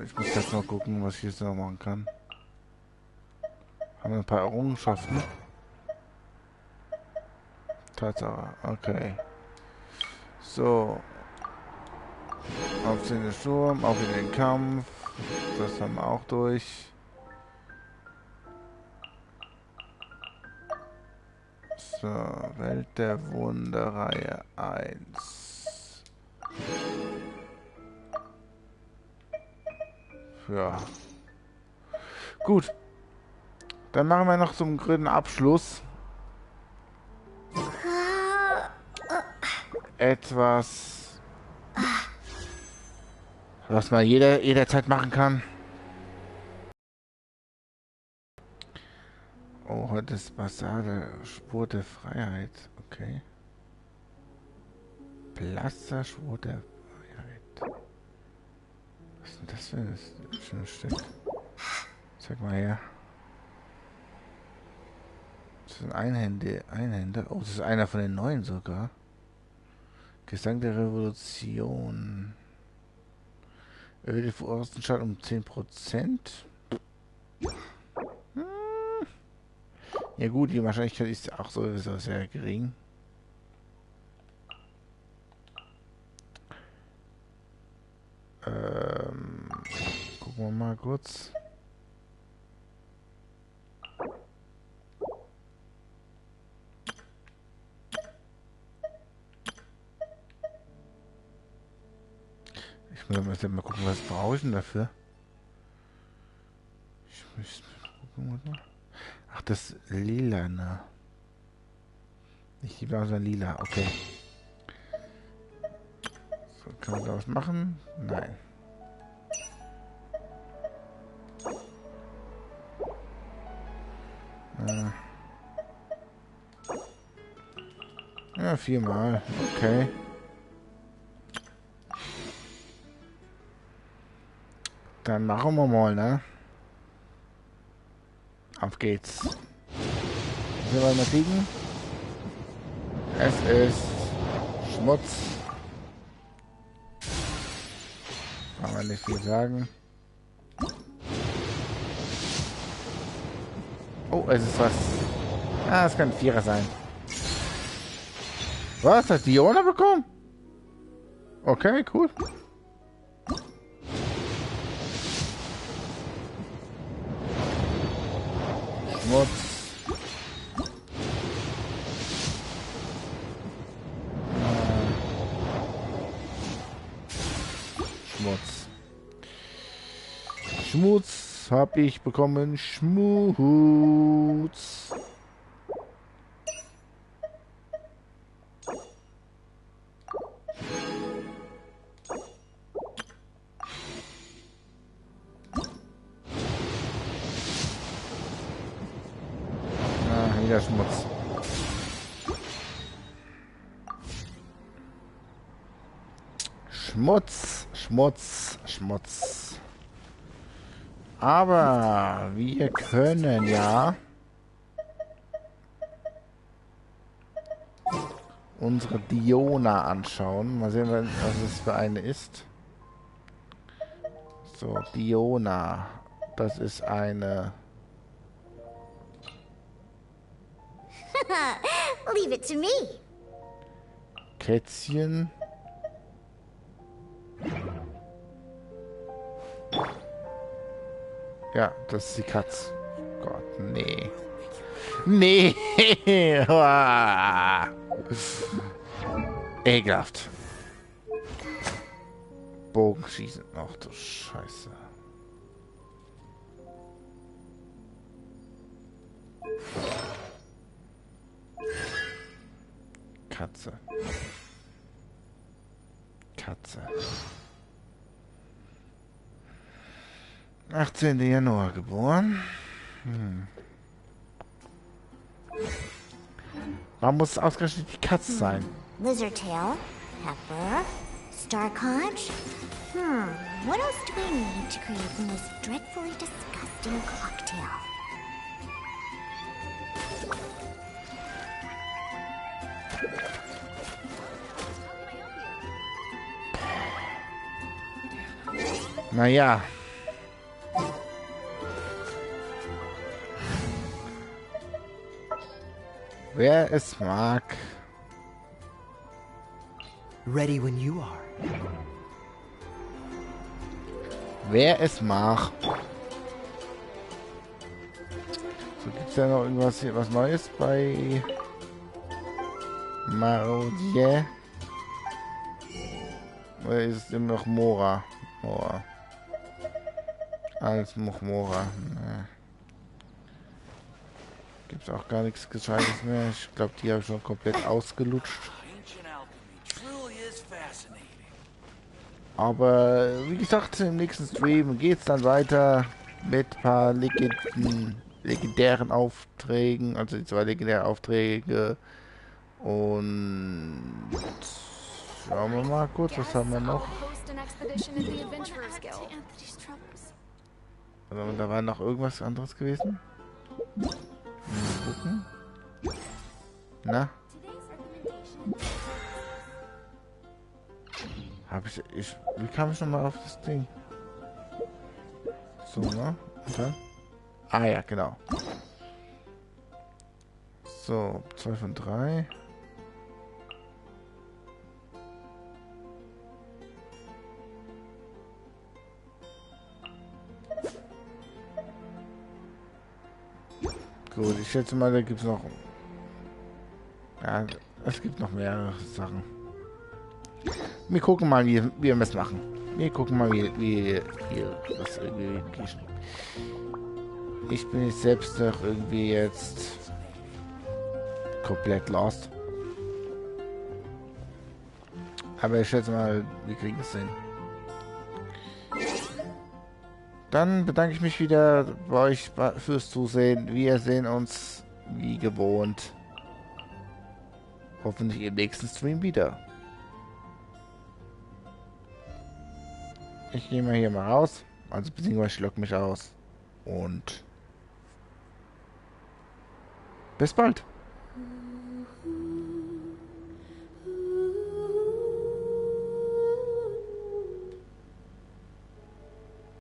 Ich muss jetzt mal gucken, was ich jetzt noch machen kann. Haben wir ein paar Errungenschaften? Tatsache, okay. So. Auf den Sturm, auf in den Kampf. Das haben wir auch durch. So, Welt der Wunder Reihe 1. Ja. Gut. Dann machen wir noch zum grünen Abschluss etwas, was man jederzeit machen kann. Oh, heute ist Basar der Spur der Freiheit. Okay. Plaza Spur der Freiheit. Was ist denn das für ein schönes Stück? Zeig mal her. Das ist ein Einhänder. Oh, das ist einer von den neuen sogar. Gesang der Revolution. Erhöht die Außenschaltung um 10%. Ja gut, die Wahrscheinlichkeit ist auch sowieso sehr gering. Gucken wir mal kurz. Ich muss mal gucken, was brauche ich denn dafür? Ich muss gucken, oder? Ach, das Lila, ne? Nicht die blaue, sondern lila. Okay. So, kann man da was machen? Nein. Ja, 4-mal. Okay. Dann machen wir mal, ne? Auf geht's. Was wir mal kriegen? Es ist Schmutz. Kann man nicht viel sagen. Oh, es ist was. Ah, es kann ein 4er sein. Was? Hat Diona bekommen? Okay, cool. Schmutz. Schmutz. Schmutz habe ich bekommen. Schmutz. Wieder Schmutz. Schmutz, Schmutz, Schmutz. Aber wir können ja unsere Diona anschauen. Mal sehen, was es für eine ist. So, Diona. Das ist eine... Leave it to me. Kätzchen. Ja, das ist die Katz. Gott, nee. Nee. Ekelhaft. Bogenschießen. Ach du Scheiße. Katze. Katze. 18. Januar geboren. Warum muss es ausgerechnet die Katze sein? Lizardtail, Pepper, Starconch. What else do we need to create the most dreadfully disgusting cocktail? Naja. Wer es mag. Ready when you are. Wer es mag. So, gibt's da noch irgendwas hier, was Neues bei Marodier? Oder ist es immer noch Mora? Mora. Alles noch Mora. Nee. Gibt's auch gar nichts Gescheites mehr. Ich glaube, die habe ich schon komplett ausgelutscht. Aber wie gesagt, im nächsten Stream geht es dann weiter mit ein paar legendären Aufträgen, also die 2 legendären Aufträge. Und schauen wir mal kurz, was haben wir noch? Also, da war noch irgendwas anderes gewesen. Mal gucken. Na? Wie kam ich nochmal auf das Ding? So, ne? Und dann? Ah ja, genau. So, 2 von 3. Gut, ich schätze mal, da gibt es noch... Ja, es gibt noch mehrere Sachen. Wir gucken mal, wie wir es machen. Wir gucken mal, wie hier das irgendwie geschrieben. Ich bin jetzt selbst noch irgendwie jetzt komplett lost. Aber ich schätze mal, wir kriegen es hin. Dann bedanke ich mich wieder bei euch fürs Zusehen. Wir sehen uns wie gewohnt. Hoffentlich im nächsten Stream wieder. Ich gehe mal hier mal raus. Also beziehungsweise ich logge mich aus. Und bis bald.